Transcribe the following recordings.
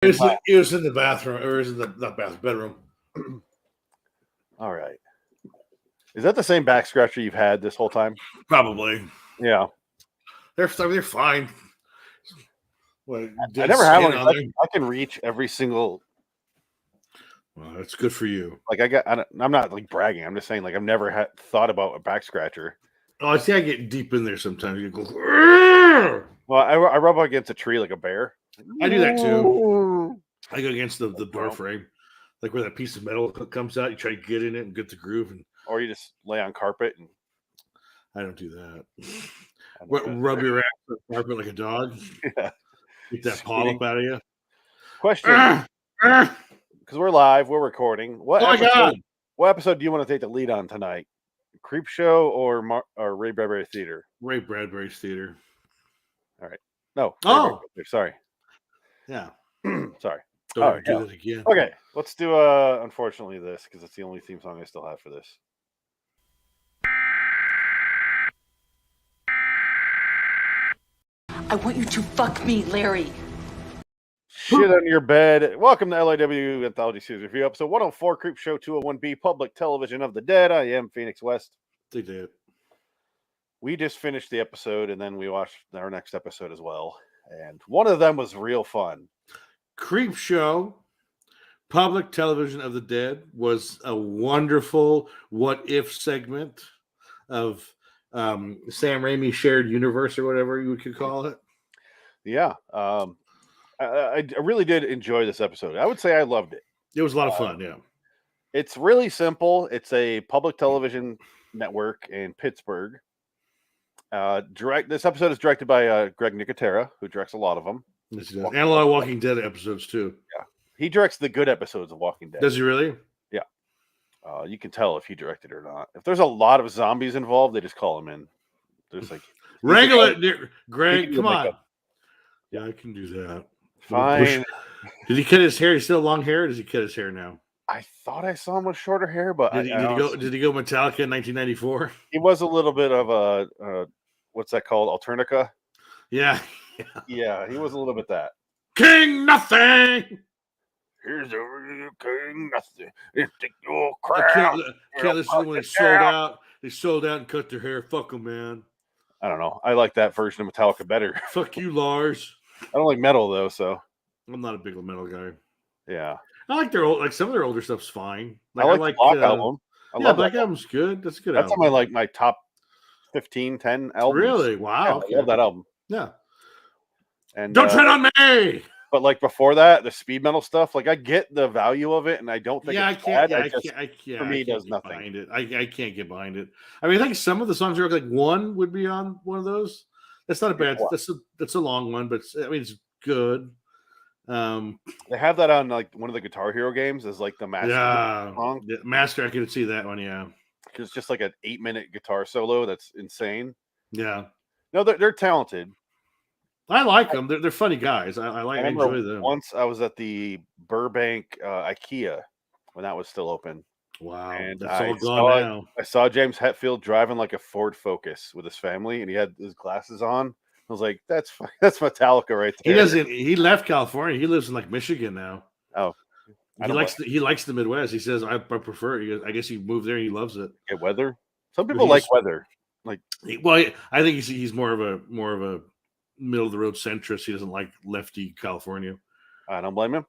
It was in the bathroom, or it was in the bedroom. All right. Is that the same back scratcher you've had this whole time? Probably. Yeah. They're fine. What, I never had one. I can reach every single. Well, that's good for you. Like I'm not like bragging. I'm just saying, like, I've never thought about a back scratcher. Oh, I see. I get deep in there sometimes. You go. Well, I rub against a tree like a bear. I do that too. I go against the door frame, like where that piece of metal comes out. You try to get in it and get the groove, or you just lay on carpet. And I don't do that. Rub your ass on the carpet like a dog. Yeah. Get that polyp out of you. Question. Because we're live, we're recording. What episode do you want to take the lead on tonight? Creepshow or Ray Bradbury Theater? Ray Bradbury's Theater. All right. No. Sorry. Yeah. Sorry. Don't do that again. Okay. Let's do unfortunately this, because it's the only theme song I still have for this. I want you to fuck me, Larry. Shit on your bed. Welcome to LAW Anthology Series Review, episode 104, Creepshow 201B, Public Television of the Dead. I am Phoenix West. They did. We just finished the episode, and then we watched our next episode as well. And one of them was real fun. Creepshow, Public Television of the Dead, was a wonderful what-if segment of Sam Raimi's shared universe, or whatever you could call it. Yeah. I really did enjoy this episode. I would say I loved it. It was a lot of fun, yeah. It's really simple. It's a public television network in Pittsburgh. This episode is directed by Greg Nicotera, who directs a lot of them. Yes, he does. And a lot of Walking Dead episodes, too. Yeah. He directs the good episodes of Walking Dead. Does he really? Yeah. You can tell if he directed or not. If there's a lot of zombies involved, they just call him in. There's like... Wrangle it, Greg. Come on. Yeah, I can do that. Fine. Did he cut his hair? He's still long hair, or does he cut his hair now? I thought I saw him with shorter hair, but did he go Metallica in 1994? He was a little bit of a what's that called? Alternica? Yeah. Yeah, he was a little bit that. King Nothing! Here's a King Nothing. Take your crown. I can't listen to when they sold out. They sold out and cut their hair. Fuck them, man. I don't know. I like that version of Metallica better. Fuck you, Lars. I don't like metal though, so I'm not a big metal guy. Yeah, I like their old, like some of their older stuff's fine. I like the Black album. I love Black album's good. That's a good. That's album. on my top 15, 10 albums. Really? Wow. Yeah, I love that album. Yeah. And don't tread on me. But like before that, the speed metal stuff, like I get the value of it, and I don't think it's bad. I can't. For me, it does nothing. I can't get behind it. I mean, I think some of the songs are like one would be on one of those. That's not a bad. That's a long one, but I mean it's good. They have that on like one of the Guitar Hero games as like the Master song. Yeah, Master, I could see that one. Yeah, it's just like an 8-minute guitar solo that's insane. Yeah, no, they're talented. I like them. They're funny guys. I enjoy them. Once I was at the Burbank IKEA when that was still open. Wow, and that's all gone now. I saw James Hetfield driving like a Ford Focus with his family, and he had his glasses on. I was like, that's Metallica right there. He left California. He lives in like Michigan now. Oh, he likes the Midwest. He says I prefer it. I guess he moved there. He loves it. Get weather. Some people like weather. Like, well, I think he's more of a middle of the road centrist. He doesn't like lefty California. I don't blame him.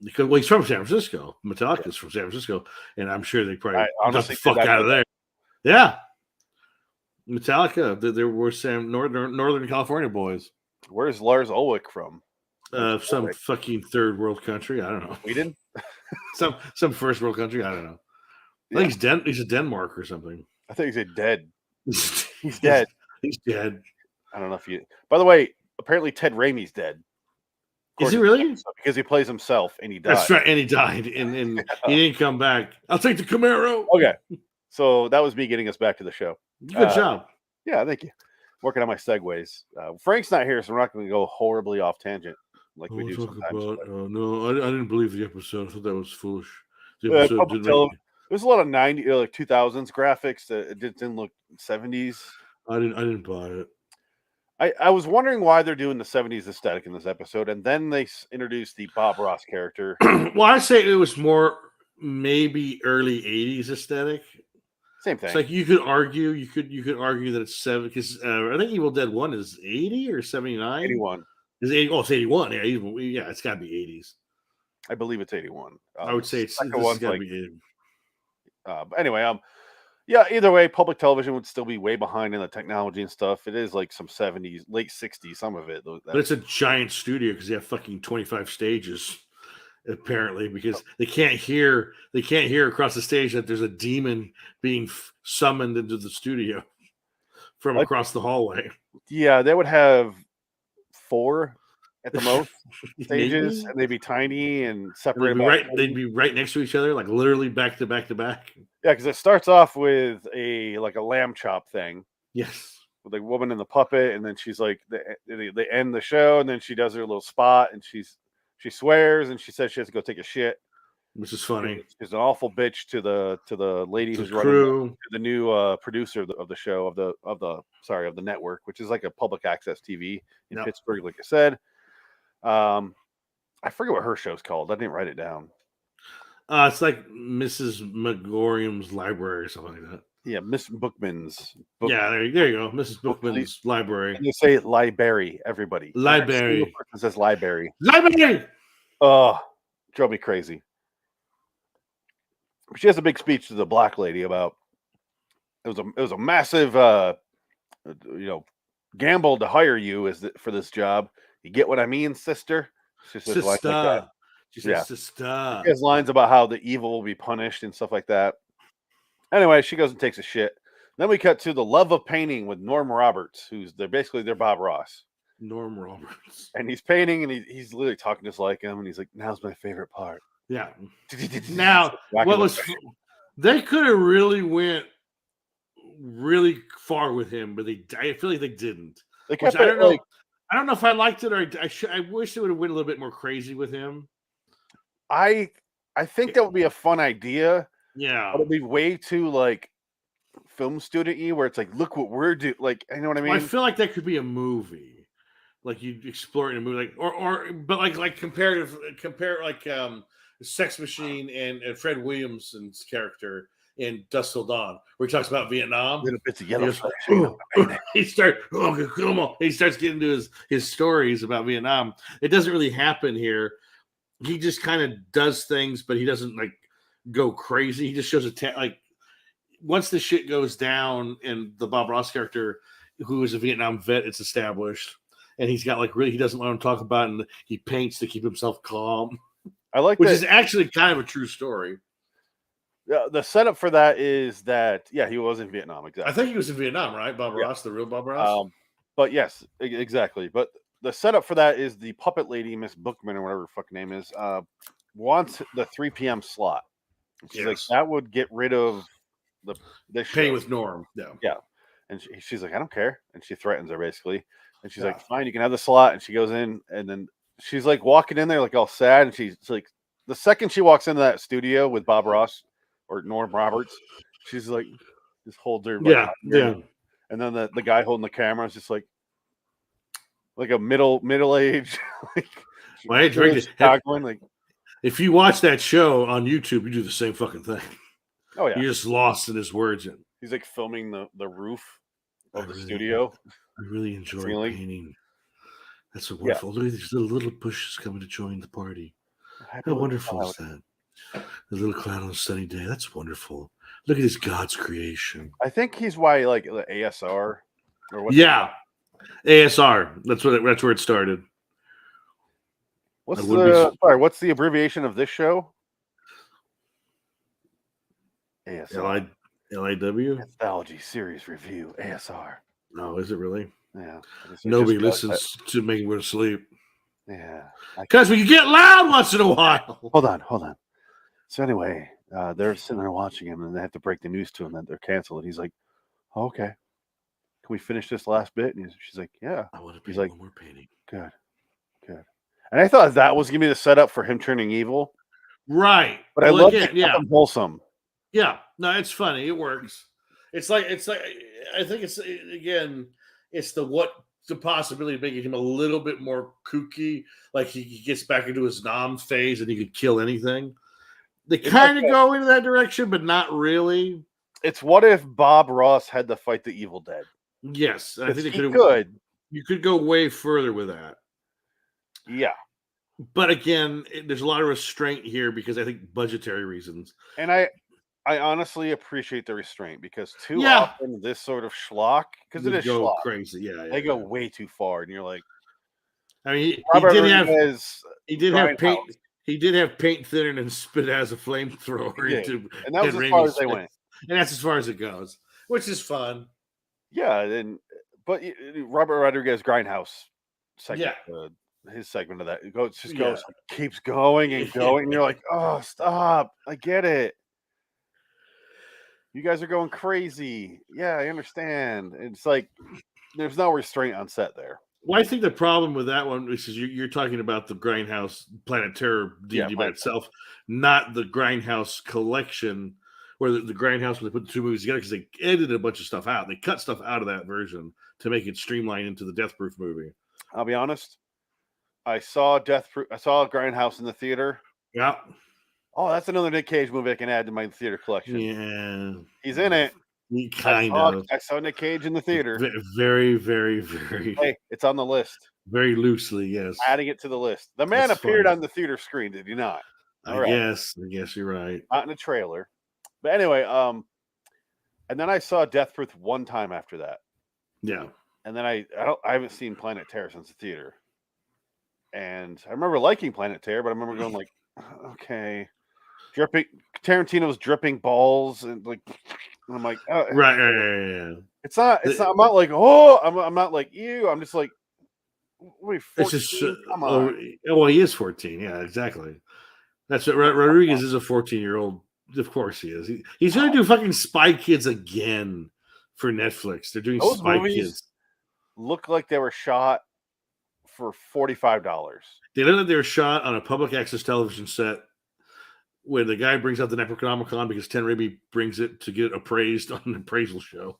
Because he's from San Francisco. Metallica's from San Francisco, and I'm sure they probably got the fuck out of there. Yeah. Metallica, there were some Northern California boys. Where's Lars Ulrich from? Some fucking third world country. I don't know. Sweden? some first world country. I don't know. I think he's a Denmark or something. I think he's dead. He's dead. He's dead. I don't know if you. By the way, apparently Ted Raimi's dead. Is he really? Because he plays himself and he died. That's right, and he died, and he didn't come back. I'll take the Camaro. Okay, so that was me getting us back to the show. Good job. Yeah, thank you. Working on my segues. Frank's not here, so we're not going to go horribly off tangent like we do sometimes. No, I didn't believe the episode. I thought that was foolish. The episode there's a lot of 2000s graphics that it didn't look 70s. I didn't buy it. I was wondering why they're doing the 70s aesthetic in this episode, and then they introduced the Bob Ross character. Well, I say it was more maybe early 80s aesthetic. Same thing. It's like you could argue that it's 7 because I think Evil Dead 1 is 80 or 79. 81. Is 80? Oh, it's 81. Yeah, it's got to be 80s. I believe it's 81. I would say it's got to be 80. But anyway, yeah, either way, public television would still be way behind in the technology and stuff. It is like some 70s, late 60s, some of it. But it's a giant studio because they have fucking 25 stages, apparently, because they can't hear across the stage that there's a demon being summoned into the studio from across the hallway. Yeah, they would have 4 at the most stages, and they'd be tiny and separated. They'd be right next to each other, like literally back to back to back. Yeah, because it starts off with a lamb chop thing. Yes, with the woman and the puppet, and then she's like, they end the show, and then she does her little spot, and she swears, and she says she has to go take a shit, which is funny. She's an awful bitch to the lady who's running the new producer of the show of the network, which is like a public access TV in Pittsburgh, like I said. I forget what her show's called. I didn't write it down. It's like Mrs. McGorium's Library or something like that. Yeah, Miss Bookman's. Yeah, there you go. Mrs. Bookman's Library. And you say library, everybody. Library. It says library. Library. Oh, drove me crazy. She has a big speech to the black lady about it was a massive gamble to hire you for this job. You get what I mean, sister? She says like that. She says, sister. She has lines about how the evil will be punished and stuff like that. Anyway, she goes and takes a shit. Then we cut to the love of painting with Norm Roberts, they're Bob Ross. Norm Roberts. And he's painting, and he's literally talking just like him, and he's like, now's my favorite part. Yeah. Now, they could have really went really far with him, but I feel like they didn't. They kept I don't know if I liked it, or I wish they would have went a little bit more crazy with him. I think that would be a fun idea. Yeah, but it'd be way too like film student-y, where it's like, look what we're doing. Like, you know what I mean? Well, I feel like that could be a movie, like you explore it in a movie, but like compare like Sex Machine and Fred Williamson's character in Dusk Till Dawn, where he talks about Vietnam. Little bits of yellow. He starts getting into his stories about Vietnam. It doesn't really happen here. He just kind of does things, but he doesn't like go crazy. He just shows like once the shit goes down, and the Bob Ross character, who is a Vietnam vet, it's established, and he's got like he doesn't want to talk about it, and he paints to keep himself calm. I like which is actually kind of a true story. The setup for that is that he was in Vietnam. Exactly. I think he was in Vietnam, right? Bob Ross, the real Bob Ross. But yes, exactly. But the setup for that is the puppet lady, Miss Bookman or whatever her fucking name is, wants the 3 p.m. slot. She's like, that would get rid of this pay with Norm. Yeah. And she's like, I don't care. And she threatens her basically. And she's like, fine, you can have the slot. And she goes in, and then she's like walking in there like all sad. And she's like, the second she walks into that studio with Bob Ross or Norm Roberts, she's like, just holds her. Yeah. And then the guy holding the camera is just like a middle age. If you watch that show on YouTube, you do the same fucking thing. Oh yeah, you're just lost in his words. He's like filming the roof of the studio. I really enjoy painting. That's so wonderful. Look at these little bushes coming to join the party. How wonderful is that? The little cloud on a sunny day. That's wonderful. Look at this God's creation. I think he's why like the ASR or what? Yeah, ASR. That's where it started. What's the abbreviation of this show? ASR. LIW? Anthology Series Review, ASR. No, is it really? Yeah. Nobody listens to make me go to sleep. Yeah. Because we can get loud once in a while. Hold on. So anyway, they're sitting there watching him, and they have to break the news to him that they're canceled. And he's like, oh, okay. Can we finish this last bit? And she's like, yeah. I want to paint one more painting. Good. And I thought that was going to be the setup for him turning evil. Right. But I love it. Yeah. Wholesome. Yeah. No, it's funny. It works. It's like I think it's the the possibility of making him a little bit more kooky, like he gets back into his nom phase and he could kill anything. They kind of go into that direction, but not really. It's what if Bob Ross had to fight the Evil Dead? Yes, I think he could. You could go way further with that. Yeah. But again, there's a lot of restraint here because I think budgetary reasons. And I honestly appreciate the restraint because too often this sort of schlock, because it is schlock, crazy. They go way too far, and you're like, I mean, he did have paint thinner and spit as a flamethrower into, and that was as far as they went, and that's as far as it goes, which is fun. Yeah, but Robert Rodriguez Grindhouse segment, his segment of that keeps going and going, and you're like, oh, stop! I get it. You guys are going crazy. Yeah, I understand. It's like there's no restraint on set there. Well, I think the problem with that one is you're talking about the Grindhouse Planet Terror DVD by itself, not the Grindhouse collection, where the Grindhouse, when they put the two movies together, because they edited a bunch of stuff out. They cut stuff out of that version to make it streamline into the Death Proof movie. I'll be honest. I saw Grindhouse in the theater. Yeah. Oh, that's another Nick Cage movie I can add to my theater collection. Yeah. He's in it. I saw Nick Cage in the theater. Very, very, very. Hey, it's on the list. Very loosely, yes. Adding it to the list. The man appeared on the theater screen, did he not? I guess you're right. Not in a trailer. But anyway, and then I saw Death Proof one time after that. Yeah. And then I haven't seen Planet Terror since the theater. And I remember liking Planet Terror, but I remember going like, okay. Tarantino's dripping balls and I'm like, right. It's not. I'm not like, oh, I'm not like you. I'm just like, wait, 14? Come on. Well, he is 14. Yeah, exactly. That's what Rodriguez is, a 14-year-old. Of course he is. He's going to do fucking Spy Kids again for Netflix. They're doing Those Spy movies Kids. Look like they were shot for $45. They look like they were shot on a public access television set where the guy brings out the Necronomicon because Ted Raimi brings it to get appraised on an appraisal show,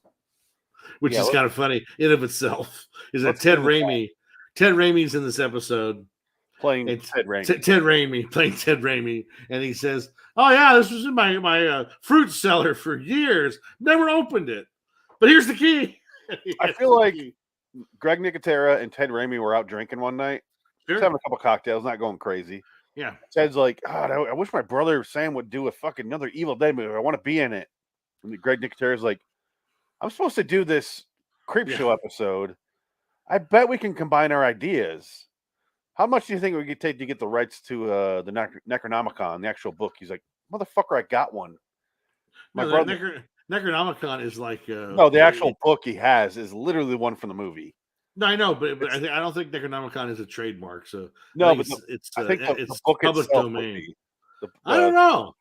which is kind of funny in of itself. Is that Ted Raimi's in this episode playing Ted Raimi, and he says, "Oh yeah, this was in my fruit cellar for years. Never opened it, but here's the key." I feel like Greg Nicotera and Ted Raimi were out drinking one night, just having a couple cocktails, not going crazy. Yeah. Ted's like, God, I wish my brother Sam would do a fucking another Evil Dead movie. I want to be in it. And Greg Nicotera's like, I'm supposed to do this Creepshow episode. I bet we can combine our ideas. How much do you think we could take to get the rights to the Necronomicon, the actual book? He's like, motherfucker, I got one. My brother Necronomicon is like the actual book he has is literally the one from the movie. No, I know, but I don't think Necronomicon is a trademark. So no, but it's the book public domain. I don't know.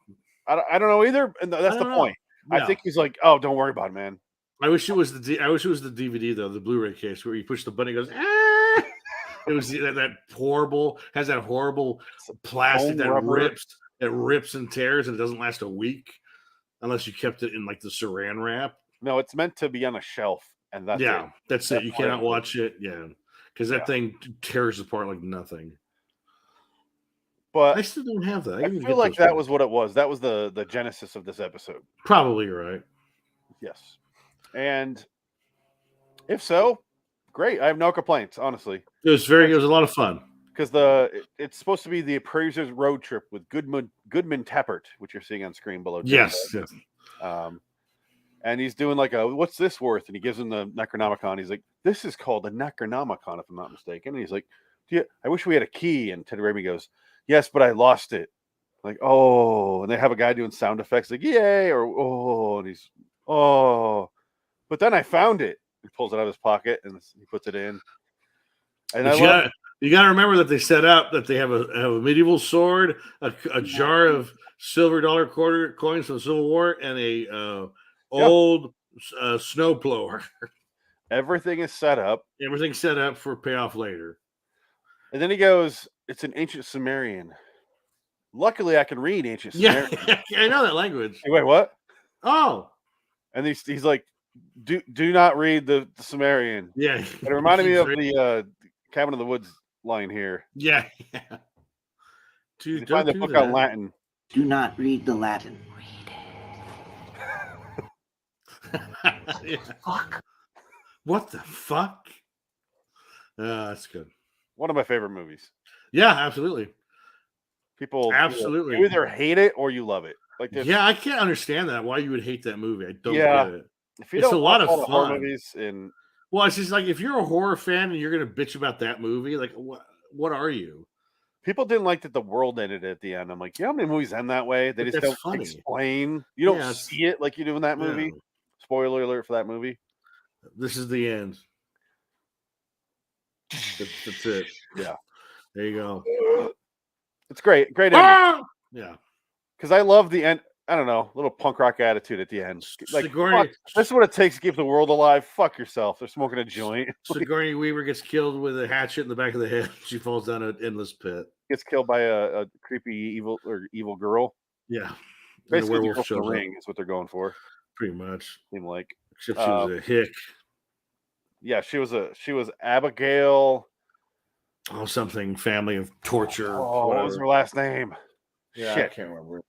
I don't know either, and that's the point. Yeah. I think he's like, oh, don't worry about it, man. I wish it was the DVD though, the Blu-ray case where you push the button, it goes. Ah! It was that horrible plastic that rips and tears, and it doesn't last a week unless you kept it in like the Saran wrap. No, it's meant to be on a shelf. And that's it. You cannot watch it. Yeah. Because that thing tears apart like nothing. But I still don't have that. I feel like that was what it was. That was the genesis of this episode. Probably right. Yes. And if so, great. I have no complaints, honestly. It was a lot of fun. Because it's supposed to be the appraiser's road trip with Goodman Tappert, which you're seeing on screen below. Yes. And he's doing like what's this worth? And he gives him the Necronomicon. He's like, this is called the Necronomicon, if I'm not mistaken. And he's like, I wish we had a key. And Ted Raimi goes, yes, but I lost it. Like, oh, and they have a guy doing sound effects like, yay, or oh, and he's, oh, but then I found it. He pulls it out of his pocket and he puts it in. And you got to remember that they set up that they have a medieval sword, a jar of silver dollar quarter coins from the Civil War, and a old snow blower. Everything is set up. Everything's set up for payoff later. And then he goes, it's an ancient Sumerian. Luckily, I can read ancient Sumerian. Yeah, I know that language. Hey, wait, what? Oh. And he's like, Do not read the Sumerian. Yeah, It reminded me of the Cabin in the Woods line here. yeah. You Dude, find don't the do book that. on Latin. Do not read the Latin. Yeah. Fuck. What the fuck? That's good. One of my favorite movies. Yeah, absolutely. People Absolutely. you either hate it or you love it. Like this. Yeah, I can't understand that. Why you would hate that movie? I don't Yeah. get it. If you It's don't a lot watch of all the horror fun. movies and Well, it's just like if you're a horror fan and you're gonna bitch about that movie, like what are you? people didn't like that the world ended at the end. I'm like, you know how many movies end that way? They But just that's don't funny. explain. You don't Yeah, it's- see it like you do in that movie. Yeah. Spoiler alert for that movie. This is the end. That's it. Yeah. There you go. It's great. Great ending. Ah! Yeah. Because I love the end. I don't know, little punk rock attitude at the end. Like, Sigourney, fuck, this is what it takes to keep the world alive. Fuck yourself. They're smoking a joint. Sigourney Weaver gets killed with a hatchet in the back of the head. She falls down an endless pit. Gets killed by a creepy evil girl. Yeah. And the Basically, the werewolf girl from shows the up. ring is what they're going for. Pretty much. Seem like. Except she was a hick. Yeah, she was Abigail. Oh, something family of torture. Oh, what was her last name? Yeah, I Shit. can't remember.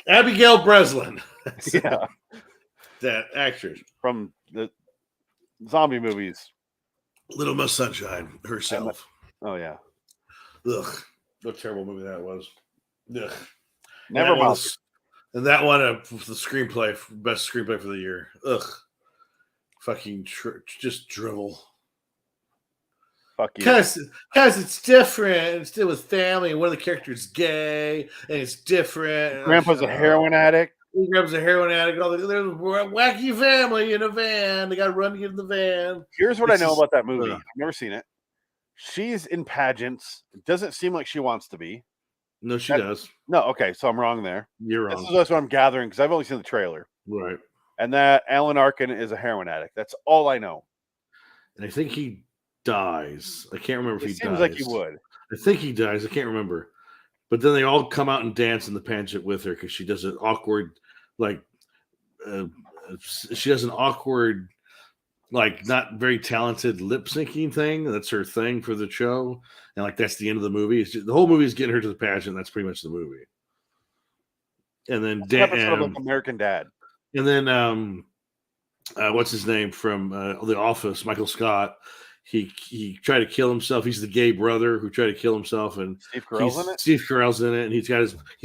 Abigail Breslin. Yeah, That actress. from the zombie movies. Little Miss Sunshine herself. Oh yeah, Ugh. What a terrible movie that was. Ugh. never And that mind. was- And that one, the screenplay, best screenplay for the year. Ugh. Fucking just drivel. Fuck you. Because it's different. It's still with family, and one of the characters is gay, and it's different. Grandpa's a heroin addict. Grandpa's a heroin addict. All there's a wacky family in a van. They got to run to get in the van. Here's what It's I know just- about that movie. ugh. I've never seen it. She's in pageants. It doesn't seem like she wants to be. No, she That- does. No, okay, so I'm wrong there. You're This wrong. is just what I'm gathering because I've only seen the trailer. Right. And that Alan Arkin is a heroin addict. That's all I know. And I think he dies. I can't remember if It he seems dies. like he would. I think he dies. I can't remember. But then they all come out and dance in the pageant with her because she does an awkward, like, she does an awkward, like, not very talented lip syncing thing. That's her thing for the show. And, like, that's the end of the movie. The whole movie is getting her to the pageant. That's pretty much the movie. And then, It's an episode of like American Dad. and then what's his name from The Office? Michael Scott. He tried to kill himself. He's the gay brother who tried to kill himself, and Steve Carell's in it. Steve Carell's in it, and he's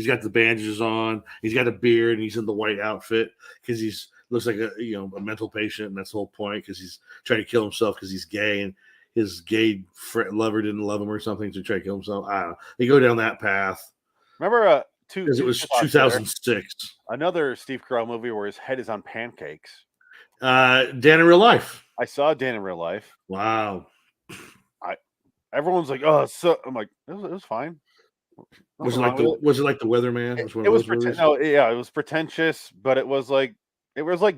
got the bandages on. He's got a beard, and he's in the white outfit because he's looks like a mental patient, and that's the whole point because he's trying to kill himself because he's gay, and his gay lover didn't love him or something, so he tried to kill himself. I don't know. They go down that path Remember because it was spots there. 2006. Another Steve Carell movie where his head is on pancakes. Dan in Real Life. I saw Dan in real life. Wow. Everyone's like, "Oh, it's so." I'm like, "It was fine." Was Nothing it like wrong with was it like the Weatherman? it? Was one It of was those movies? no, yeah, it was pretentious, but it was like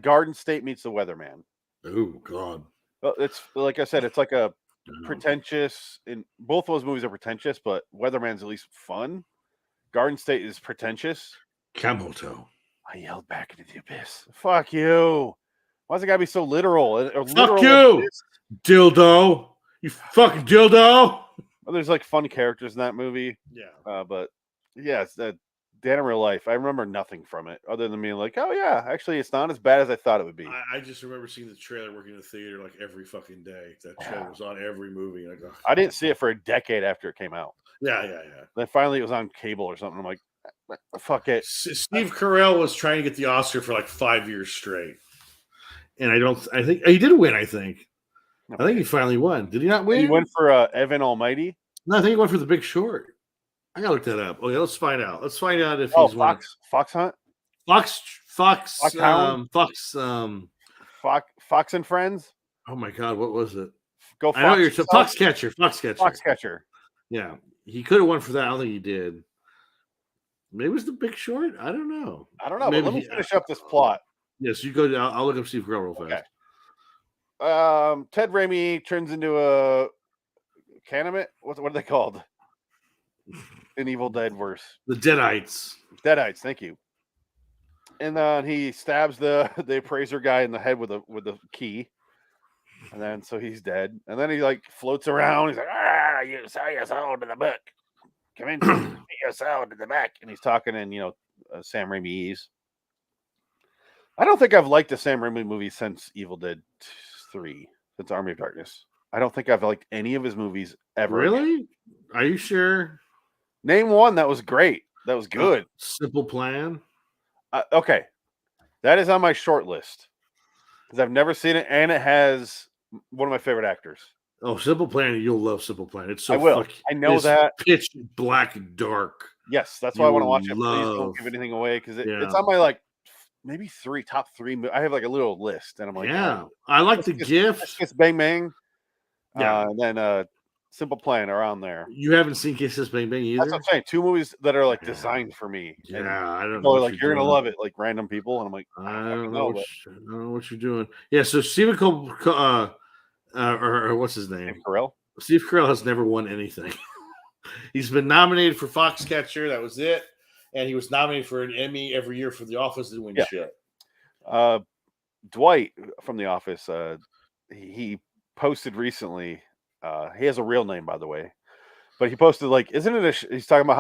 Garden State meets the Weatherman. Oh God. Well, it's like I said, it's like a No. pretentious. In both of those movies are pretentious, but Weatherman's at least fun. Garden State is pretentious. Kamoto. I yelled back into the abyss. Fuck you. Why's it gotta be so literal? Fuck you, Abyss? dildo. You fucking dildo. Well, there's like fun characters in that movie, Yeah. but yeah, it's that Dan in real life. I remember nothing from it other than being like, oh yeah, actually, it's not as bad as I thought it would be. I just remember seeing the trailer working in the theater like every fucking day. That trailer was on every movie. Like, oh, I didn't see it for a decade after it came out. yeah. Then finally, it was on cable or something. I'm like, fuck it. Steve Carell was trying to get the Oscar for like 5 years straight. And I think he did win, I think. I think he finally won. Did he not win? He went for Evan Almighty. No, I think he went for The Big Short. I gotta look that up. Okay, let's find out. Let's find out if Oh, he's won. Fox Hunt, Fox, Foxhound? Fox and Friends. oh my God, what was it? Go I know Fox. you're Foxcatcher. Foxcatcher. Yeah, he could have won for that. I don't think he did. Maybe it was The Big Short. I don't know. I don't know, Maybe but let me he- finish up this plot. Yes, you go. I'll look up Steve Carell real fast. Okay. Ted Raimi turns into a Canamet. What are they called? In Evil Dead verse. The Deadites. Deadites, thank you. And he stabs the appraiser guy in the head with the key. And then so he's dead. And then he like floats around. He's like, you sell your soul to the book. Come into your soul to the back. And he's talking in, Sam Raimi's. I don't think I've liked a Sam Raimi movie since Evil Dead 3, since Army of Darkness. I don't think I've liked any of his movies ever. Really? Are you sure? Name one that was great. That was good. Simple Plan. Okay. That is on my short list. Because I've never seen it, and it has one of my favorite actors. Oh, Simple Plan. You'll love Simple Plan. It's so I will. I know that. Pitch black dark. Yes, that's why I want to watch it. Please don't give anything away, because it's on my maybe top three. I have like a little list, and I'm like, yeah, I like the GIF. Kiss Bang Bang. Yeah, and then Simple Plan are on there. You haven't seen Kiss Bang Bang either. That's what I'm saying. Two movies that are like designed for me. Yeah, I don't know. Like you're gonna love it, like random people, and I'm like, I don't know what you're doing. Yeah, so Stephen or what's his name? Steve Carell has never won anything. He's been nominated for Foxcatcher. That was it. And he was nominated for an Emmy every year for The Office. Didn't win shit. Dwight from The Office, he posted recently. He has a real name, by the way, but he posted isn't it? He's talking about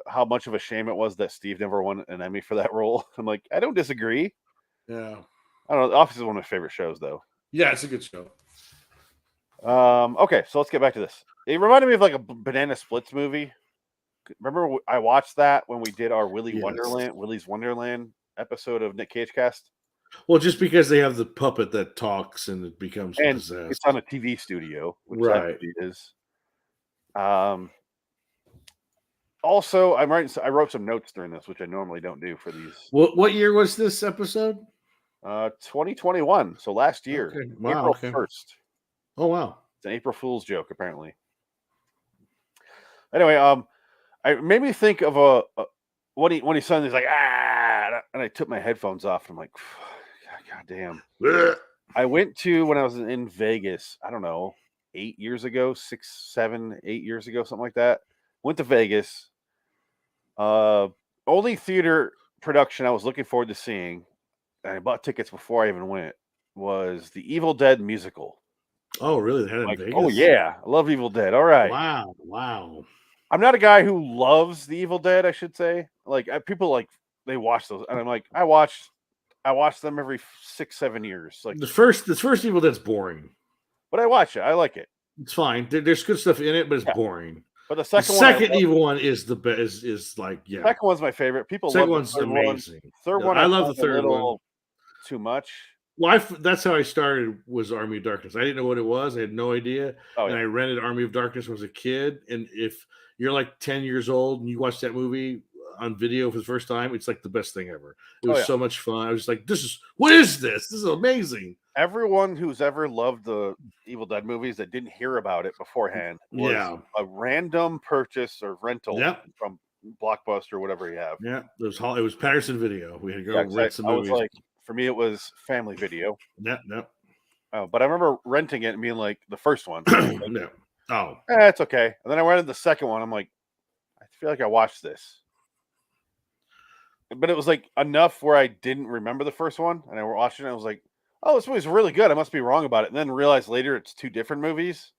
how much of a shame it was that Steve never won an Emmy for that role. I'm like, I don't disagree. Yeah, I don't know. The Office is one of my favorite shows, though. Yeah, it's a good show. Okay, so let's get back to this. It reminded me of like a Banana Splits movie. Remember, I watched that when we did our Willy's Wonderland episode of Nick Cage Cast. Well, just because they have the puppet that talks and it becomes possessed. It's on a TV studio, which right? That is. Also, I wrote some notes during this, which I normally don't do for these. What year was this episode? 2021. So last year, okay. Wow, April 1st. Oh wow, it's an April Fool's joke, apparently. Anyway, it made me think of when he said he's like and I took my headphones off. And I'm like, God damn. I went to when I was in Vegas. I don't know, 8 years ago, 6, 7, 8 years ago, something like that. Went to Vegas. Only theater production I was looking forward to seeing, and I bought tickets before I even went, was the Evil Dead musical. Oh, really? They had it in Vegas? Oh, yeah. I love Evil Dead. All right. Wow. I'm not a guy who loves the Evil Dead, I should say. People they watch those, and I'm like, I watch them every 6, 7 years. Like the first Evil Dead's boring, but I watch it. I like it. It's fine. There's good stuff in it, but it's boring. But the second evil one is the best. Is like The second one's my favorite. People second love one's the third amazing. One. Third one, I love the third one. Too much. Well, that's how I started. Was Army of Darkness. I didn't know what it was. I had no idea. And I rented Army of Darkness when I was a kid. And if you're like 10 years old and you watch that movie on video for the first time, it's like the best thing ever. It was so much fun. I was like, what is this? This is amazing. Everyone who's ever loved the Evil Dead movies that didn't hear about it beforehand was a random purchase or rental from Blockbuster or whatever you have. Yeah, it was Patterson Video. We had to go rent some movies. For me, it was Family Video. Yeah. But I remember renting it and being like, the first one. No. Oh. It's okay. And then I rented the second one. I'm like, I feel like I watched this. But it was like enough where I didn't remember the first one. And I watched it and I was like, oh, this movie's really good. I must be wrong about it. And then realized later it's two different movies.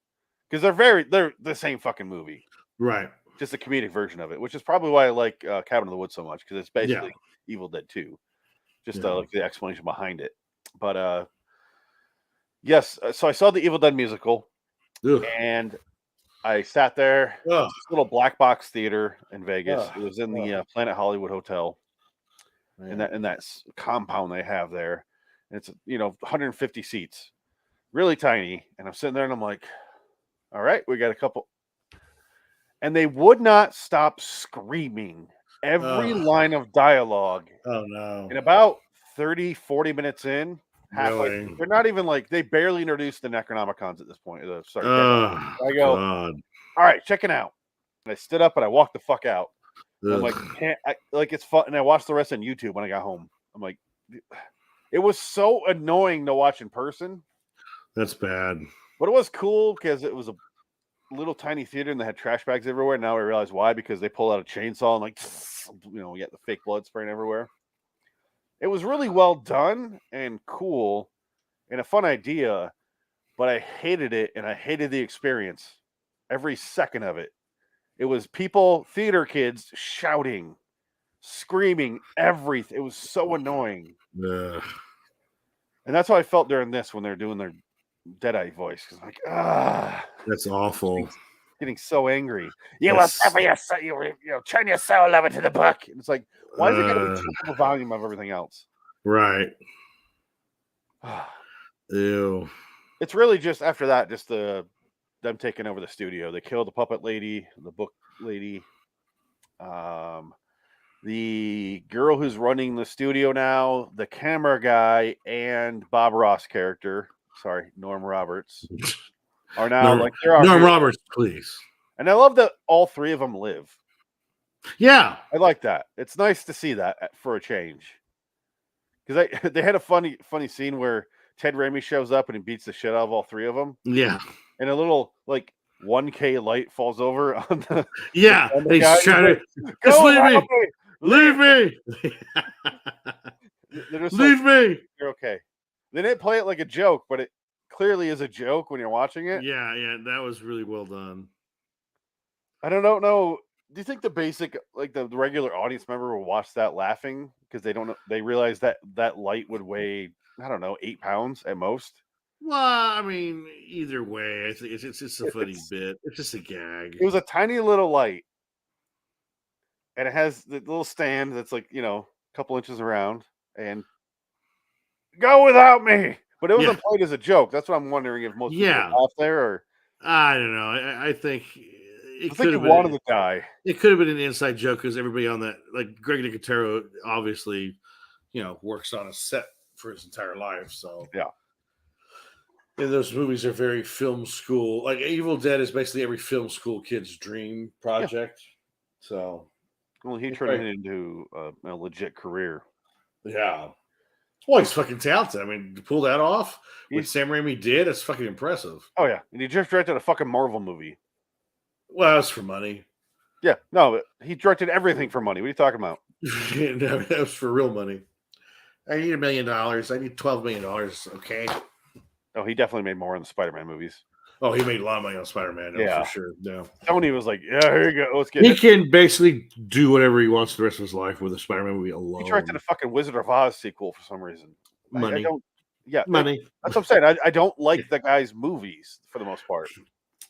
Because they're the same fucking movie. Right. Just a comedic version of it, which is probably why I like Cabin in the Woods so much. Because it's basically Evil Dead 2. Just like the explanation behind it. But yes, so I saw the Evil Dead musical. Ugh. And I sat there. This little black box theater in Vegas. It was in the Planet Hollywood Hotel. In that compound they have there. And it's 150 seats. Really tiny. And I'm sitting there and I'm like, all right, we got a couple. And they would not stop screaming every line of dialogue. Oh no. And about 30, 40 minutes in, halfway, they're not even they barely introduced the Necronomicons at this point. I go, all right, check it out. And I stood up and I walked the fuck out. I'm like, it's fun. And I watched the rest on YouTube when I got home. I'm like, it was so annoying to watch in person. That's bad. But it was cool because it was a little tiny theater and they had trash bags everywhere. Now I realize why, because they pull out a chainsaw and we get the fake blood spraying everywhere. It was really well done and cool and a fun idea, but I hated it and I hated the experience. Every second of it. It was people, theater kids, shouting, screaming, everything. It was so annoying. Ugh. And that's how I felt during this when they're doing their Deadeye voice. Because I'm like, That's awful. getting so angry. You will suffer your soul, you turn your soul over to the book. And it's like, why is it going to be triple the volume of everything else? Right. Ew. It's really just after that, just them taking over the studio. They killed the puppet lady, the book lady, the girl who's running the studio now, the camera guy, and Bob Ross character. Sorry, Norm Roberts are now Norm, like they're out Norm here. Roberts, please. And I love that all three of them live. Yeah. I like that. It's nice to see that for a change. Because they had a funny scene where Ted Raimi shows up and he beats the shit out of all three of them. Yeah. And a little like 1K light falls over on the Yeah. on the He's guy. trying to Go leave me. without me. Leave me. They're just Leave me. You're okay. They didn't play it like a joke, but it clearly is a joke when you're watching it. Yeah, that was really well done. I don't know. Do you think the basic, like the regular audience member will watch that laughing because they don't know? They realize that light would weigh, I don't know, 8 pounds at most. Well, I mean, either way, I think it's just a funny bit. It's just a gag. It was a tiny little light, and it has the little stand that's like a couple inches around, and go without me. But it wasn't played as a joke. That's what I'm wondering if most people laugh there, or I don't know. I think it could have been. Wanted to die. It could have been an inside joke because everybody on that, like Greg Nicotero, obviously, works on a set for his entire life. So yeah. And those movies are very film school. Like Evil Dead is basically every film school kid's dream project. Yeah. So, well, he turned it into a legit career. Yeah. Well, he's fucking talented. I mean, to pull that off, what Sam Raimi did, it's fucking impressive. Oh yeah, and he just directed a fucking Marvel movie. Well, that's for money. Yeah, no, he directed everything for money. What are you talking about? No, that was for real money. I need $1 million. I need $12 million. Okay. Oh, he definitely made more in the Spider-Man movies. Oh, he made a lot of money on Spider-Man. No, for sure. No. Tony was like, "Yeah, here you go. Let's get." He can basically do whatever he wants the rest of his life with a Spider-Man movie alone. He directed a fucking Wizard of Oz sequel for some reason. Money. I don't. Yeah, money. That's what I'm saying. I don't like the guy's movies for the most part.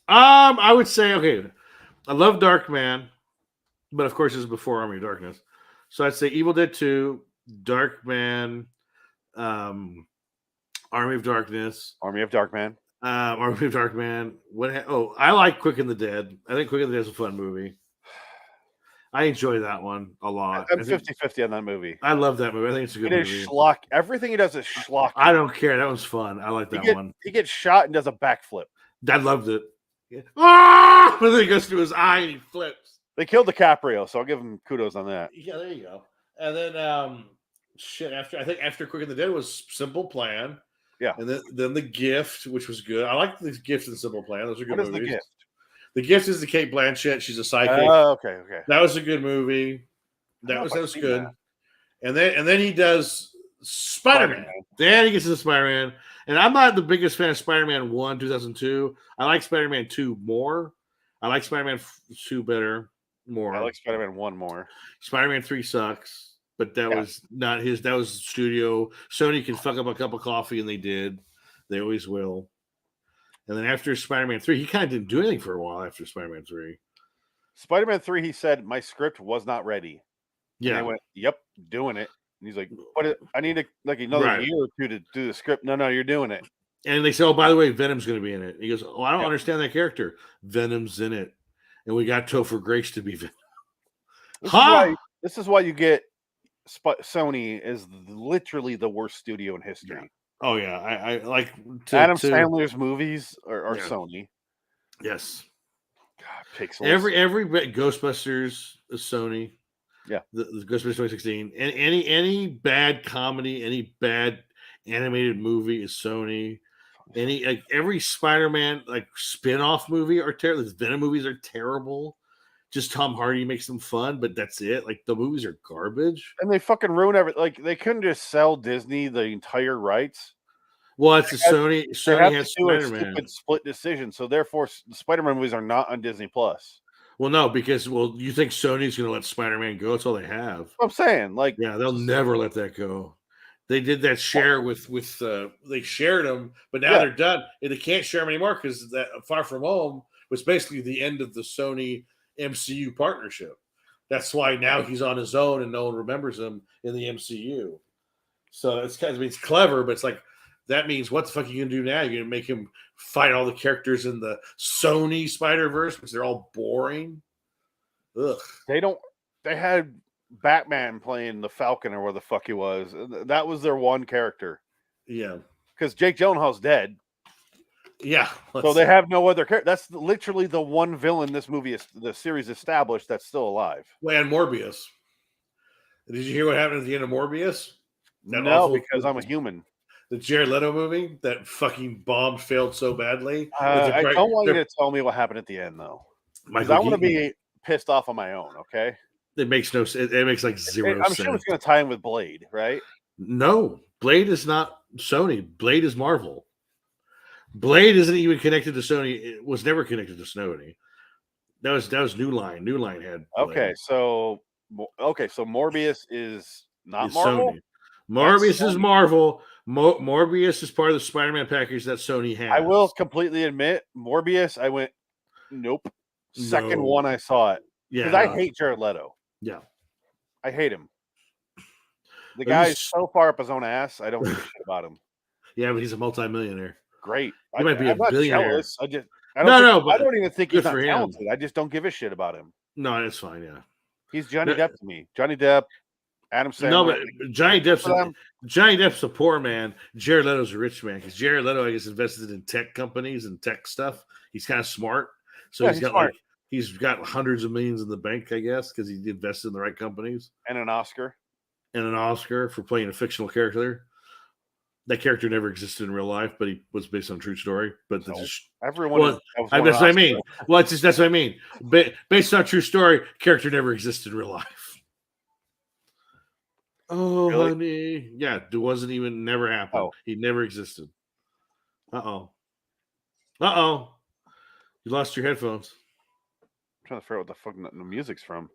I would say I love Darkman, but of course, this is before Army of Darkness. So I'd say Evil Dead 2, Darkman, Army of Darkness, Army of Darkman. Army of Darkman. I like Quick and the Dead. I think Quick and the Dead is a fun movie. I enjoy that one a lot. I'm 50-50 on that movie. I love that movie. I think it's a good movie. Schlock. Everything he does is schlock. I don't care. That was fun. I like that one. He gets shot and does a backflip. I loved it. Yeah. Ah! And then he goes to his eye and he flips. They killed DiCaprio, so I'll give him kudos on that. Yeah, there you go. And then after Quick and the Dead was Simple Plan. Yeah. And then The Gift, which was good. I like The Gift and Simple Plan. Those are good movies. What is The Gift? The Gift is the Kate Blanchett. She's a psychic. Oh, okay. That was a good movie. That was good. That. And then he does Spider-Man. Then he gets to the Spider-Man. And I'm not the biggest fan of Spider-Man 1, 2002. I like Spider-Man 2 more. I like Spider-Man 2 more. I like Spider-Man 1 more. Spider-Man 3 sucks, but that was not his. That was studio. Sony can fuck up a cup of coffee, and they did. They always will. And then after Spider-Man 3, he kind of didn't do anything for a while after Spider-Man 3. Spider-Man 3, he said, my script was not ready. Yeah. And I went, yep, doing it. And he's like, but I need another year or two to do the script. No, you're doing it. And they said, oh, by the way, Venom's going to be in it. He goes, oh, I don't understand that character. Venom's in it. And we got Topher Grace to be Venom. This is why you get Sony is literally the worst studio in history. Yeah. Oh, yeah. I like Adam Sandler's movies are Sony. Yes. God, Pixels. Every Ghostbusters is Sony. Yeah. The Ghostbusters 2016. And any bad comedy, any bad animated movie is Sony. Every Spider-Man spin-off movie are terrible. The Venom movies are terrible. just Tom Hardy makes them fun, but that's it. Like the movies are garbage. And they fucking ruin everything. Like they couldn't just sell Disney the entire rights. Well, it's a Sony. They Sony have has to do a Spider-Man. stupid split decision. So therefore, the Spider-Man movies are not on Disney Plus. Well, no, because you think Sony's going to let Spider-Man go? That's all they have. I'm saying, like, Yeah, they'll never let that go. They did that share with they shared them, but now they're done, and they can't share them anymore because that Far From Home was basically the end of the Sony MCU partnership. That's why now he's on his own, and no one remembers him in the MCU. So it's kind of, it's clever, but it's like that means what the fuck are you gonna do now? You're gonna make him fight all the characters in the Sony Spider-Verse because they're all boring. Ugh. They had Batman playing the Falcon or where the fuck he was. That was their one character. Yeah. Because Jake Gyllenhaal's dead. Yeah. So they have no other character. That's literally the one villain this movie is the series established that's still alive. Well, and Morbius. Did you hear what happened at the end of Morbius? No, because I'm a human. The Jared Leto movie that fucking bomb failed so badly. I don't want you to tell me what happened at the end, though. Because I want to be pissed off on my own, okay? It makes no sense. It makes like zero sense. I'm sure it's going to tie in with Blade, right? No, Blade is not Sony. Blade is Marvel. Blade isn't even connected to Sony. It was never connected to Sony. That was New Line. New Line had Blade. Okay, so Morbius is not Marvel. Sony. Morbius is Marvel. Morbius is part of the Spider-Man package that Sony has. I will completely admit, Morbius, I went, nope. Second one I saw it. Because I hate Jared Leto. Yeah. I hate him. The guy's so far up his own ass, I don't give a shit about him. Yeah, but he's a multimillionaire. Great. He might be a billionaire. I don't even think he's not talented. I just don't give a shit about him. No, that's fine, yeah. He's Johnny Depp to me. Johnny Depp, Adam Sandler. No, but Johnny Depp's a poor man. Jared Leto's a rich man because Jared Leto, I guess, invested in tech companies and tech stuff. He's kind of smart, so he's got hundreds of millions in the bank, I guess, because he invested in the right companies and an Oscar for playing a fictional character. That character never existed in real life, but he was based on a true story. But everyone, that's what I mean. Well, that's what I mean. Based on a true story, character never existed in real life. Oh, really? Honey. Yeah, it wasn't even never happened. Oh. He never existed. Uh-oh. You lost your headphones. I'm trying to figure out what the fuck the music's from.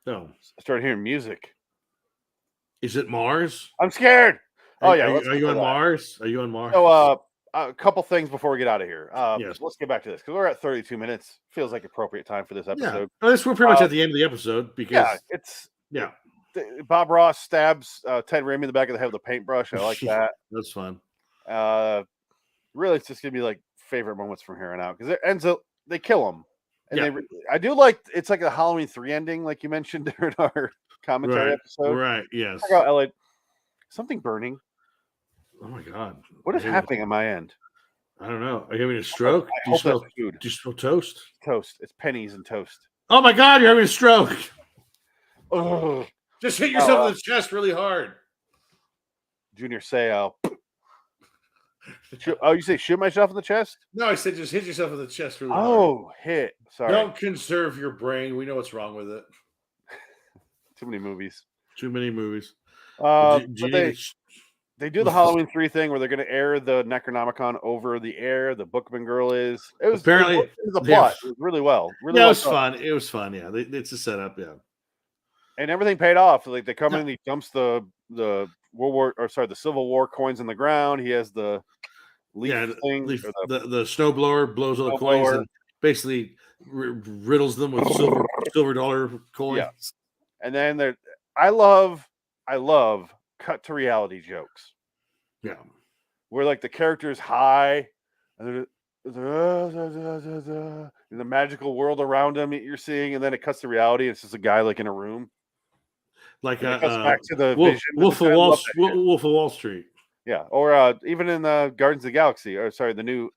No. I started hearing music. Is it Mars? I'm scared. Oh, yeah. Are you on Mars? Are you on Mars? So, a couple things before we get out of here. Yes. Let's get back to this because we're at 32 minutes. Feels like appropriate time for this episode. Yeah. We're pretty much at the end of the episode because Bob Ross stabs Ted Raimi in the back of the head with a paintbrush. I like that. That's fun. Really, it's just gonna be like favorite moments from here on out because it ends up they kill him, and I do like it's like a Halloween 3 ending, like you mentioned during our commentary episode. Right. Yes. I got Elliot. Something burning. Oh my god! What is happening on my end? I don't know. Are you having a stroke? Do you smell food? Do you smell toast? Toast. It's pennies and toast. Oh my god! You're having a stroke. Oh. Just hit yourself in the chest really hard. Junior Seau. You say shoot myself in the chest? No, I said just hit yourself in the chest really hard. Oh, hit. Sorry. Don't conserve your brain. We know what's wrong with it. Too many movies. They do the Halloween 3 thing where they're going to air the Necronomicon over the air. The Bookman girl is. It was apparently the plot. It was really well. It was fun. It was fun. Yeah, it's a setup. Yeah, and everything paid off. Like they come in, and he dumps the Civil War coins in the ground. He has the leaf thing. The snowblower blows all the coins and basically riddles them with silver dollar coins. Yeah. And then I love cut to reality jokes. Yeah. Where like the character's high and the magical world around him you're seeing, and then it cuts to reality. And it's just a guy like in a room. Like it cuts back to the Wolf of Wall Street. Yeah. Or even in the Guardians of the Galaxy, the new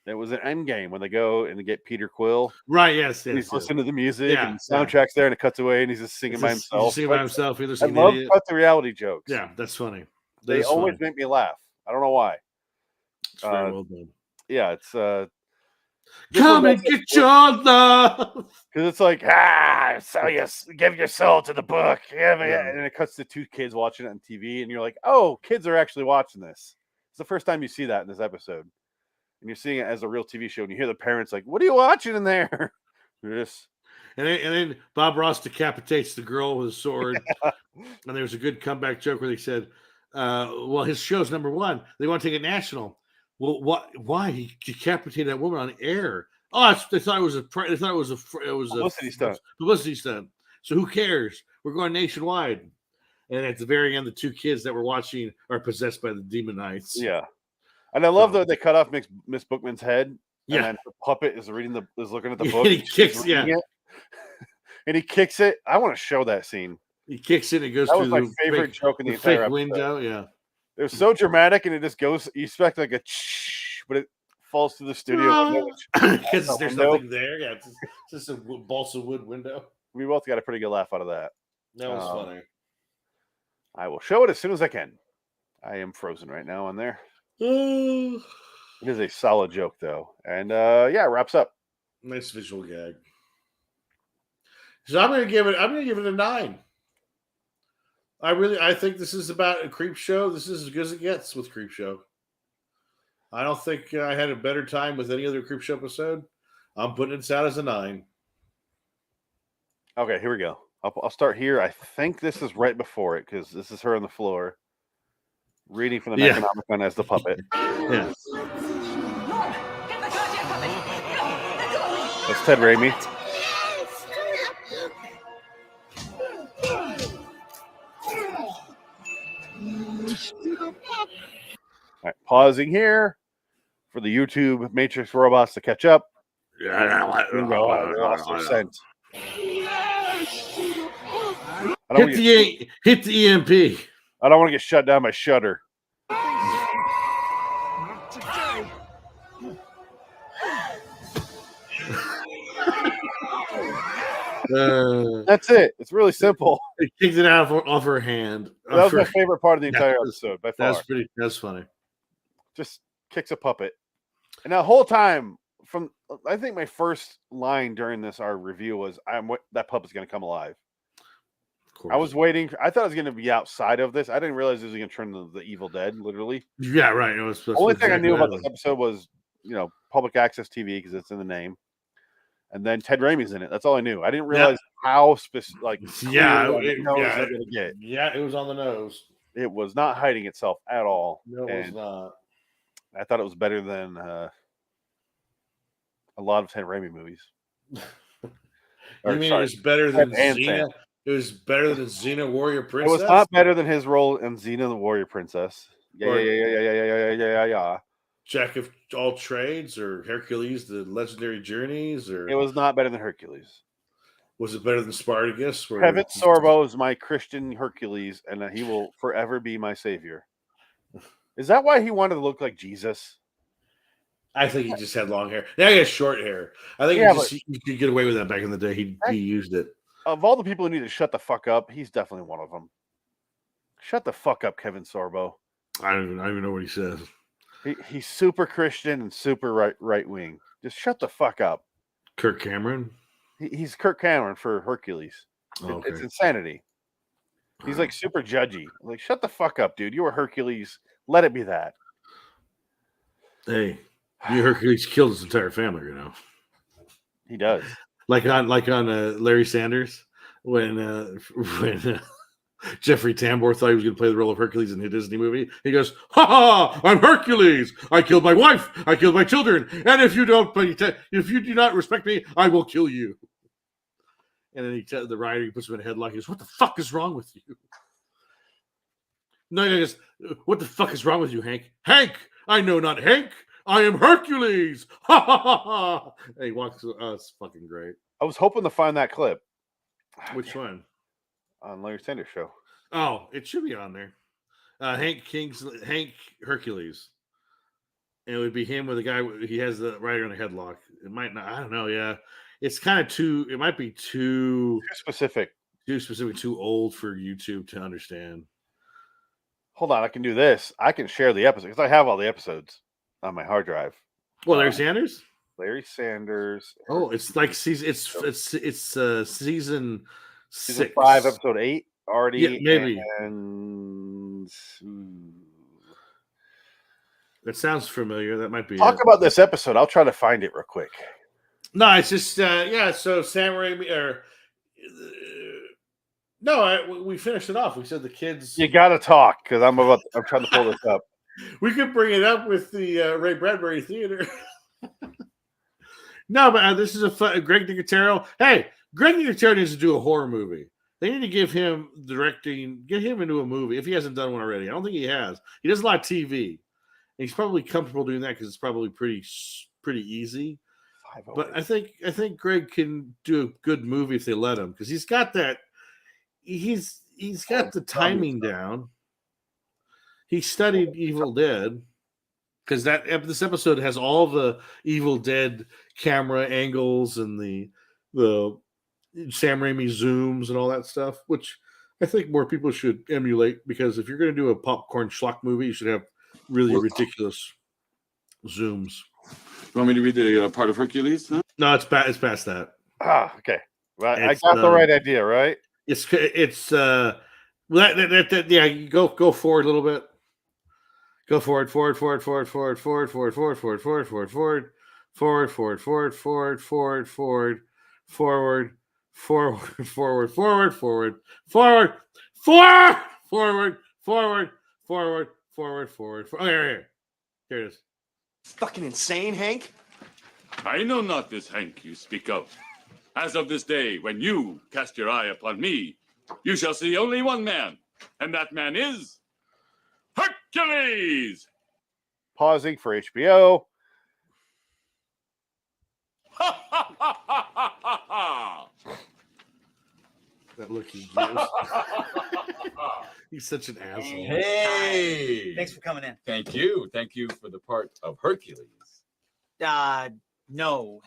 it was an Endgame when they go and they get Peter Quill. Right, yes. He's listening to the music and the soundtrack's there and it cuts away and he's just singing by himself. He's singing by himself. I love cut the reality jokes. Yeah, that's funny. They always make me laugh. I don't know why. It's very well done. Yeah, it's Come and get your love. Because it's like, give your soul to the book. Yeah, and it cuts to two kids watching it on TV, and you're like, oh, kids are actually watching this. It's the first time you see that in this episode. And you're seeing it as a real TV show, and you hear the parents like, what are you watching in there? This. And then Bob Ross decapitates the girl with a sword. Yeah. And there was a good comeback joke where they said, well, his show's number one. They want to take it national. Well, what? Why? He decapitated that woman on air. Oh, they thought it was a publicity stunt. Publicity stunt. So who cares? We're going nationwide. And at the very end, the two kids that were watching are possessed by the demonites. Yeah, and I love that they cut off Miss Bookman's head. Yeah, and then the puppet is looking at the book. And he kicks, and he kicks it. I want to show that scene. He kicks it and it goes that through was my favorite joke in the entire episode. Window. Yeah, it was so dramatic, and it just goes. You expect like a, but it falls through the studio because there's nothing there. Yeah, it's just a balsa wood window. We both got a pretty good laugh out of that. That was funny. I will show it as soon as I can. I am frozen right now on there. It is a solid joke though, and it wraps up. Nice visual gag. So I'm gonna give it a 9. I think this is about a Creepshow. This is as good as it gets with Creepshow. I don't think I had a better time with any other Creepshow episode. I'm putting it out as a 9. Okay, here we go. I'll start here. I think this is right before it because this is her on the floor reading from the Necronomicon as the puppet. Yeah. That's Ted Raimi. All right, pausing here for the YouTube Matrix robots to catch up. Hit the EMP. I don't want to get shut down by Shudder. That's it. It's really simple. It kicked it out off her hand. That was my favorite part of the entire episode by far. That's funny. Just kicks a puppet. And the whole time, I think my first line during our review was, that puppet's going to come alive. I was waiting. I thought it was going to be outside of this. I didn't realize it was going to turn into the Evil Dead, literally. Yeah, right. The only thing I knew about this episode was, public access TV because it's in the name. And then Ted Raimi's in it. That's all I knew. I didn't realize how specific. It was on the nose. It was not hiding itself at all. No, it was not. I thought it was better than a lot of Ted Raimi movies. It was better than Xena? It was better than Xena Warrior Princess? It was not better than his role in Xena the Warrior Princess. Yeah. Jack of all trades, or Hercules, the legendary journeys, or it was not better than Hercules. Was it better than Spartacus? Kevin Sorbo is my Christian Hercules, and he will forever be my savior. Is that why he wanted to look like Jesus? I think he just had long hair. Now he has short hair. I think he could get away with that back in the day. He used it. Of all the people who need to shut the fuck up, he's definitely one of them. Shut the fuck up, Kevin Sorbo. I don't even know what he says. He's super Christian and super right wing. Just shut the fuck up. Kirk Cameron? He's Kirk Cameron for Hercules. Okay. It's insanity. He's like super judgy. Like, shut the fuck up, dude. You were Hercules. Let it be that. Hey, Hercules killed his entire family, He does. Like on Larry Sanders when Jeffrey Tambor thought he was going to play the role of Hercules in a Disney movie. He goes, "Ha ha! I'm Hercules. I killed my wife. I killed my children. And if you do not respect me, I will kill you." And then the writer, he puts him in a headlock. He goes, "What the fuck is wrong with you?" No, he goes, "What the fuck is wrong with you, Hank? Hank, I know not Hank. I am Hercules." Ha ha ha ha! And he walks. It's fucking great. I was hoping to find that clip. Which one? On Larry Sanders Show. Oh, it should be on there. Hank Hercules. And it would be him with a guy. He has the rider on a headlock. It might not. I don't know. Yeah, it's kind of it might be too specific. Too old for YouTube to understand. Hold on, I can do this. I can share the episode because I have all the episodes on my hard drive. Well, Larry Sanders? Larry Sanders. Oh, it's like season. It's season 6, 5, episode 8. Already. Yeah, maybe. And That sounds familiar. That might be. Talk about this episode. I'll try to find it real quick. No, it's just yeah. So Sam Raimi or no, we finished it off. We said the kids. You got to talk because I'm trying to pull this up. We could bring it up with the Ray Bradbury Theater. No, but this is Greg Nicotero. Hey, Greg Nicotero needs to do a horror movie. They need to give him directing, get him into a movie if he hasn't done one already. I don't think he has. He does a lot of TV. And he's probably comfortable doing that because it's probably pretty easy. But I think Greg can do a good movie if they let him because he's got that. He's got the timing down. He studied Evil Dead because this episode has all the Evil Dead camera angles and the Sam Raimi zooms and all that stuff, which I think more people should emulate because if you're going to do a popcorn schlock movie, you should have really ridiculous zooms. You want me to read the part of Hercules? Huh? No, it's past that. Ah, okay. Right, I got the right idea, right? It's yeah. You go forward a little bit. Go forward. Oh, here it is. Fucking insane, Hank. I know not this Hank you speak of. As of this day, when you cast your eye upon me, you shall see only one man, and that man is Hercules! Pausing for HBO. Ha ha ha ha ha ha ha! That look he gives. He's such an asshole. Hey! Thanks for coming in. Thank you. Thank you for the part of Hercules. No.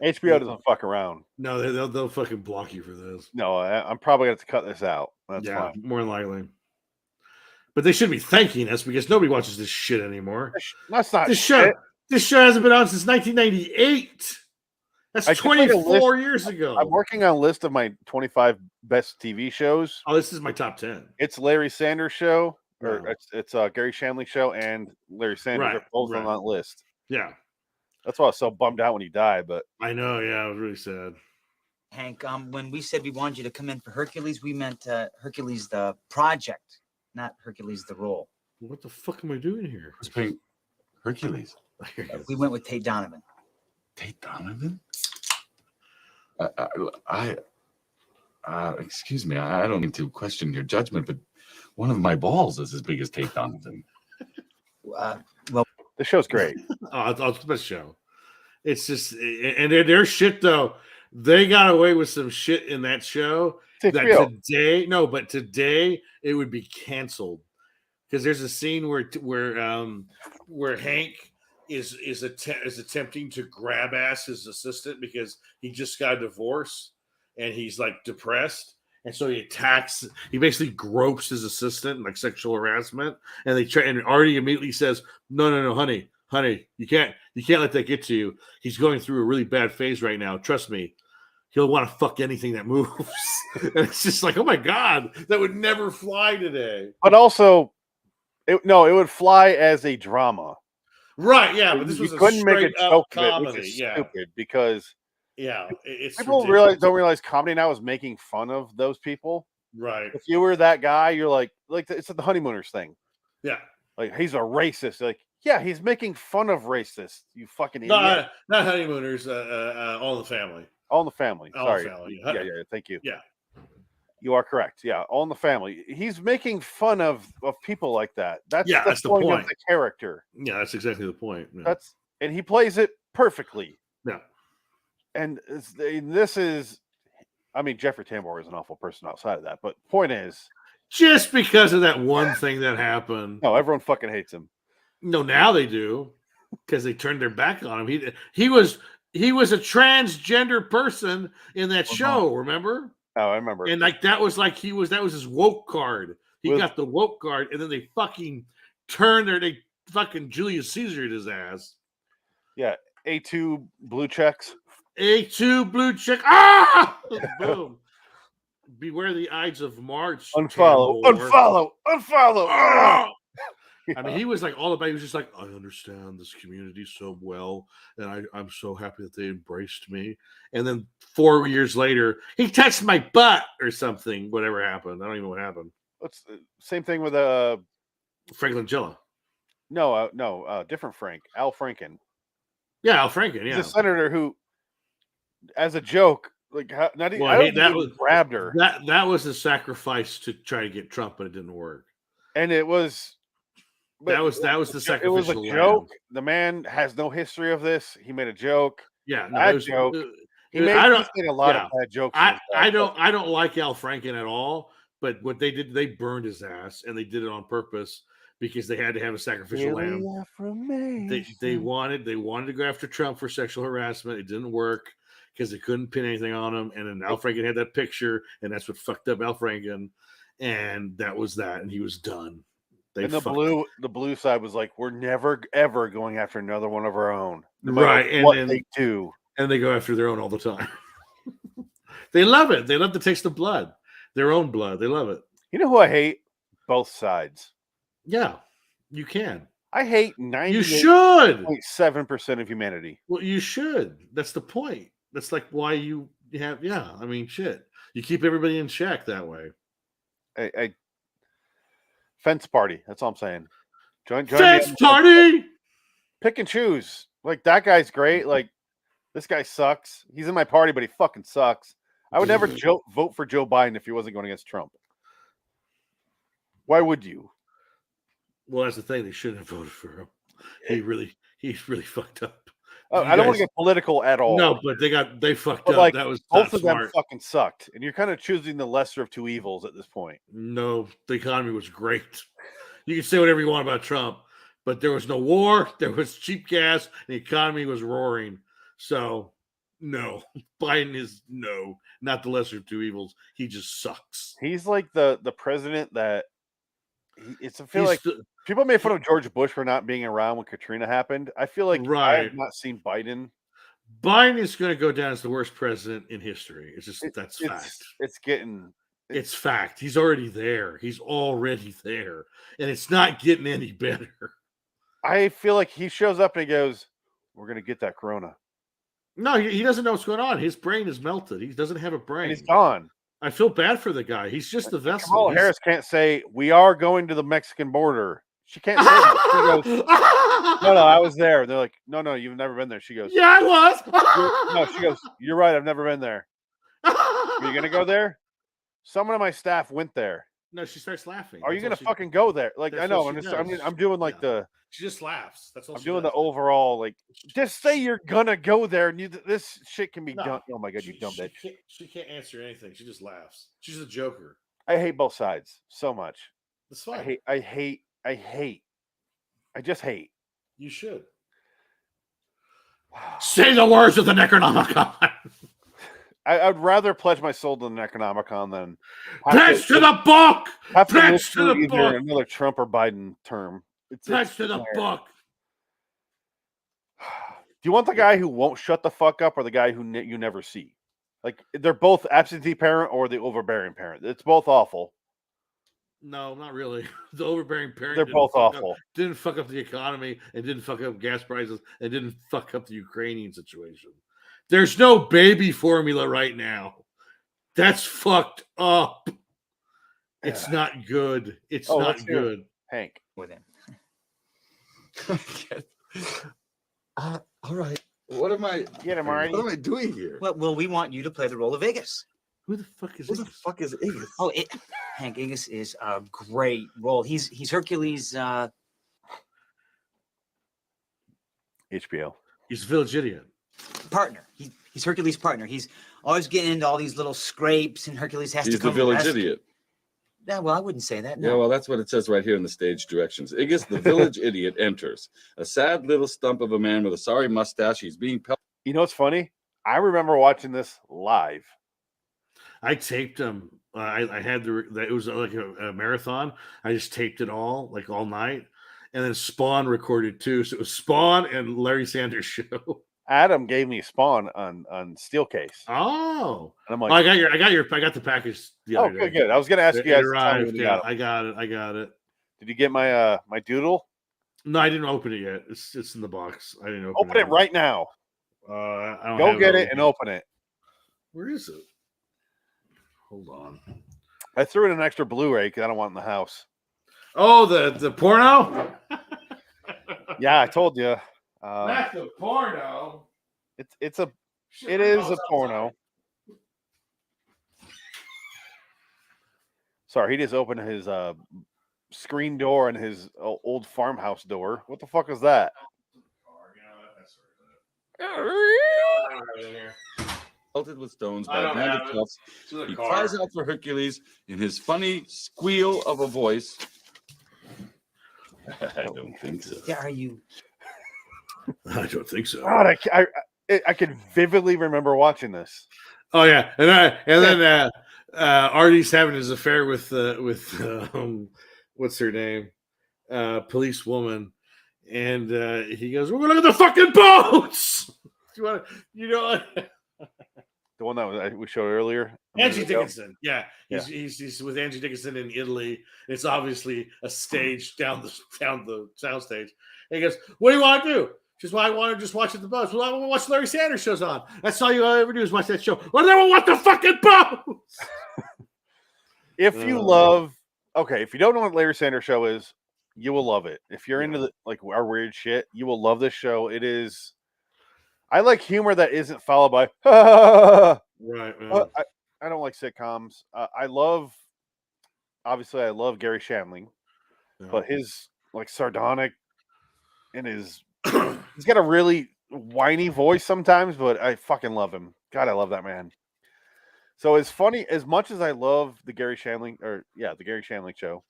HBO doesn't fuck around. No, they'll fucking block you for this. No, I'm probably going to cut this out. That's fine. More than likely. But they should be thanking us because nobody watches this shit anymore. That's not This shit. show hasn't been on since 1998. That's 24 years ago. I'm working on a list of my 25 best TV shows. Oh, this is my top 10. It's Larry Sanders Show, or it's Gary Shandling Show, and Larry Sanders are both on that list. Yeah. That's why I was so bummed out when he died. But I know, yeah, it was really sad. Hank, when we said we wanted you to come in for Hercules, we meant Hercules the project, not Hercules the role. What the fuck am I doing here? Who's playing Hercules? We went with Tate Donovan. Tate Donovan? Excuse me, I don't mean to question your judgment, but one of my balls is as big as Tate Donovan. Well, the show's great. It's the best show. It's just, and their shit though. They got away with some shit in that show that today it would be canceled because there's a scene where Hank is attempting to grab ass his assistant because he just got a divorce and he's like depressed. And so he basically gropes his assistant, like sexual harassment. And and Artie immediately says, no, honey, you can't let that get to you. He's going through a really bad phase right now. Trust me. He'll want to fuck anything that moves. And it's just like, oh my God, that would never fly today. But also, it would fly as a drama. Right, yeah, but this was couldn't make a joke of it, comedy. which is stupid because it's people ridiculous. don't realize comedy now is making fun of those people. Right. If you were that guy, you're like it's the honeymooners thing. Yeah. Like he's a racist. Like, yeah, he's making fun of racists. You fucking idiot. Not honeymooners. All in the Family. All in the Family. All Sorry. in the Family. Yeah. Thank you. Yeah. You are correct. Yeah, All in the Family. He's making fun of people like that. That's the point of the character. Yeah, that's exactly the point. Yeah. And he plays it perfectly. Yeah. And this is, I mean, Jeffrey Tambor is an awful person outside of that. But point is, just because of that one thing that happened. No, everyone fucking hates him. No, now they do because they turned their back on him. He was a transgender person in that show. Remember? Oh, I remember. And that was his woke card. He got the woke card, and then they fucking Julius Caesared his ass. Yeah, A2 blue checks. A2 blue check. Ah! Boom. Beware the Ides of March. Unfollow, Tambor. unfollow. Ah! I mean, he was like all about. He was just like, I understand this community so well, and I'm so happy that they embraced me. And then 4 years later, he touched my butt or something. Whatever happened, I don't even know what happened. What's same thing with Franklin Gilla. no, different Frank, Al Franken. Yeah, Al Franken. He's Yeah, a senator who, as a joke, like not even, Well, I don't he- think that he was- grabbed her, that was a sacrifice to try to get Trump, but it didn't work. and it was. That was the It was a sacrificial joke. lamb. The man has no history of this. He made a joke. Yeah, no, Bad it was, joke. He it- made, I don't. he's made a lot yeah. of bad jokes. in his I life. don't like Al Franken at all. But what they did, they burned his ass, and they did it on purpose because they had to have a sacrificial lamb. They wanted to go after Trump for sexual harassment. It didn't work because they couldn't pin anything on him. And then Al Franken had that picture, and that's what fucked up Al Franken. And that was that, and he was done. And the blue side was like, we're never ever going after another one of our own, no matter Right, and what then- they do. and they go after their own all the time. They love it. They love the taste of blood, their own blood. They love it. You know who I hate? Both sides. Yeah, you can. I hate You 98.7% should. of humanity. Well, you should. That's the point. That's like why you have. Yeah, I mean, shit. You keep everybody in check that way. I fence party. That's all I'm saying. Join Fence me. party. Pick and choose. Like that guy's great. Like this guy sucks. He's in my party, but he fucking sucks. I would never vote for Joe Biden if he wasn't going against Trump. Why would you? Well, that's the thing. They shouldn't have voted for him. He's really fucked up. Oh, You I don't want guys- to get political at all. No, but they fucked But, up. like, That was both not of them smart. fucking sucked, and you're kind of choosing the lesser of two evils at this point. No, the economy was great. You can say whatever you want about Trump, but there was no war, there was cheap gas, and the economy was roaring. So, no, Biden is not the lesser of two evils. He just sucks. He's like the president that I feel He's like the- people made fun of George Bush for not being around when Katrina happened. I feel like I Right. have not seen Biden. Biden is going to go down as the worst president in history. It's just that's fact. It's getting It's fact. He's already there. He's already there, and it's not getting any better. I feel like he shows up and he goes, "We're gonna get that corona," No, he doesn't know what's going on. His brain is melted. He doesn't have a brain. and he's gone. I feel bad for the guy. He's just the vessel. Kamala He's- Harris can't say we are going to the Mexican border. She can't say that. She goes, "No, I was there." They're like, "No, you've never been there." She goes, Yeah, I was. "No," she goes, "You're right. I've never been there. Are you gonna go there?" Someone on my staff went there. No, she starts laughing. Are you That's gonna all she- fucking go there? Like I that's know, what I'm she just, does. I'm doing like Yeah. the, She just laughs. That's all. I'm she doing does. the overall like. Just say you're gonna go there, and this shit can be No, done. Oh my god, you dumb bitch! She can't answer anything. She just laughs. She's a joker. I hate both sides so much. That's fine. I hate. I just hate. You should say the words of the Necronomicon. I'd rather pledge my soul to the Necronomicon than Pledge to the book. have to pledge live to through the either book. another Trump or Biden term. Pledge to the book. Do you want the guy who won't shut the fuck up or the guy who you never see? Like they're both absentee parent or the overbearing parent. It's both awful. No, not really. The overbearing parent. They're didn't both fuck up- awful. Didn't fuck up the economy and didn't fuck up gas prices and didn't fuck up the Ukrainian situation. There's no baby formula right now. That's fucked up. It's not good. It's not let's hear it. good. Hank. with him. All right. What am I? Get him, Marty. What am I doing here? Well, we want you to play the role of Igus. Who the fuck is Who the this? fuck is Igus? Oh, Hank Igus is a great role. He's Hercules' HBO. He's a village idiot. partner. He's Hercules' partner. He's always getting into all these little scrapes, and Hercules has He's to the come village rescue- idiot. Yeah, well, I wouldn't say that. Yeah, No. well, that's what it says right here in the stage directions. Igus, the village idiot, enters. A sad little stump of a man with a sorry mustache. He's being pelted. You know what's funny? I remember watching this live. I taped them. I had it was like a marathon. I just taped it all like all night, and then Spawn recorded too. So it was Spawn and Larry Sanders Show. Adam gave me Spawn on Steelcase. Oh, And I'm like, I got the package the oh, other day. good. I was going to ask you guys It to tell me when arrived. you Yeah, got it. I got it. Did you get my my doodle? No, I didn't open it yet. It's in the box. I didn't open Open it right now. I don't Go have get it and open it. Where is it? Hold on. I threw in an extra Blu-ray because I don't want it in the house. Oh, the porno. Yeah, I told you. That's the porno. It is a outside. porno. Sorry, he just opened his screen door and his old farmhouse door. What the fuck is that? Pelted with stones I by don't have bandit it. toughs. It's in the He car. cries out for Hercules in his funny squeal of a voice. I don't think so. Yeah, are you? I don't think so. God, I can vividly remember watching this. Oh yeah, and then Artie's having his affair with what's her name, police woman, and he goes, "We're gonna look at the fucking boats." The one that we showed earlier. Angie Dickinson, yeah, Yeah. he's with Angie Dickinson in Italy. It's obviously a stage down the soundstage. And he goes, "What do you want to do?" Just I want to just watch at the boats. Well, I want to watch Larry Sanders shows on. That's all you ever do is watch that show. Well, then we'll watch the fucking boats. If you love, if you don't know what Larry Sanders Show is, you will love it. If you're into our weird shit, you will love this show. It is. I like humor that isn't followed by. Right. I don't like sitcoms. I love Gary Shandling, but his sardonic and his he's got a really whiny voice sometimes, but I fucking love him. God, I love that man. So as funny as much as I love the Gary Shandling show.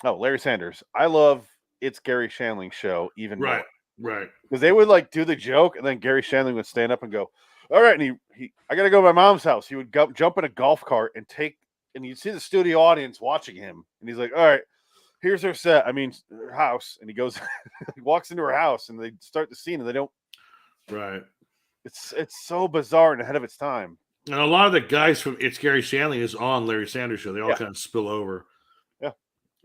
Oh, Larry Sanders. I love It's Gary Shandling Show even more. Right. Because they would do the joke, and then Gary Shandling would stand up and go, "All right," and he I gotta go to my mom's house. He would jump in a golf cart and you'd see the studio audience watching him, and he's like, "All right, here's her her house," and he goes, he walks into her house, and they start the scene, and they don't. Right. It's so bizarre and ahead of its time. And a lot of the guys from It's Gary Shandling is on Larry Sanders Show. They all kind of spill over. Yeah.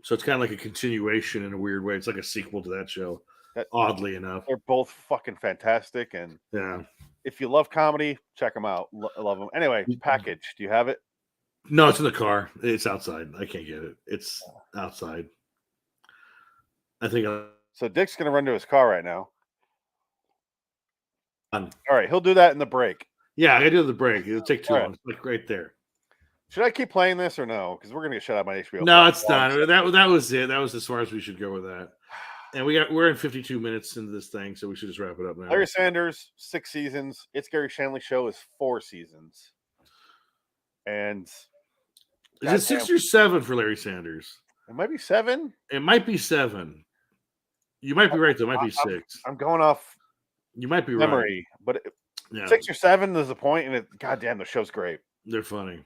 So it's kind of like a continuation in a weird way. It's like a sequel to that show. Oddly enough, they're both fucking fantastic, and yeah. If you love comedy, check them out. Love them. Anyway, package. Do you have it? No, it's in the car. It's outside. I can't get it. It's outside. I think. So Dick's gonna run to his car right now. All right, he'll do that in the break. Yeah, I gotta do the break. It'll take too long. It's right there. Should I keep playing this or no? Because we're gonna get shut out by HBO. No, it's done. That was it. That was as far as we should go with that. And we're in 52 minutes into this thing, so we should just wrap it up now. Larry Sanders, 6 seasons. It's Gary Shandling Show is 4 seasons. And is it 6 or 7 for Larry Sanders? It might be 7. It might be 7. You might be right, though. It might be 6. I'm going off you might be memory, right. But 6 or 7 is the point, and goddamn, the show's great. They're funny.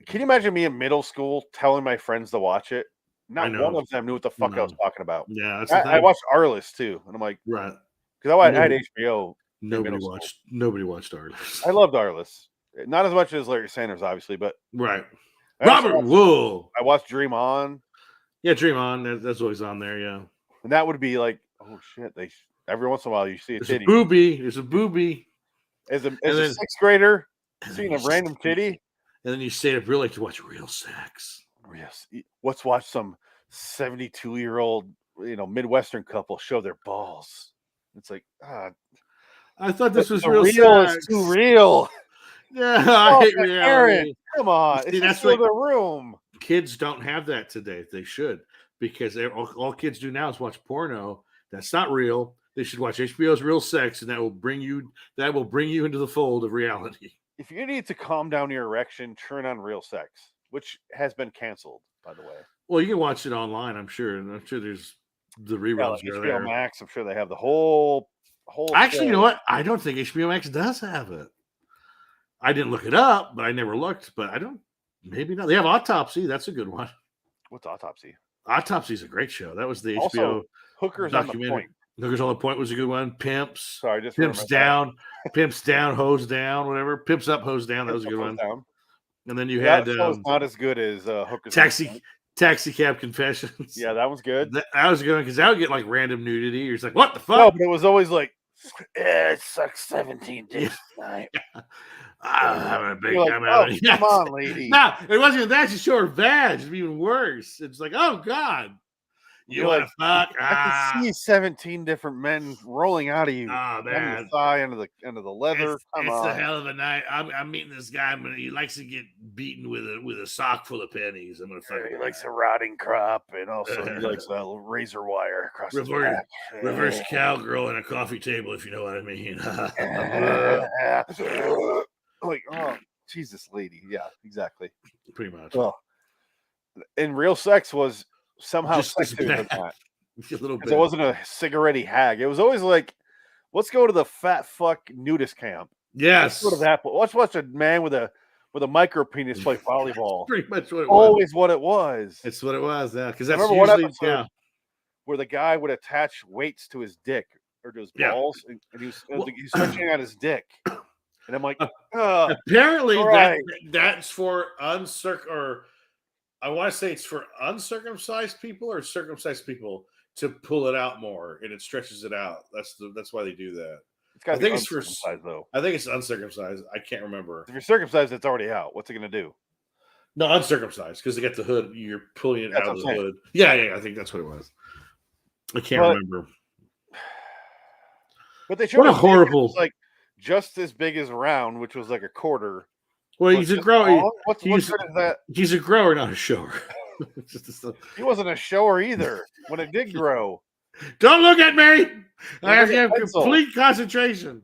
Can you imagine me in middle school telling my friends to watch it? Not one of them knew what the fuck I was talking about. Yeah, that's I watched Arliss too, and I'm like, right, because I had HBO. Nobody watched Arliss. I loved Arliss, not as much as Larry Sanders, obviously, but right. Robert Wool. I watched Dream On. Yeah, Dream On. That's always on there. Yeah, and that would be like, oh shit! Every once in a while you see a titty. There's a booby. As a 6th grader, seeing a random titty, and then you stayed up really late to watch real sex. Yes, let's watch some 72-year-old, Midwestern couple show their balls. It's like, I thought this was real. Sex. It's too real. Yeah, I hate reality. Aaron, come on, See, that's like the room. Kids don't have that today. They should, because all kids do now is watch porno. That's not real. They should watch HBO's Real Sex, and that will bring you into the fold of reality. If you need to calm down your erection, turn on Real Sex, which has been canceled, by the way. Well, you can watch it online, I'm sure, and I'm sure there's the reruns. HBO there. Max, I'm sure they have the whole. Actually, you know what? I don't think HBO Max does have it. I didn't look it up, but I never looked. But I don't. Maybe not. They have Autopsy. That's a good one. What's Autopsy? Autopsy is a great show. That was the also, HBO. Hookers on the documentary. Point. Hookers on the Point was a good one. Pimps. Sorry, just Pimps remembered that. down. Pimps down. Hose down. Whatever. Pimps up. Hose down. That was a good one. Down. And then you That had show's not as good as Hookers on the Point. Taxi Cab Confessions. Yeah, that one's good. That was good because that would get like random nudity. You're just like, what the fuck? No, but it was always like, it sucks 17 days tonight. I'm having a big You're like, time oh, out. come on, lady. No, it wasn't even that. She showed her vag. It's even worse. It's like, oh God. You You're want like, to fuck? I can see 17 different men rolling out of you. Oh Under man. the thigh, under the leather. It's Come a on. hell of a night. I'm meeting this guy, but he likes to get beaten with a sock full of pennies. I'm gonna fuck He him. likes a rotting crop, and also he likes a razor wire across his Reverse, back. reverse cowgirl and a coffee table, if you know what I mean. Like, oh, Jesus, lady. Yeah, exactly. Pretty much. Well, and real sex was somehow Just as sexier than bad. that. A little bit. It wasn't a cigarette hag. It was always like, let's go to the fat fuck nudist camp. Yes. Let's go to that. Let's watch a man with a micro penis play volleyball. Pretty much what it was. Always what it was. It's what it was. Yeah, because I that's remember one usually episode where the guy would attach weights to his dick or to his Yeah. balls, and he was stretching out his dick. And I'm like, apparently right. that's for or I want to say it's for uncircumcised people or circumcised people to pull it out more, and it stretches it out. That's why they do that. It's got I to think be it's for uncircumcised, though. I think it's uncircumcised. I can't remember. If you're circumcised, it's already out. What's it going to do? No, uncircumcised because they got the hood. You're pulling it That's out of what the I'm saying. hood. Yeah. I think that's what it was. I can't remember. But they showed What a his dick, horrible- it was like just as big as round, which was like a quarter. Well, But he's a just grower. long? What he's- good is that? He's a grower, not a shower. He wasn't a shower either when it did grow. Don't look at me. I have to have pencil. complete concentration.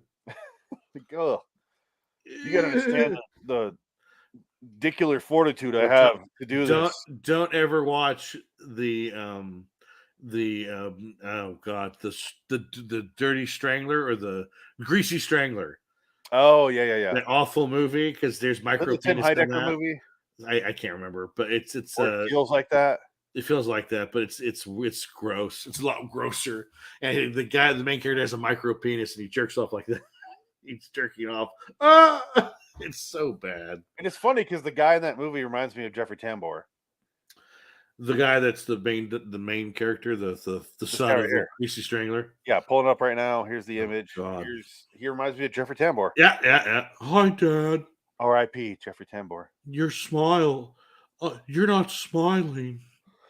Like, ugh. You got to understand the dicular fortitude I have to do this. Don't ever watch the oh god the Dirty Strangler or the Greasy Strangler. Oh yeah. That awful movie because there's micro The Tim penis in Heidecker that. movie. I can't remember, but it's Or it feels like that. it feels like that, but it's gross. It's a lot grosser. And the main character has a micro penis and he jerks off like that. He's jerking off. It's so bad. And it's funny because the guy in that movie reminds me of Jeffrey Tambor. The guy that's the main character, the son guy of right the here. Greasy Strangler. Yeah, pulling up right now. Here's the image. God. He reminds me of Jeffrey Tambor. Yeah. Hi, Dad. R.I.P. Jeffrey Tambor. Your smile. You're not smiling.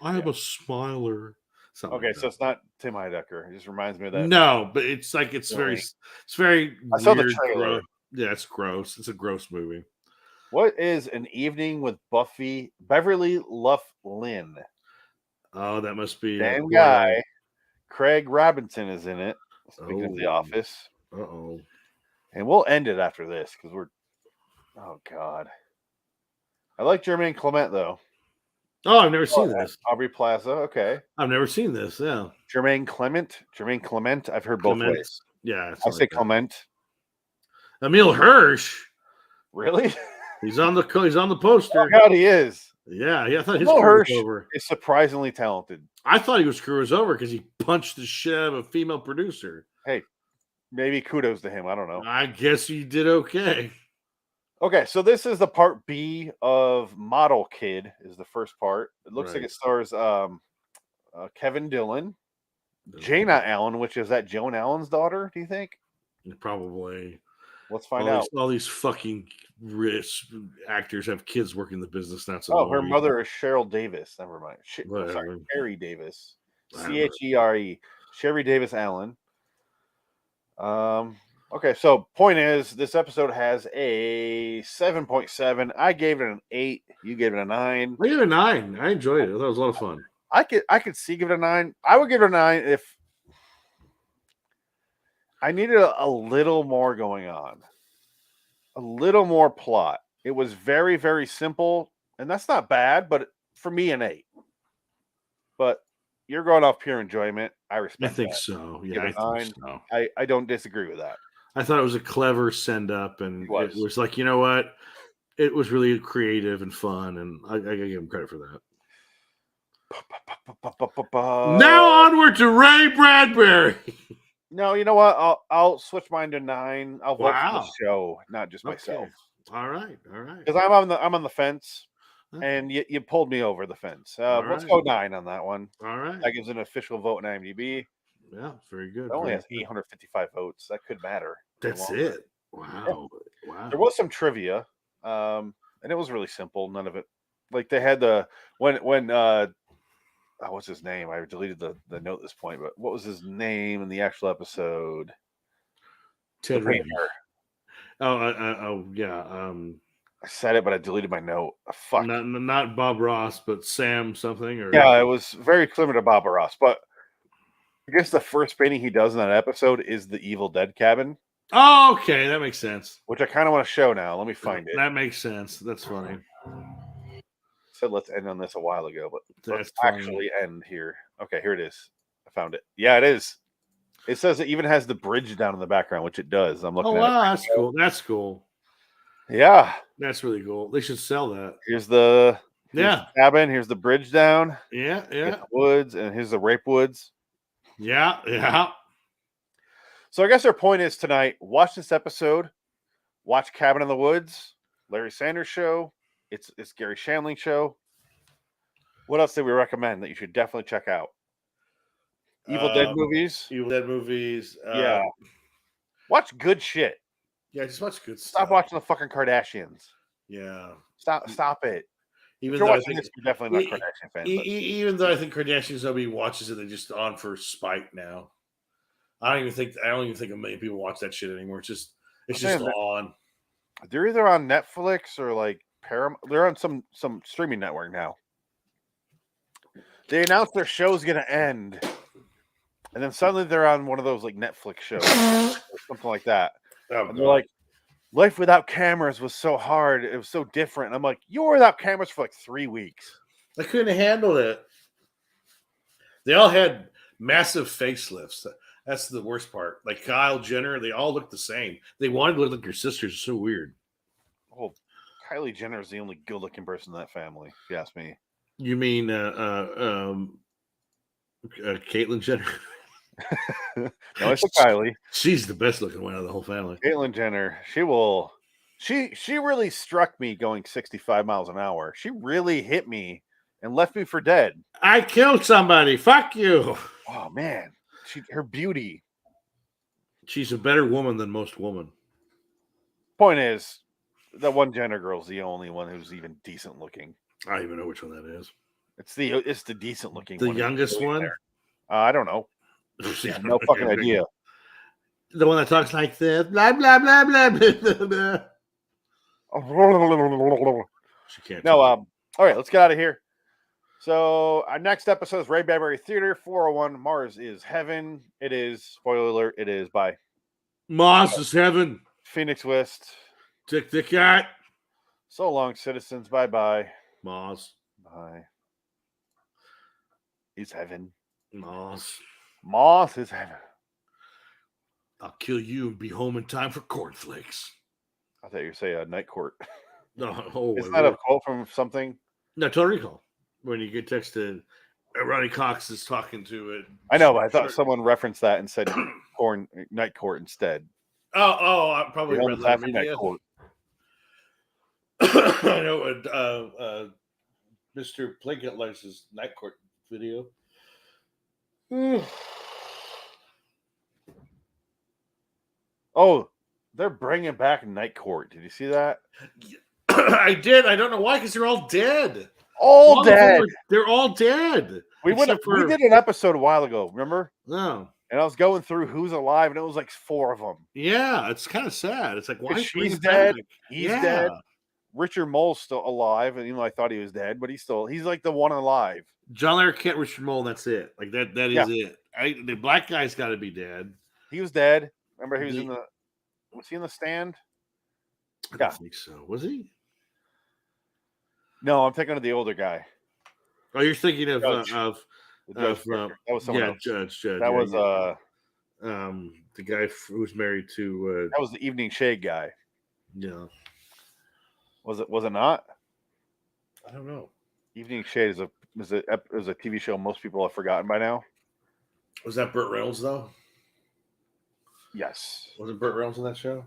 I am a smiler. Something Okay, like so it's not Tim Heidecker. It just reminds me of that. that. No, but it's like it's very I saw the weird, trailer. gross. Yeah, it's gross. It's a gross movie. What is An Evening with Beverly Luff Lynn? Oh, that must be Same guy. Craig Robinson is in it. Speaking of The Oh. Office. Uh-oh. And we'll end it after this because we're. Oh, God. I like Jermaine Clement, though. Oh, I've never seen this. Aubrey Plaza. Okay. I've never seen this. Yeah. Jermaine Clement. I've heard both Clement. ways. Yeah. I say Clement. Emil Hirsch. Really? He's on the poster. Oh, God, he is. Yeah, I thought his Emil career Hirsch was over. is surprisingly talented. I thought his career was over because he punched the shit out of a female producer. Hey, maybe kudos to him. I don't know. I guess he did okay. Okay, so this is the part B of Model Kid is the first part. It looks like Right. it stars Kevin Dillon, Jaina Allen, which is that Joan Allen's daughter, do you think? Probably. Let's find out. All these fucking rich actors have kids working the business. That's Oh, her mother is Cheryl Davis. Never mind. Sorry, Whatever. Sherry Davis. Whatever. Chere. Sherry Davis Allen. Okay, so point is, this episode has a 7.7. I gave it an 8. You gave it a 9. I gave it a 9. I enjoyed it. I thought it was a lot of fun. I could see give it a 9. I would give it a 9 if I needed a little more going on, a little more plot. It was very, very simple, and that's not bad, but for me, an 8. But you're going off pure enjoyment. I respect I think that. so. Give Yeah, I it a think 9. so. I don't disagree with that. I thought it was a clever send up, and It was. it was like, you know what? It was really creative and fun, and I give him credit for that. Now onward to Ray Bradbury. No, you know what? I'll switch mine to 9. I'll vote for the Wow. show, not just Okay. myself. All right. All right. Because I'm on the fence, Okay. and you pulled me over the fence. All Let's right. go 9 on that one. All right. That gives an official vote in IMDb. Yeah, very good. It only very has good. 855 votes. That could matter. That's it. Wow. Wow. There was some trivia, and it was really simple. None of it, like they had the when what's his name? I deleted the note at this point, but what was his name in the actual episode? Ted The Reed. painter. Yeah. I said it, but I deleted my note. Fuck. Not Bob Ross, but Sam something. Or Yeah, it was very similar to Bob Ross, but I guess the first painting he does in that episode is the Evil Dead cabin, Oh, okay, that makes sense. which I kind of want to show now. Let me find it. That makes sense. That's funny. Said let's end on this a while ago, but let's That's funny. actually end here. Okay, here it is. I found it. Yeah, it is. It says it even has the bridge down in the background, which it does. I'm looking Oh at wow, that's cool. That's cool. it. Yeah. That's really cool. They should sell that. Here's the Yeah. cabin. Here's the bridge down. Yeah. Here's Yeah. the woods, and here's the rape woods. Yeah. Yeah. So I guess our point is tonight, watch this episode, watch Cabin in the Woods, Larry Sanders Show. It's Gary Shandling Show. What else did we recommend that you should definitely check out? Evil Dead movies. Evil Dead movies. Yeah. Watch good shit. Yeah, just watch good Stop stuff. watching the fucking Kardashians. Yeah. Stop it. Even If you're though I watching think this, you're definitely not Kardashian fans. but- even though I think Kardashians nobody watches it, they're just on for spite now. I don't even think a million people watch that shit anymore. It's just saying that- on. They're either on Netflix or like Paramount. They're on some streaming network now. They announced their show's gonna end, and then suddenly they're on one of those like Netflix shows or something like that. Oh, And they're like, life without cameras was so hard. It was so different. And I'm like, you were without cameras for like 3 weeks. I couldn't handle it. They all had massive facelifts. That's the worst part. Like Kyle Jenner, they all look the same. They wanted to look like your sisters. It's so weird. Oh, Kylie Jenner is the only good-looking person in that family, if you ask me. You mean Caitlyn Jenner? No, it's a Kylie. She's the best looking one out of the whole family. Caitlyn Jenner, she really struck me going 65 miles an hour. She really hit me and left me for dead. I killed somebody. Fuck you. Oh man, her beauty. She's a better woman than most women. Point is, that one Jenner girl's the only one who's even decent looking. I don't even know which one that is. It's the decent looking The one. youngest one? I don't know. Yeah, no fucking idea. The one that talks like this. Blah, blah, blah, blah, blah, blah, blah. She can't. No, talk. all right, let's get out of here. So our next episode is Ray Bradbury Theater 401. Mars is Heaven. It is, spoiler alert, it is by Moss is heaven. Phoenix West. Tick the cat. So long, citizens. Bye-bye. Moss. Bye. Is heaven. Moss. Moss is heaven. I'll kill you and be home in time for cornflakes. I thought you were saying Night Court. No, Isn't that a quote from something? No, Total Recall. When you get texted, Ronnie Cox is talking to it. I know, but I thought someone referenced that and said Night Court instead. Oh, I probably read that. Night Court. I know Mr. Plinkett likes his Night Court video. Oh, they're bringing back Night Court. Did you see that? I did. I don't know why, because they're all dead. All dead. They're all dead. We did an episode a while ago, remember? No. And I was going through who's alive, and it was like 4 of them. Yeah, it's kind of sad. It's like, why? She's dead. Back? He's dead. Richard Mole's still alive, and I thought he was dead, but he's like the one alive. John Larroquette, Kent, Richard Mole. That's it. Like that is it. The black guy's got to be dead. He was dead. Remember, he was was he in the stand? I don't think so. Was he? No, I'm thinking of the older guy. Oh, you're thinking of Judge. That was someone else. Judge. That was the guy who's married to. That was the Evening Shade guy. Yeah. Was it not? I don't know. Evening Shade is a TV show most people have forgotten by now. Was that Burt Reynolds though? Yes, Wasn't Burt Reynolds in that show?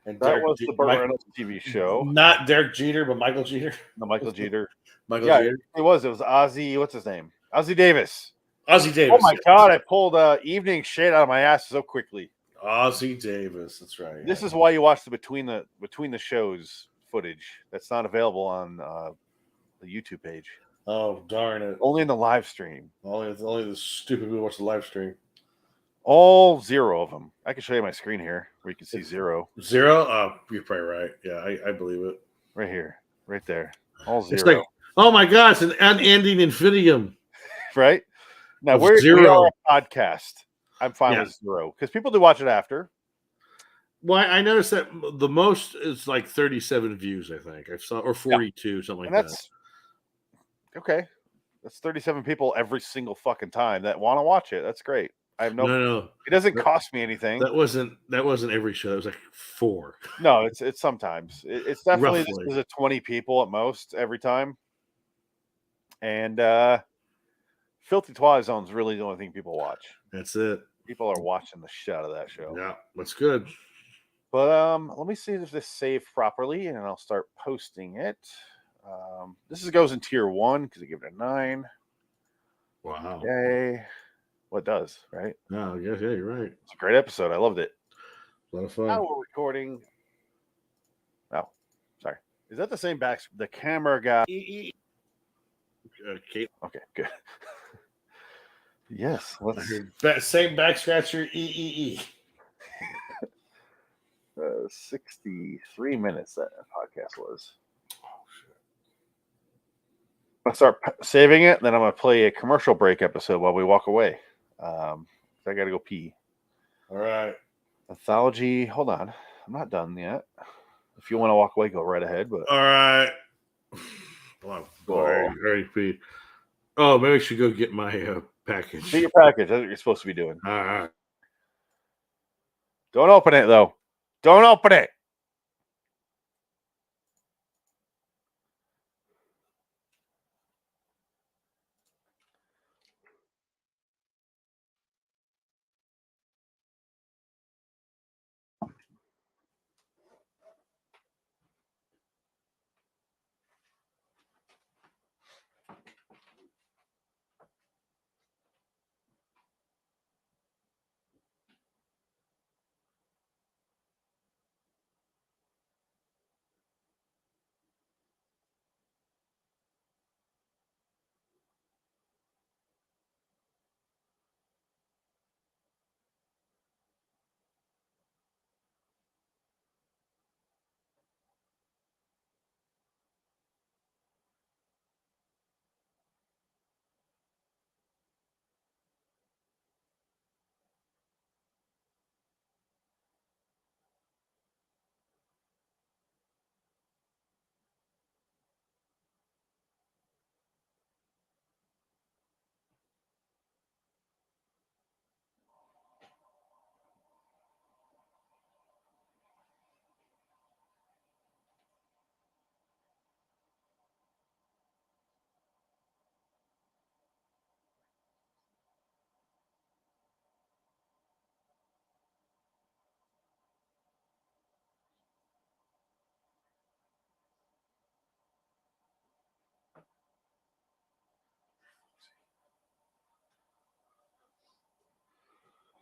And that was the Burt Reynolds TV show. Not Derek Jeter, but Michael Jeter. No, Michael Jeter. Michael Yeah, Jeter. it was Ozzy. What's his name? Ozzy Davis. Ozzy Davis. Oh my God! I pulled Evening Shade out of my ass so quickly. Ozzy Davis. That's right. This is why you watch the between the shows footage. That's not available on the YouTube page. Oh darn it! Only in the live stream. Only the stupid people watch the live stream. All 0 of them. I can show you my screen here where you can see 0. 0? Oh, you're probably right. Yeah, I believe it. Right here. Right there. All 0. It's like, oh my God, it's an unending infinitum. Right? Now, we are a podcast. I'm fine with 0. Because people do watch it after. Well, I noticed that the most is like 37 views, I think. I saw, or 42, something like that. Okay. That's 37 people every single fucking time that want to watch it. That's great. I have no. It doesn't cost me anything. That wasn't every show. It was like 4. No, it's sometimes. It's definitely Roughly. this is 20 people at most every time. And Filthy Twilight Zone is really the only thing people watch. That's it. People are watching the shit out of that show. Yeah, that's good. But let me see if this saved properly, and I'll start posting it. This goes in tier 1 because I give it a 9. Wow. Yay. Well, it does, right? No, yeah, you're right. It's a great episode. I loved it. A lot of fun. Now we're recording. Oh, sorry. Is that the same the camera guy? Kate. Okay, good. Yes. Same back scratcher. E. 63 minutes that podcast was. I'll start saving it, then I'm going to play a commercial break episode while we walk away. I got to go pee. All right. Anthology. Hold on. I'm not done yet. If you want to walk away, go right ahead. But all right. Oh, already pee. Oh, maybe I should go get my package. Get your package. That's what you're supposed to be doing. All right. Don't open it, though. Don't open it.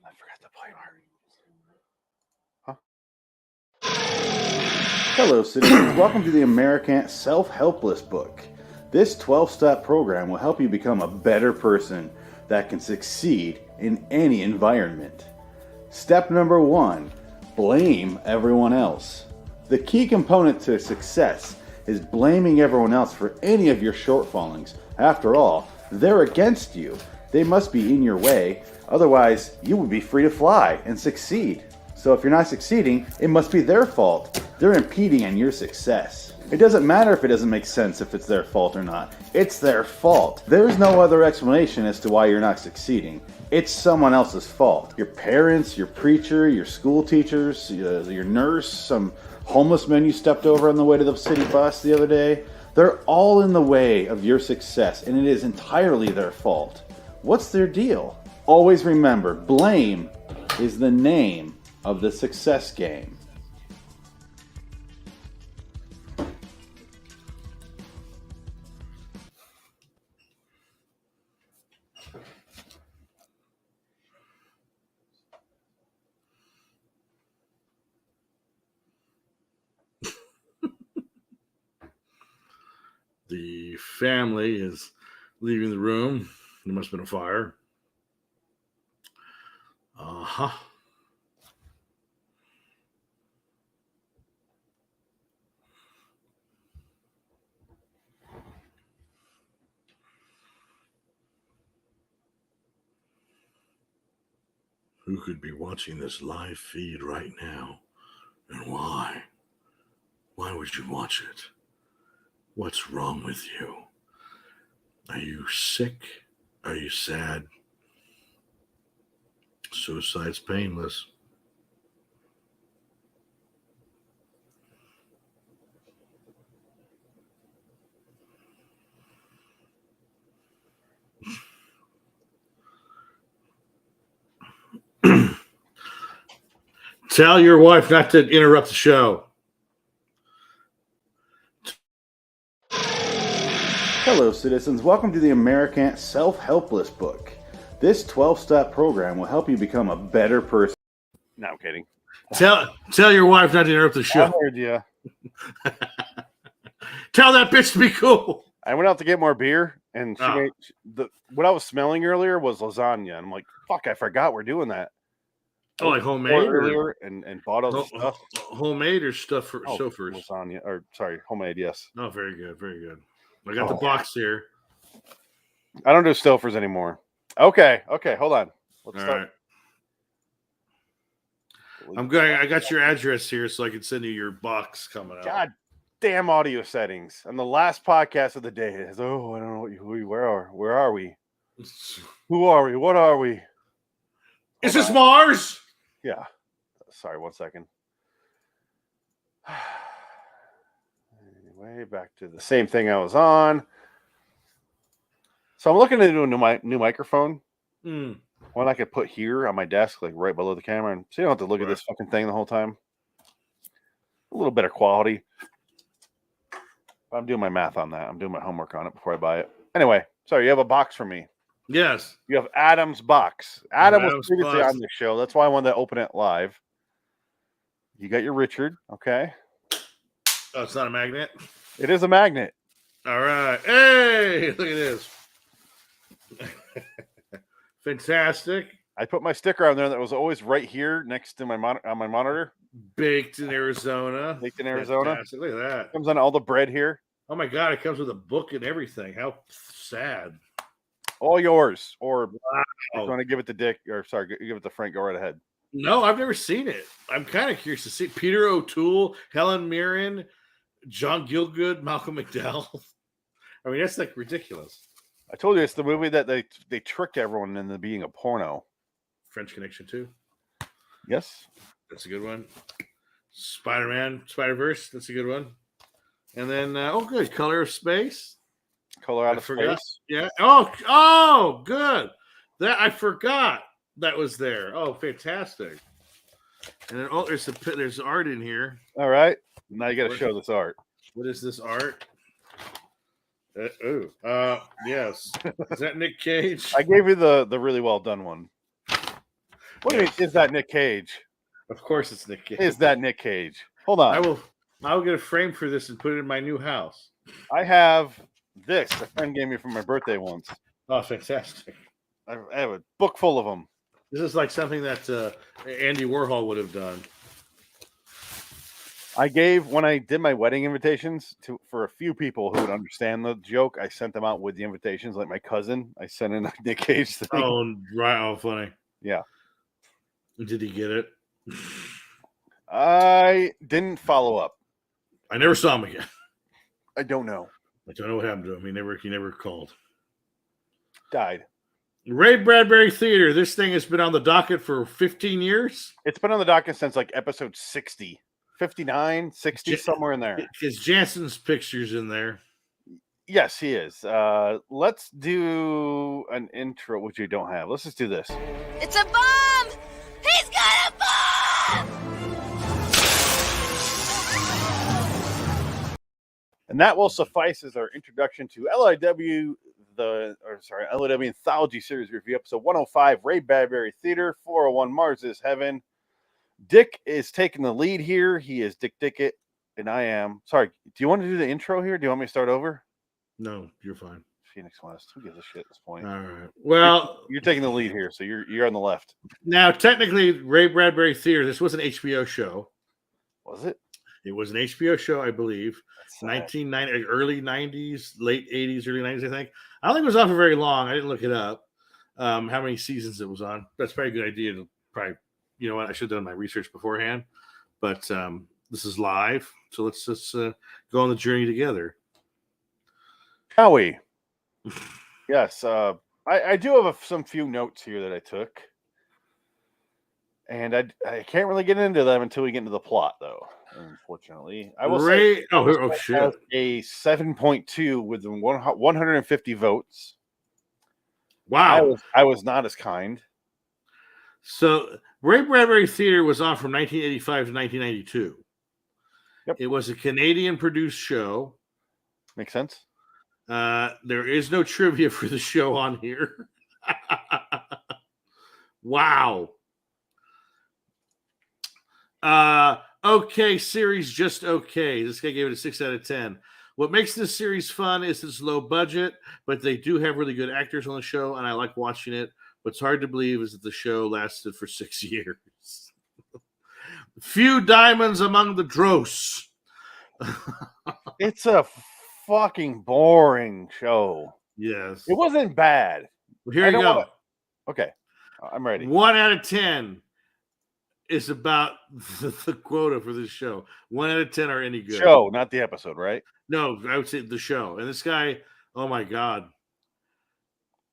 I forgot to play Mark. Hello, citizens. Welcome to the American Self-Helpless book. This 12-step program will help you become a better person that can succeed in any environment. Step number 1, blame everyone else. The key component to success is blaming everyone else for any of your shortfallings. After all, they're against you. They must be in your way. Otherwise, you would be free to fly and succeed. So if you're not succeeding, it must be their fault. They're impeding on your success. It doesn't matter if it doesn't make sense if it's their fault or not. It's their fault. There's no other explanation as to why you're not succeeding. It's someone else's fault. Your parents, your preacher, your school teachers, your nurse, some homeless man you stepped over on the way to the city bus the other day. They're all in the way of your success, and it is entirely their fault. What's their deal? Always remember, blame is the name of the success game. The family is leaving the room. There must have been a fire. Uh-huh. Who could be watching this live feed right now? And why? Why would you watch it? What's wrong with you? Are you sick? Are you sad? Suicide's painless. Tell your wife not to interrupt the show. Hello, citizens. Welcome to the American Self-Helpless Book. This 12-step program will help you become a better person. No, I'm kidding. Tell your wife not to interrupt the I show. heard you. Tell that bitch to be cool. I went out to get more beer, and she Oh. made what I was smelling earlier was lasagna. And I'm like, fuck, I forgot we're doing that. Oh, like homemade earlier and bought all the stuff. Homemade or stuff for Oh, chauffeurs? lasagna, or sorry, homemade. Yes. Oh, very good, very good. I got the box here. I don't do Stofers anymore. Okay, hold on. Let's All start. right. I'm going. I got your address here, so I can send you your box coming out. God damn audio settings. And the last podcast of the day is, oh, I don't know where are we? Who are we? What are we? Is this Mars? Yeah. Sorry, 1 second. Anyway, back to the same thing I was on. So I'm looking to do a new microphone. One I could put here on my desk, like right below the camera, and so you don't have to look at this fucking thing the whole time. A little better quality. I'm doing my math on that. I'm doing my homework on it before I buy it. Anyway, sorry, you have a box for me. Yes. You have Adam's box. Adam was Adam's previously box. on the show. That's why I wanted to open it live. You got your Richard, okay? Oh, it's not a magnet? It is a magnet. All right. Hey, look at this. Fantastic. I put my sticker on there that was always right here next to my on my monitor. Baked in Arizona. Baked in Arizona. Fantastic. Look at that. Comes on all the bread here. Oh my God! It comes with a book and everything. How sad. All yours. Or if Wow. you want to give it to Dick, or sorry, give it to Frank, go right ahead. No, I've never seen it. I'm kind of curious to see Peter O'Toole, Helen Mirren, John Gielgud, Malcolm McDowell. I mean, that's like ridiculous. I told you it's the movie that they tricked everyone into being a porno. French Connection 2. Yes. That's a good one. Spider-Man, Spider-Verse. That's a good one. And then, oh, good. Color of Space. Color Out I of forgot. Space. Yeah. Oh, good. That I forgot that was there. Oh, fantastic. And then, oh, there's art in here. All right. Now you got to show this art. What is this art? Yes. Is that Nick Cage? I gave you the really well done one. What do you mean? Is that Nick Cage? Of course, it's Nick Cage. Is that Nick Cage? Hold on. I'll get a frame for this and put it in my new house. I have this. A friend gave me for my birthday once. Oh, fantastic. I have a book full of them. This is like something that Andy Warhol would have done. I gave, when I did my wedding invitations for a few people who would understand the joke, I sent them out with the invitations. Like my cousin, I sent in a Nick Cage thing. Oh, right. Oh, funny. Yeah. Did he get it? I didn't follow up. I never saw him again. I don't know. I don't know what happened to him. He never called. Died. Ray Bradbury Theater. This thing has been on the docket for 15 years. It's been on the docket since like episode 60. 59, 60, somewhere in there. It's Jansen's pictures in there. Yes, he is. Let's do an intro, which you don't have. Let's just do this. It's a bomb! He's got a bomb! And that will suffice as our introduction to LIW Anthology Series Review, episode 105, Ray Bradbury Theater, 401 Mars is Heaven. Dick is taking the lead here. He is Dick Dickett, and I am. Sorry, do you want to do the intro here? Do you want me to start over? No, you're fine. Phoenix West. Who gives a shit at this point? All right. Well, You're taking the lead here, so you're on the left. now technically, Ray Bradbury Theater. This was an HBO show. Was it? It was an HBO show, I believe. That's sad. 1990, early 90s, late 80s, early 90s. I think. I don't think it was on for very long. I didn't look it up. How many seasons it was on? That's probably a good idea to probably. You know what? I should have done my research beforehand. But this is live, so let's just go on the journey together. Howie. Yes, I do have some few notes here that I took, and I can't really get into them until we get into the plot, though. Unfortunately, I will say, oh shit, a 7.2 with 150 votes. Wow, I was not as kind. So Ray Bradbury Theater was on from 1985 to 1992. Yep. It was a Canadian-produced show. Makes sense. There is no trivia for the show on here. Wow. Okay, series just okay. This guy gave it a 6 out of 10. What makes this series fun is it's low budget, but they do have really good actors on the show, and I like watching it. What's hard to believe is that the show lasted for 6 years. Few diamonds among the dross. It's a fucking boring show. Yes. It wasn't bad. Well, here you go. Okay. I'm ready. 1 out of 10 is about the quota for this show. 1 out of 10 are any good. Show, not the episode, right? No, I would say the show. And this guy, oh my God.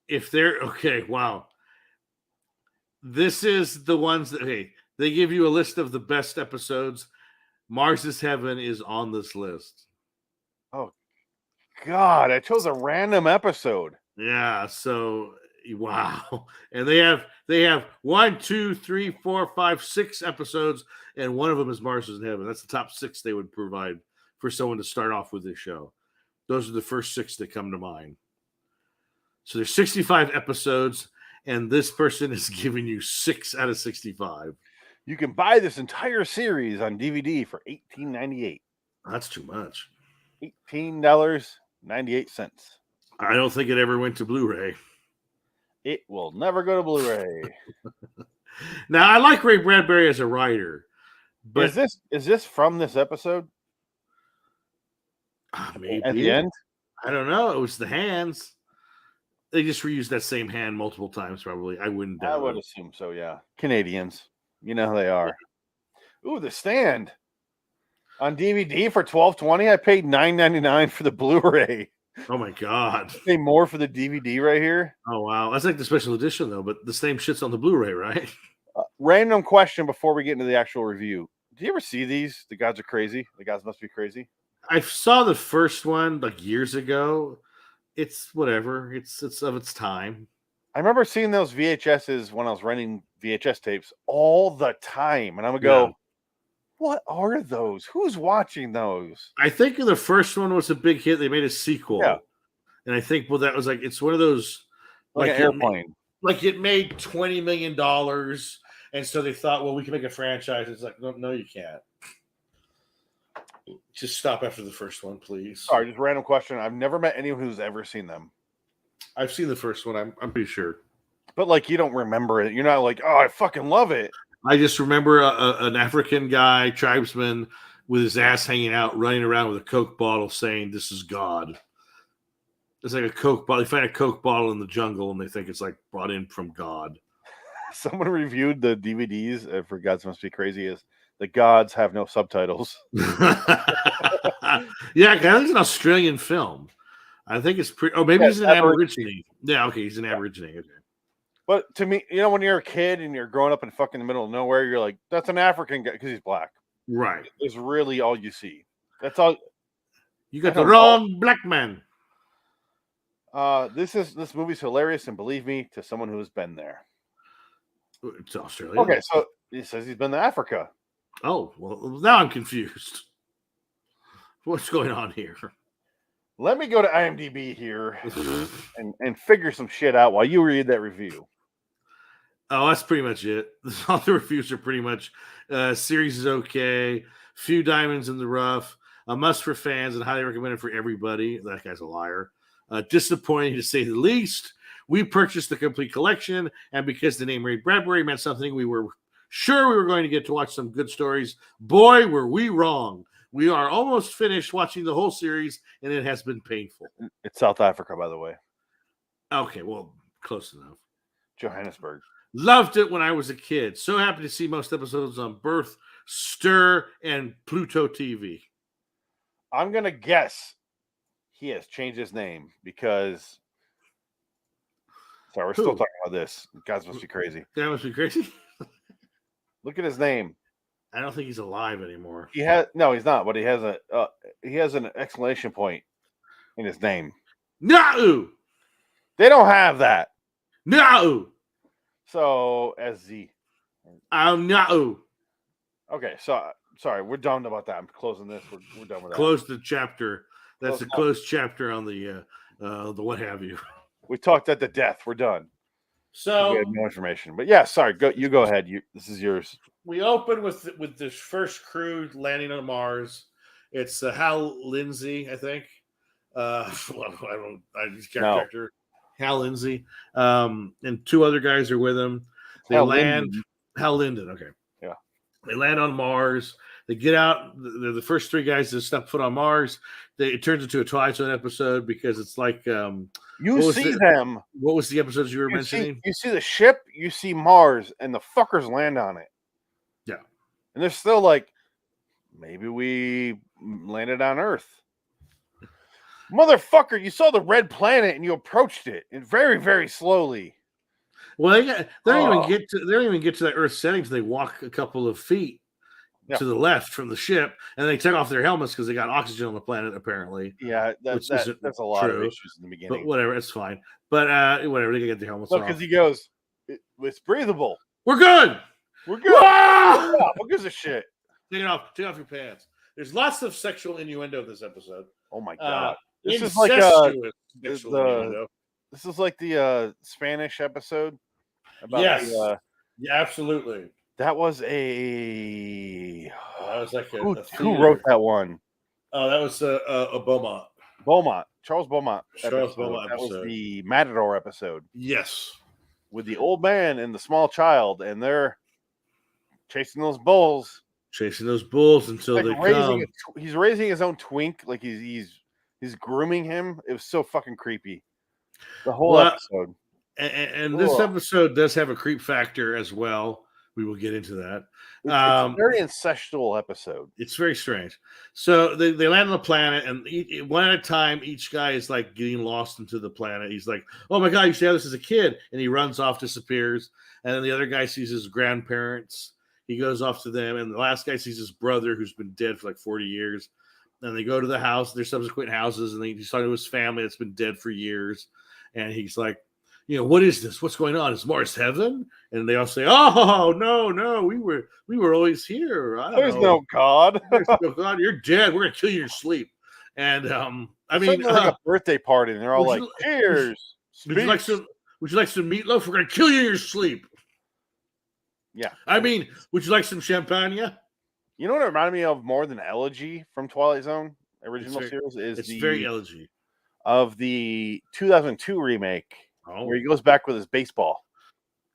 If they're okay, wow. This is the ones that, hey, they give you a list of the best episodes. Mars is Heaven is on this list. Oh, God, I chose a random episode. Yeah, so wow. And they have 1, 2, 3, 4, 5, 6 episodes, and one of them is Mars is Heaven. That's the top 6 they would provide for someone to start off with this show. Those are the first 6 that come to mind. So there's 65 episodes, and this person is giving you 6 out of 65. You can buy this entire series on DVD for $18.98. That's too much. $18.98. I don't think it ever went to Blu-ray. It will never go to Blu-ray. Now, I like Ray Bradbury as a writer, but is this from this episode? Maybe At the end? I don't know. It was the hands. They just reused that same hand multiple times, probably. I wouldn't doubt I would it. assume so, yeah. Canadians. You know how they are. Ooh, The Stand. On DVD for $12.20. I paid $9.99 for the Blu-ray. Oh my God. Pay more for the DVD right here. Oh wow. That's like the special edition though, but the same shit's on the Blu-ray, right? Random question before we get into the actual review. Do you ever see these? The Gods Are Crazy. The Gods Must Be Crazy. I saw the first one like years ago. It's whatever. It's of its time. I remember seeing those VHSs when I was renting VHS tapes all the time. And I'm going to go, what are those? Who's watching those? I think the first one was a big hit. They made a sequel. Yeah. And I think, well, that was like, it's one of those. Like an airplane. It made $20 million. And so they thought, well, we can make a franchise. It's like, no, you can't. Just stop after the first one, please. Sorry, just random question. I've never met anyone who's ever seen them. I've seen the first one. I'm pretty sure. But like, you don't remember it. You're not like, oh, I fucking love it. I just remember an African guy, tribesman, with his ass hanging out, running around with a Coke bottle saying, "This is God." It's like a Coke bottle. They find a Coke bottle in the jungle and they think it's like brought in from God. Someone reviewed the DVDs for Gods Must Be Crazy as the gods have no subtitles. Yeah, I think it's an Australian film. I think it's pretty. Oh, maybe he's an Aborigine. Yeah, okay, he's an Aborigine. Okay. But to me, you know, when you're a kid and you're growing up in fucking the middle of nowhere, you're like, that's an African guy because he's black. Right. It's really all you see. That's all. You got the wrong black man. This movie's hilarious, and believe me, to someone who has been there. It's Australia. Okay, so he says he's been to Africa. Oh, well, now I'm confused. What's going on here? Let me go to IMDb here and figure some shit out while you read that review. Oh, that's pretty much it. All the reviews are pretty much series is okay, few diamonds in the rough, a must for fans, and highly recommended for everybody. That guy's a liar. Disappointing to say the least. We purchased the complete collection, and because the name Ray Bradbury meant something, we were sure we were going to get to watch some good stories. Boy, were we wrong. We are almost finished watching the whole series, and it has been painful. It's South Africa, by the way. Okay, well, close enough. Johannesburg. Loved it when I was a kid. So happy to see most episodes on Birth, Stir, and Pluto TV. I'm going to guess he has changed his name because... Sorry, we're still talking about this. You guys must be crazy. That must be crazy. Look at his name. I don't think he's alive anymore. No, he's not. But he has an exclamation point in his name. No, they don't have that. No. So SZ. No. Okay, so sorry, we're done about that. I'm closing this. We're done with that. Close the chapter. That's a closed chapter on the what have you. We talked at the death. We're done. So we had no information, but yeah, sorry. You go ahead. This is yours. We open with this first crew landing on Mars. It's Hal Lindsey, I think. Character Hal Lindsey, and two other guys are with him. They land. Hal Linden. Okay. Yeah. They land on Mars. They get out. They're the first three guys to step foot on Mars. It turns into a Twilight Zone episode because it's like you see them. What was the episodes you were mentioning? You see the ship. You see Mars, and the fuckers land on it. Yeah, and they're still like, maybe we landed on Earth. Motherfucker, you saw the red planet and you approached it, and very, very slowly. Well, they don't even get to that Earth setting until they walk a couple of feet to the left from the ship, and they take off their helmets because they got oxygen on the planet, apparently. Yeah, that's a lot of issues in the beginning. But whatever, it's fine. But whatever, they can get their helmets off. Because he goes, it's breathable. We're good. We're good. Ah! Who gives a shit? Take off your pants. There's lots of sexual innuendo in this episode. Oh my god. This is like the Spanish episode. About yeah, absolutely. That was like who wrote that one? Oh, that was Beaumont. Charles Beaumont. Charles Beaumont. That was the Matador episode. Yes, with the old man and the small child, and they're chasing those bulls until they come. He's raising his own twink, like he's grooming him. It was so fucking creepy. The whole episode. And this episode does have a creep factor as well. We will get into that. It's a very incestual episode. It's very strange. So they land on the planet, and one at a time, each guy is like getting lost into the planet. He's like, "Oh my god, you see how this as a kid?" And he runs off, disappears. And then the other guy sees his grandparents. He goes off to them, and the last guy sees his brother, who's been dead for like 40 years. And they go to the house. There's subsequent houses, and he's talking to his family that's been dead for years. And he's like, what is this? What's going on? Is Mars heaven? And they all say, "Oh no, we were always here. There's no God. There's no God. You're dead. We're gonna kill you in your sleep." And I mean, like a birthday party, and they're all like, "Cheers! Would you like some meatloaf? We're gonna kill you in your sleep." Yeah. I mean, would you like some champagne? You know what it reminded me of more than Elegy from Twilight Zone original series is very Elegy of the 2002 remake. Where he goes back with his baseball.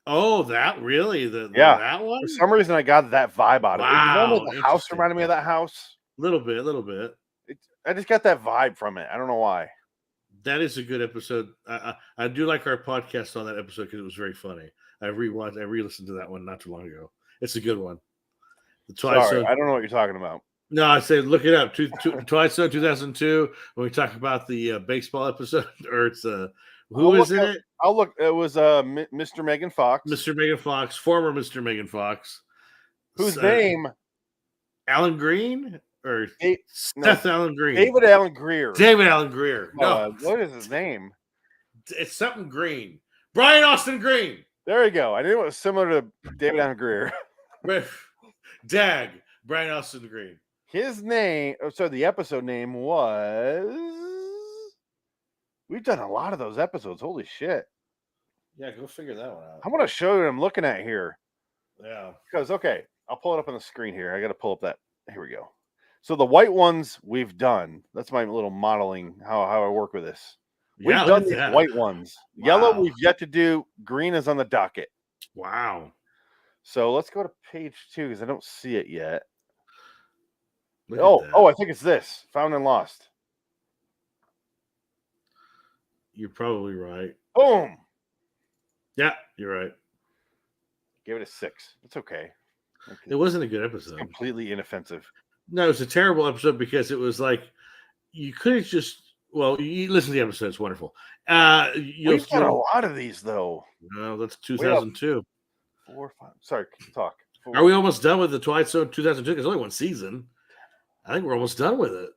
Oh, that really? That one? For some reason, I got that vibe out of it. Wow, the house reminded me of that house. A little bit. I just got that vibe from it. I don't know why. That is a good episode. I do like our podcast on that episode because it was very funny. I re-listened to that one not too long ago. It's a good one. Sorry, I don't know what you're talking about. No, I say look it up. Twilight Zone 2002. When we talk about the baseball episode, or it's who is in it? I'll look. It was Mr. Megan Fox. Mr. Megan Fox, former Mr. Megan Fox. Whose name? Alan Green or Seth Alan Green? David Alan Greer. David Alan Greer. No. What is his name? It's something Green. Brian Austin Green. There you go. I knew it was similar to David Allen Greer. Dag. Brian Austin Green. His name, so the episode name was. We've done a lot of those episodes. Holy shit. Yeah, go figure that one out. I'm going to show you what I'm looking at here. Yeah. Because, okay, I'll pull it up on the screen here. I got to pull up that. Here we go. So the white ones we've done. That's my little modeling, how I work with this. We've Yeah, done these white ones. Wow. Yellow we've yet to do. Green is on the docket. Wow. So let's go to page 2 because I don't see it yet. Look at that. I think it's this. Found and Lost. You're probably right. Boom. Yeah, you're right. Give it a 6. It's okay. It wasn't a good It's episode. completely inoffensive. No, it's a terrible episode because it was like you could have just. Well, you listen to the episode; it's wonderful. We've got a lot of these though. No, that's 2002. 4, 5. Sorry, talk. 4, Are we almost done with the Twilight Zone 2002? Because only one season. I think we're almost done with it.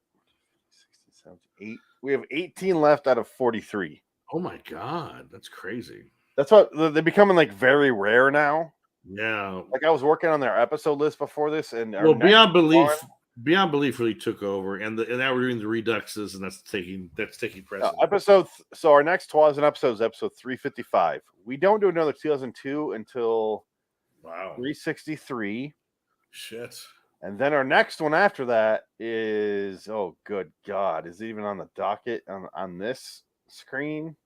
16, 17, 8. We have 18 left out of 43. Oh my god, that's crazy. That's what they're becoming like very rare now. Yeah. Like I was working on their episode list before this, and Well, Beyond Belief really took over, and now we're doing the Reduxes, and that's taking precedent. So our next 12 episode is episode 355. We don't do another 2002 until 363. Shit. And then our next one after that is, oh good God, is it even on the docket on this screen?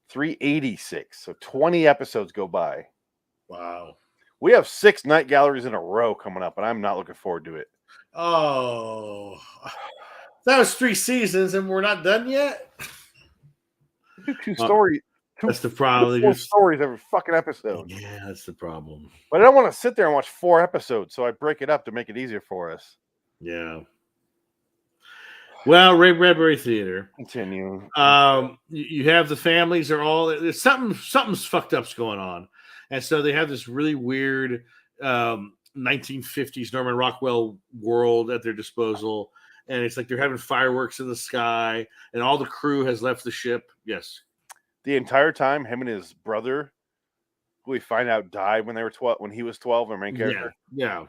386. So 20 episodes go by. Wow. We have 6 night galleries in a row coming up, and I'm not looking forward to it. Oh, that was 3 seasons, and we're not done yet. We do 2 stories. That's the problem. 4 stories every fucking episode. Yeah, that's the problem. But I don't want to sit there and watch 4 episodes, so I break it up to make it easier for us. Yeah. Well, Ray Bradbury Theater. Continue. You have the families are all there's something's fucked up's going on, and so they have this really weird 1950s Norman Rockwell world at their disposal, and it's like they're having fireworks in the sky, and all the crew has left the ship. Yes. The entire time, him and his brother, who we find out died when they were 12, when he was 12, our main character. Yeah.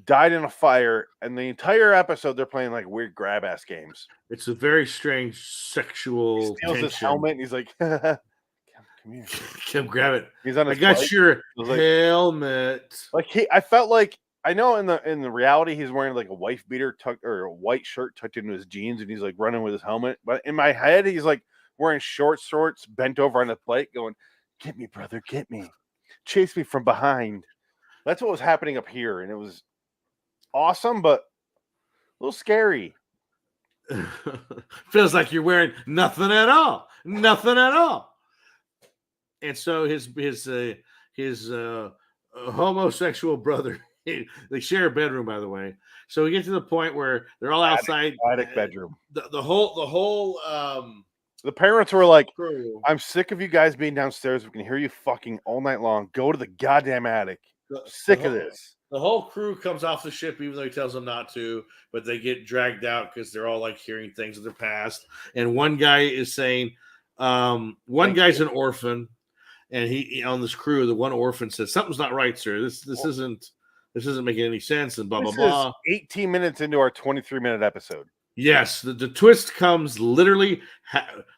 Died in a fire, and the entire episode they're playing like weird grab ass games. It's a very strange sexual. He steals his helmet, and he's like, "Come here, come grab it." He's on. I got bike. your Like, helmet. I felt like I know in the reality he's wearing like a wife beater tucked or a white shirt tucked into his jeans, and he's like running with his helmet. But in my head, he's like wearing shorts, bent over on the bike, going, "Get me, brother, get me, chase me from behind." That's what was happening up here, and it was awesome, but a little scary. Feels like you're wearing nothing at all. And so his homosexual brother, they share a bedroom, by the way. So we get to the point where they're all outside. Attic bedroom. The whole the parents were like, crew. "I'm sick of you guys being downstairs. We can hear you fucking all night long. Go to the goddamn attic. Sick of this." The whole crew comes off the ship, even though he tells them not to, but they get dragged out because they're all like hearing things of their past. And one guy is saying, guy's an orphan, and he on this crew, the one orphan says, "Something's not right, sir. This isn't making any sense." And blah blah blah. 18 minutes into our 23-minute episode. Yes, the twist comes literally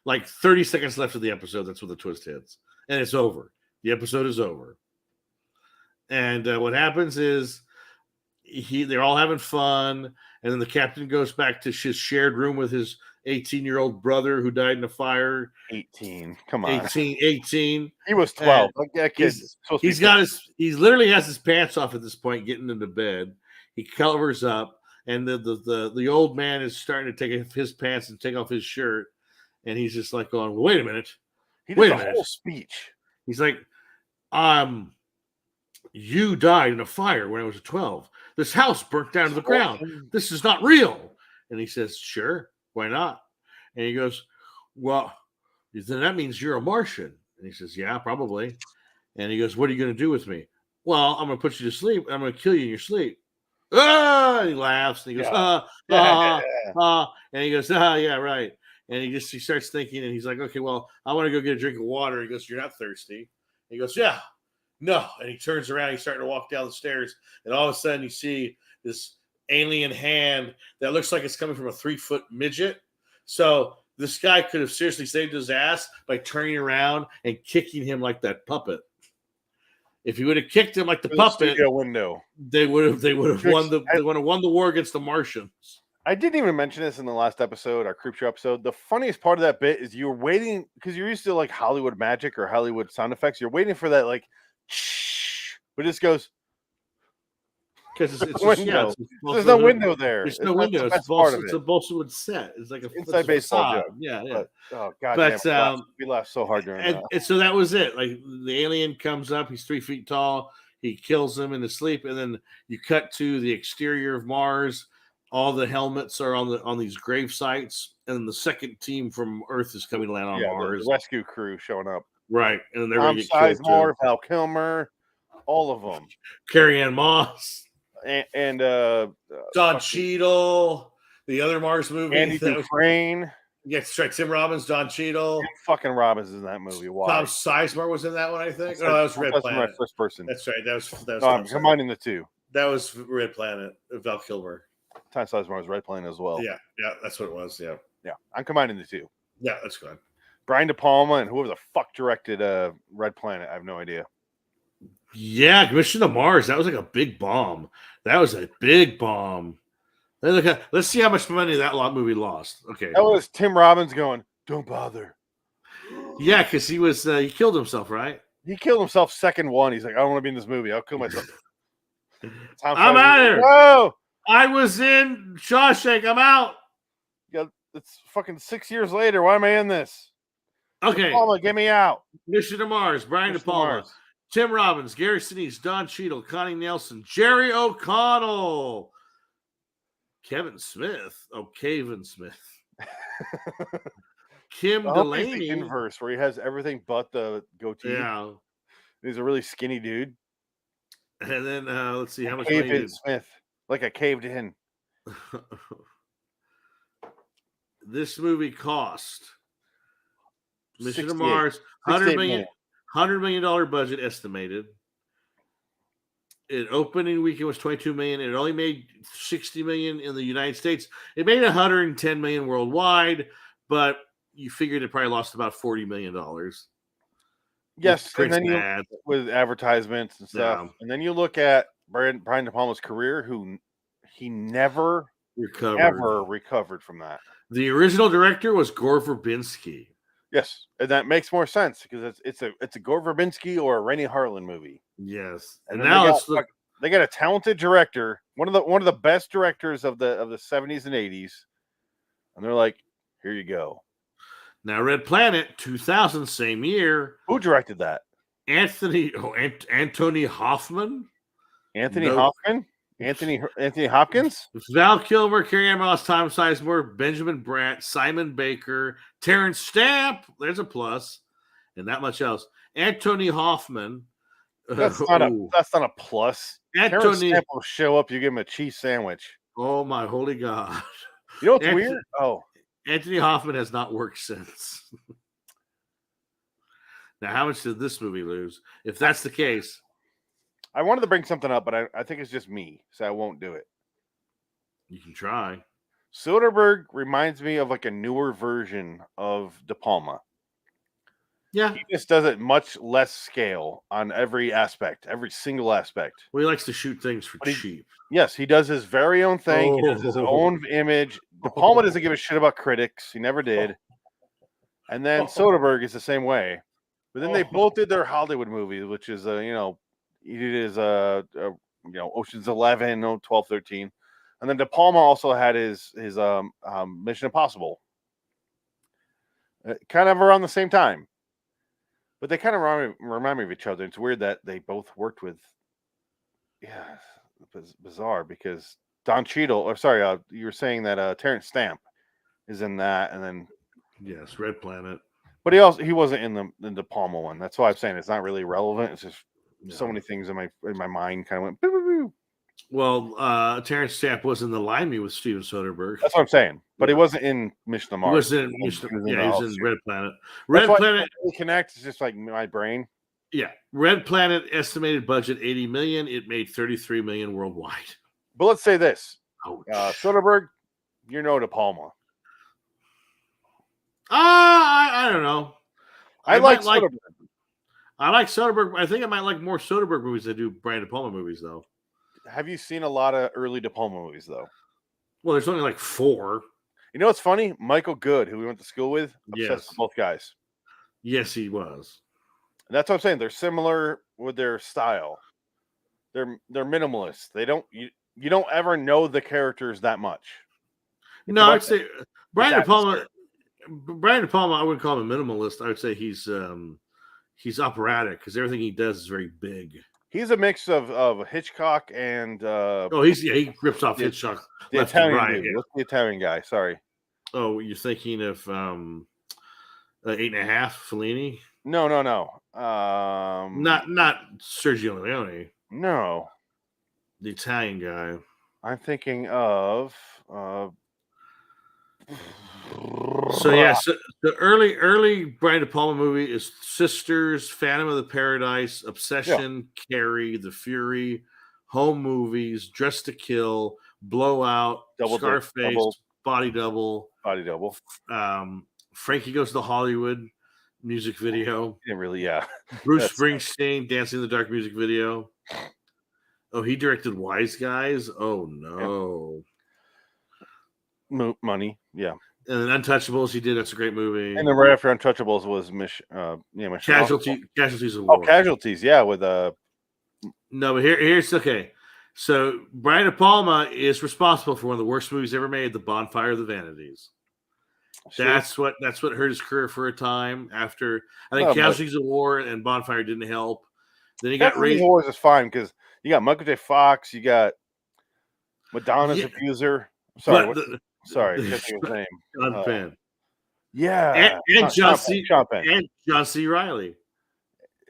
like 30 seconds left of the episode. That's when the twist hits, and it's over. The episode is over. And what happens is they're all having fun, and then the captain goes back to his shared room with his 18-year-old brother who died in a fire. 18, come on. 18. He was 12. Like that kid. He literally has his pants off at this point, getting into bed. He covers up, and the old man is starting to take his pants and take off his shirt, and he's just like going, well, "Wait a minute." He did a whole speech. He's like, "You died in a fire when I was 12. This house burnt down to the ground. This is not real." And he says, "Sure, why not?" And he goes, "Well, then that means you're a Martian." And he says, "Yeah, probably." And he goes, "What are you going to do with me?" "Well, I'm going to put you to sleep. I'm going to kill you in your sleep." And he laughs. And he goes, And he goes, "Yeah, right." And he starts thinking, and he's like, okay, well, I want to go get a drink of water. He goes, you're not thirsty? And he goes, yeah, no. And he turns around, he's starting to walk down the stairs, and all of a sudden you see this alien hand that looks like it's coming from a 3-foot midget. So this guy could have seriously saved his ass by turning around and kicking him like that puppet. If he would have kicked him like the puppet, studio window, they would have won the war against the Martians. I didn't even mention this in the last episode, our Creepshow episode. The funniest part of that bit is you're waiting because you're used to like Hollywood magic or Hollywood sound effects. You're waiting for that like, but it just goes because it's window. There's no window there. There's no window. It's a Bolshevik set. It's like a inside baseball joke. Yeah. But, oh god! We laughed so hard during that. And so that was it. Like the alien comes up. He's 3 feet tall. He kills him in his sleep, and then you cut to the exterior of Mars. All the helmets are on these grave sites, and the second team from Earth is coming to land on Mars. The rescue crew showing up. Right, and they're Tom going to get Sizemore, Val Kilmer, all of them. Carrie Ann Moss and Don Cheadle, the other Mars movie. Andy Dufresne. Yes, right. Tim Robbins, Don Cheadle. Fucking Robbins is in that movie. Why? Tom Sizemore was in that one, I think. No, that was Red Planet. My first person. That's right. That was no, I'm combining the two. That was Red Planet, Val Kilmer. Tom Sizemore was Red Planet as well. Yeah, that's what it was. Yeah. I'm combining the two. Yeah, that's good. Brian De Palma and whoever the fuck directed Red Planet. I have no idea. Yeah, Mission to Mars. That was like a big bomb. Let's see how much money that movie lost. Okay. That was Tim Robbins going, don't bother. Yeah, because he killed himself, right? He killed himself second one. He's like, I don't want to be in this movie. I'll kill myself. I'm out of here. Whoa! I was in Shawshank. I'm out. Yeah, it's fucking 6 years later. Why am I in this? Okay. Palma, get me out. Mission to Mars. Brian De Palma. Tim Robbins, Gary Sinise, Don Cheadle, Connie Nelson, Jerry O'Connell, Kevin Smith. Oh, Kevin Smith. Kim Delaney. The inverse where he has everything but the goatee. Yeah. He's a really skinny dude. And then let's see how much Kevin Smith. Like I caved in. This movie cost Mission to Mars $100 million budget estimated. Opening weekend was $22 million. It only made $60 million in the United States. It made $110 million worldwide, but you figured it probably lost about $40 million. Yes, and then with advertisements and stuff. Yeah. And then you look at Brian De Palma's career, he never recovered from that. The original director was Gore Verbinski. Yes, and that makes more sense because it's a Gore Verbinski or a Rennie Harlan movie. Yes, and now they got a talented director, one of the best directors of the 70s and 80s, and they're like, here you go. Now, Red Planet, 2000, same year. Who directed that? Anthony Hoffman. Anthony Hoffman? Anthony Hopkins? Val Kilmer, Carrie Ann Moss, Tom Sizemore, Benjamin Bratt, Simon Baker, Terrence Stamp. There's a plus. And not much else. Anthony Hoffman. That's not a plus. Terrence Stamp will show up, you give him a cheese sandwich. Oh, my holy God. You know what's weird? Oh. Anthony Hoffman has not worked since. Now, how much did this movie lose? If that's the case. I wanted to bring something up, but I think it's just me, so I won't do it. You can try. Soderbergh reminds me of like a newer version of De Palma. Yeah. He just does it much less scale on every aspect, every single aspect. Well, he likes to shoot things for cheap. Yes, he does his very own thing. He does his own image. De Palma doesn't give a shit about critics. He never did. And then Soderbergh is the same way. But then they both did their Hollywood movies, which is, he did his, Ocean's 11, 12, 13. And then De Palma also had his Mission Impossible. Kind of around the same time. But they kind of remind me of each other. It's weird that they both worked with. Yeah, it's bizarre because Don Cheadle. You were saying that Terrence Stamp is in that, and then yes, Red Planet. But he wasn't in the De Palma one. That's why I'm saying it's not really relevant. It's just so many things in my mind kind of went. Boo, boo, boo. Well, Terrence Stamp was in The Limey with Steven Soderbergh. That's what I'm saying. But he wasn't in Mission to He Mars. was in, He was in he the was house in suit. Red Planet. That's Red why Planet, it connects. It's just like my brain. yeah. Red Planet estimated budget 80 million. It made 33 million worldwide. But let's say this: Ouch. Soderbergh, you're no De Palma. I don't know. I might like Soderbergh. I like Soderbergh. I think I might like more Soderbergh movies than I do Brian De Palma movies, though. Have you seen a lot of early De Palma movies, though? Well, there's only like 4. You know what's funny? Michael Good, who we went to school with, obsessed Yes. with both guys. Yes, he was. And that's what I'm saying. They're similar with their style. They're minimalist. They don't you don't ever know the characters that much. No, I'd say Brian De Palma. atmosphere. Brian De Palma, I wouldn't call him a minimalist. I would say he's operatic because everything he does is very big. He's a mix of Hitchcock and He rips off Hitchcock the left and Italian right. dude. Yeah. What's the Italian guy? Sorry. Oh, you're thinking of 8.5 Fellini? No. Not Sergio Leone, No. the Italian guy. I'm thinking of So yeah, so the early Brian De Palma movie is Sisters, Phantom of the Paradise, Obsession, Carrie, The Fury, Home Movies, Dress to Kill, Blowout, Scarface, Body Double, Frankie Goes to Hollywood music video. Yeah, really, yeah. Bruce Springsteen, Dancing in the Dark music video. Oh, he directed Wise Guys. Oh no. Money, yeah. And then Untouchables, he did. That's a great movie. And then right after Untouchables was Mission Casualties of War. Oh, Casualties, yeah, with No, but here's okay. So Brian De Palma is responsible for one of the worst movies ever made, The Bonfire of the Vanities. That's what hurt his career for a time. After I think Casualties of War and Bonfire didn't help. Then he got raised. Wars is fine because you got Michael J. Fox, you got Madonna's abuser. Sorry, sorry, I can't think of his name. John Penn. Yeah, and John C. Penn. And John C. Riley.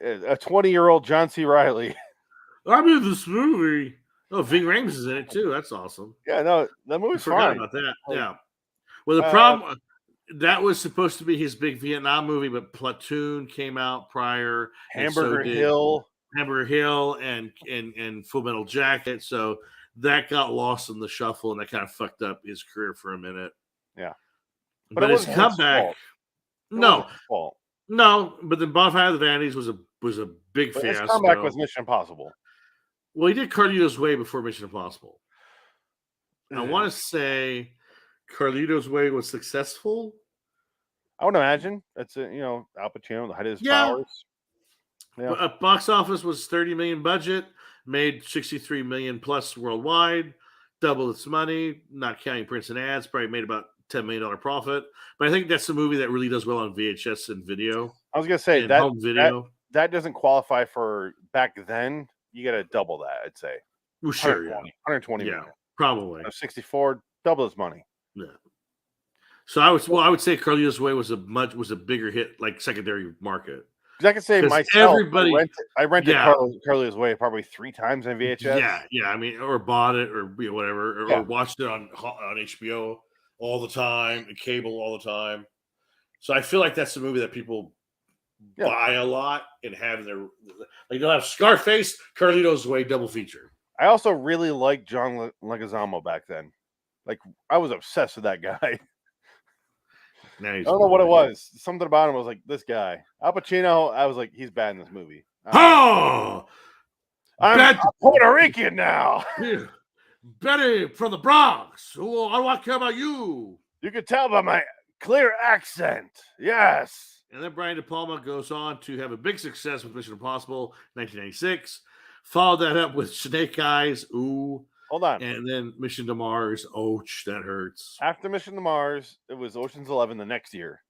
A 20-year-old John C. Riley. I'm in this movie. Oh, Ving Rhames is in it too. That's awesome. Yeah, no, that movie's forgot fine. about that. Yeah. Well, the problem that was supposed to be his big Vietnam movie, but Platoon came out prior. Hamburger Hill and Full Metal Jacket. So that got lost in the shuffle, and that kind of fucked up his career for a minute. Yeah, but his comeback, no, but the Bonfire of the Vanities was a big fiasco. His comeback was Mission Impossible. Well, he did Carlito's Way before Mission Impossible. I want to say Carlito's Way was successful. I would imagine that's Al Pacino, the height of his powers. Yeah. Box office was 30 million budget, made 63 million plus worldwide, doubled its money, not counting prints and ads, probably made about $10 million profit. But I think that's the movie that really does well on VHS and video. I was gonna say home video. That doesn't qualify for back then. You got to double that, I'd say. Well, sure, 120 yeah, million. probably. 64, double his money. Yeah. So I would say Carlito's Way was a bigger hit, like secondary market. Because I can say myself, I rented yeah. Carlito's Way probably 3 times on VHS. Yeah. I mean, or bought it, or whatever, or watched it on HBO all the time, and cable all the time. So I feel like that's the movie that people buy a lot and have their they'll have Scarface, Carlito's Way double feature. I also really liked John Leguizamo back then. Like I was obsessed with that guy. I don't know what it was. Something about him was like this guy. Al Pacino, I was like, he's bad in this movie. I'm Puerto Rican now. Betty from the Bronx. Oh, I don't care about you. You can tell by my clear accent. Yes. And then Brian De Palma goes on to have a big success with Mission Impossible 1996. Followed that up with Snake Eyes. Ooh. Hold on. And then Mission to Mars. Ouch, that hurts. After Mission to Mars, it was Ocean's 11 the next year.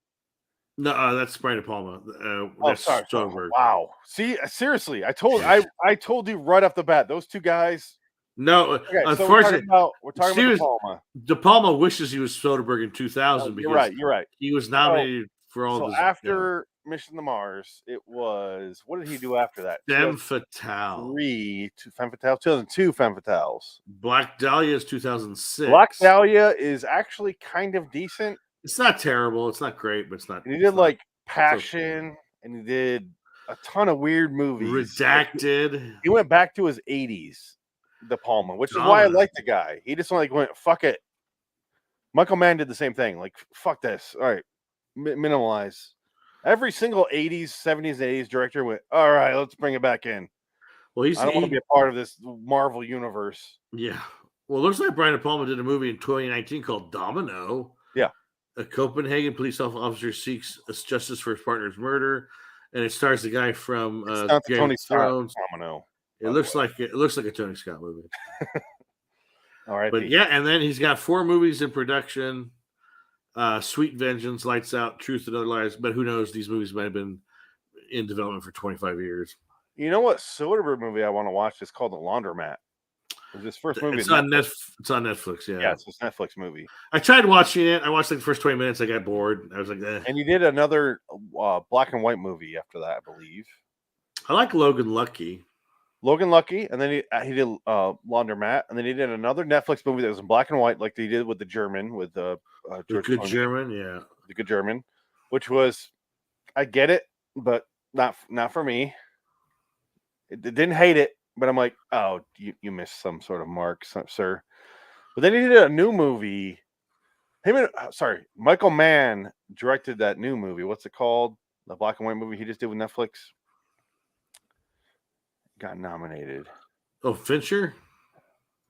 No, that's Brian De Palma. That's Soderbergh. Wow. See, seriously, I told you right off the bat, those two guys. No, okay, unfortunately, so we're talking about De Palma. De Palma wishes he was Soderbergh in 2000 because you're right. He was nominated for all. So after Mission to Mars. It was, what did he do after that? Femme Fatale. 2002 Femme Fatales. Black Dahlia is 2006. Black Dahlia is actually kind of decent. It's not terrible. It's not great, but it's not. And he did like Passion, and he did a ton of weird movies. Redacted. He went back to his 80s, De Palma, which is why I like the guy. He just like went, fuck it. Michael Mann did the same thing. Like, fuck this. All right, minimalize. Every single 80s, 70s, 80s director went, all right, let's bring it back in. Well, I don't want to be a part of this Marvel universe. Yeah. Well, it looks like Brian De Palma did a movie in 2019 called Domino. Yeah. A Copenhagen police officer seeks justice for his partner's murder, and it stars the guy from Game of Thrones. Domino. It looks like a Tony Scott movie. All right. But yeah, and then he's got 4 movies in production. Sweet Vengeance, Lights Out, Truth and Other Lies. But who knows? These movies might have been in development for 25 years. You know what Soderbergh movie I want to watch is called The Laundromat. It's his first movie. It's on Netflix. Yeah. Yeah, it's a Netflix movie. I tried watching it. I watched like the first 20 minutes. I got bored. I was like, eh. And you did another black and white movie after that, I believe. I like Logan Lucky. And then he did Laundromat, and then he did another Netflix movie that was in black and white, like they did with the German, with the Good German, yeah, the Good German, which was, I get it, but not for me. It didn't hate it, but I'm like, oh, you missed some sort of mark, sir. But then he did a new movie. Michael Mann directed that new movie. What's it called? The black and white movie he just did with Netflix. Got nominated. Oh, Fincher?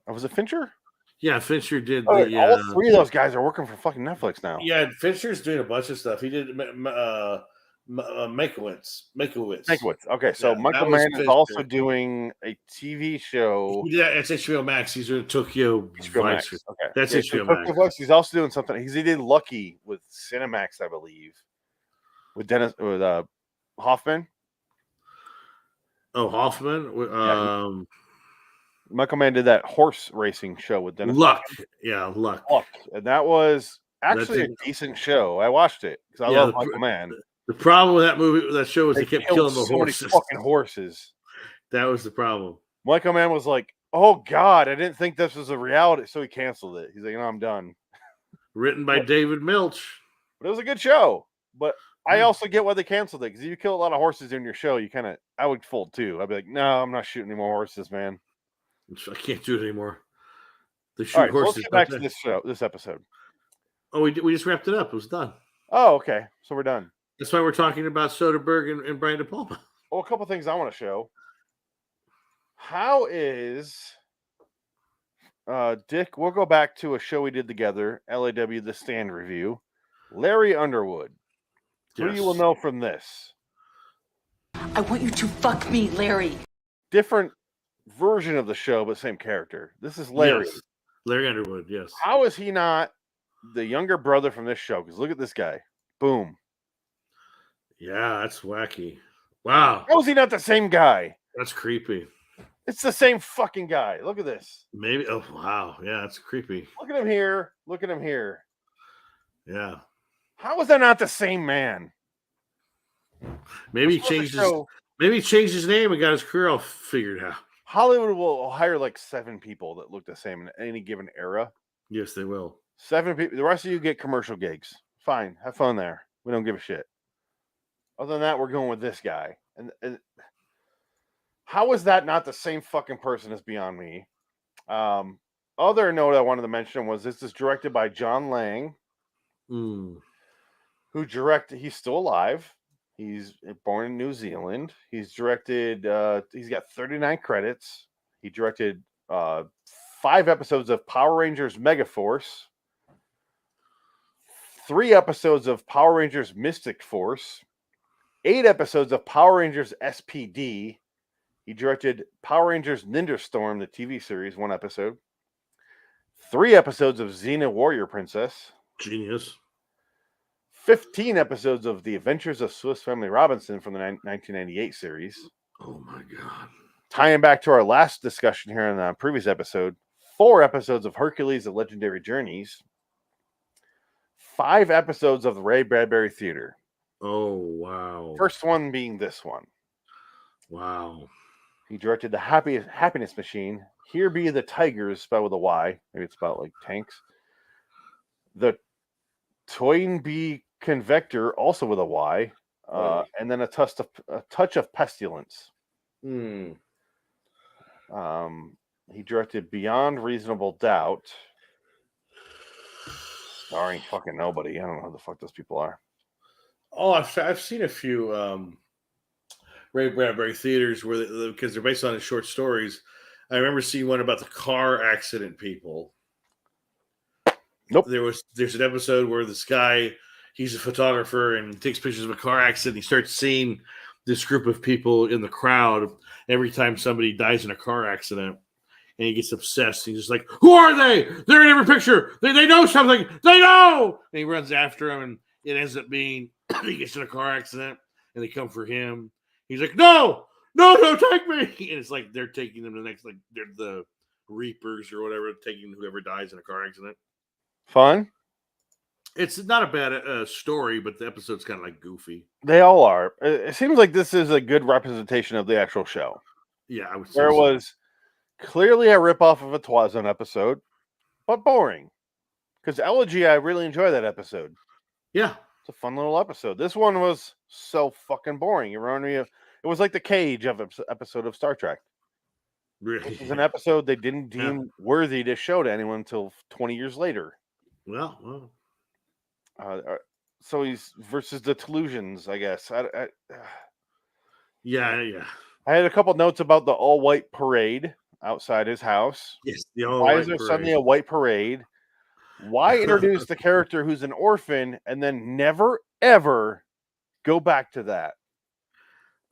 Oh, was it Fincher? Yeah, Fincher did. All 3 of those guys are working for fucking Netflix now. Yeah, Fincher's doing a bunch of stuff. He did Makowitz. Okay, so Michael Mann is also doing a TV show. Yeah, it's HBO Max. He's doing Tokyo Vice. Okay, that's HBO Max. He's also doing something. He did Lucky with Cinemax, I believe, with Hoffman. Oh, Hoffman. Michael Mann did that horse racing show with Dennis. Luck. Yeah, Luck. And that was actually a decent show. I watched it because I love Michael Mann. The problem with that show was they kept killing the horses. Fucking horses. That was the problem. Michael Mann was like, "Oh God, I didn't think this was a reality," so he canceled it. He's like, "No, I'm done." Written by David Milch. But it was a good show. But I also get why they canceled it, because if you kill a lot of horses in your show, I would fold too. I'd be like, no, I'm not shooting any more horses, man. I can't do it anymore. They shoot All right, horses. let's get back to this episode. Oh, we just wrapped it up. It was done. Oh, okay. So we're done. That's why we're talking about Soderbergh and Brian De Palma. Well, a couple things I want to show. How is Dick? We'll go back to a show we did together, LAW The Stand review. Larry Underwood. Who you will know from this? I want you to fuck me, Larry. Different version of the show, but same character. This is Larry. Yes. Larry Underwood, yes. How is he not the younger brother from this show? Because look at this guy. Boom. Yeah, that's wacky. Wow. How is he not the same guy? That's creepy. It's the same fucking guy. Look at this. Maybe. Oh, wow. Yeah, that's creepy. Look at him here. Look at him here. Yeah. How is that not the same man? Maybe he changed his name and got his career all figured out. Hollywood will hire like 7 people that look the same in any given era. Yes, they will. 7 people. The rest of you get commercial gigs. Fine. Have fun there. We don't give a shit. Other than that, we're going with this guy. And how is that not the same fucking person as Beyond Me? Other note I wanted to mention was this is directed by John Lang, who directed. He's still alive. He's born in New Zealand. He's directed. He's got 39 credits. He directed 5 episodes of Power Rangers Megaforce, 3 episodes of Power Rangers Mystic Force, 8 episodes of Power Rangers SPD. He directed Power Rangers Ninja Storm, the TV series, 1 episode. 3 episodes of Xena Warrior Princess. Genius. 15 episodes of The Adventures of Swiss Family Robinson from the 1998 series. Oh my God. Tying back to our last discussion here in the previous episode, 4 episodes of Hercules: The Legendary Journeys. 5 episodes of the Ray Bradbury Theater. Oh, wow. First one being this one. Wow. He directed The Happiness Machine. Here Be the Tigers, spelled with a Y. Maybe it's about like tanks. The Toynbee Convector, also with a Y. And then a touch of Pestilence. Hmm. He directed Beyond Reasonable Doubt. Starring fucking nobody. I don't know who the fuck those people are. Oh, I've seen a few Ray Bradbury theaters where because they're based on his short stories. I remember seeing one about the car accident people. Nope. There's an episode where this guy, he's a photographer and takes pictures of a car accident. He starts seeing this group of people in the crowd every time somebody dies in a car accident. And he gets obsessed. He's just like, who are they? They're in every picture. They know something. They know. And he runs after him, and it ends up being he gets in a car accident, and they come for him. He's like, no, take me. And it's like they're taking them to the next, like they're the Reapers or whatever, taking whoever dies in a car accident. Fun. It's not a bad story, but the episode's kind of like goofy. They all are. It seems like this is a good representation of the actual show. Yeah, I would say There so. was clearly a ripoff of a Twazone episode, but boring. Because Elegy, I really enjoy that episode. Yeah. It's a fun little episode. This one was so fucking boring. It reminded me of, it was like the Cage of episode of Star Trek. Really? It was an episode they didn't deem worthy to show to anyone until 20 years later. Well. So he's versus the Tolusians, I guess. Yeah. I had a couple notes about the all-white parade outside his house. Yes. Why is there suddenly a white parade? Why introduce the character who's an orphan and then never, ever go back to that?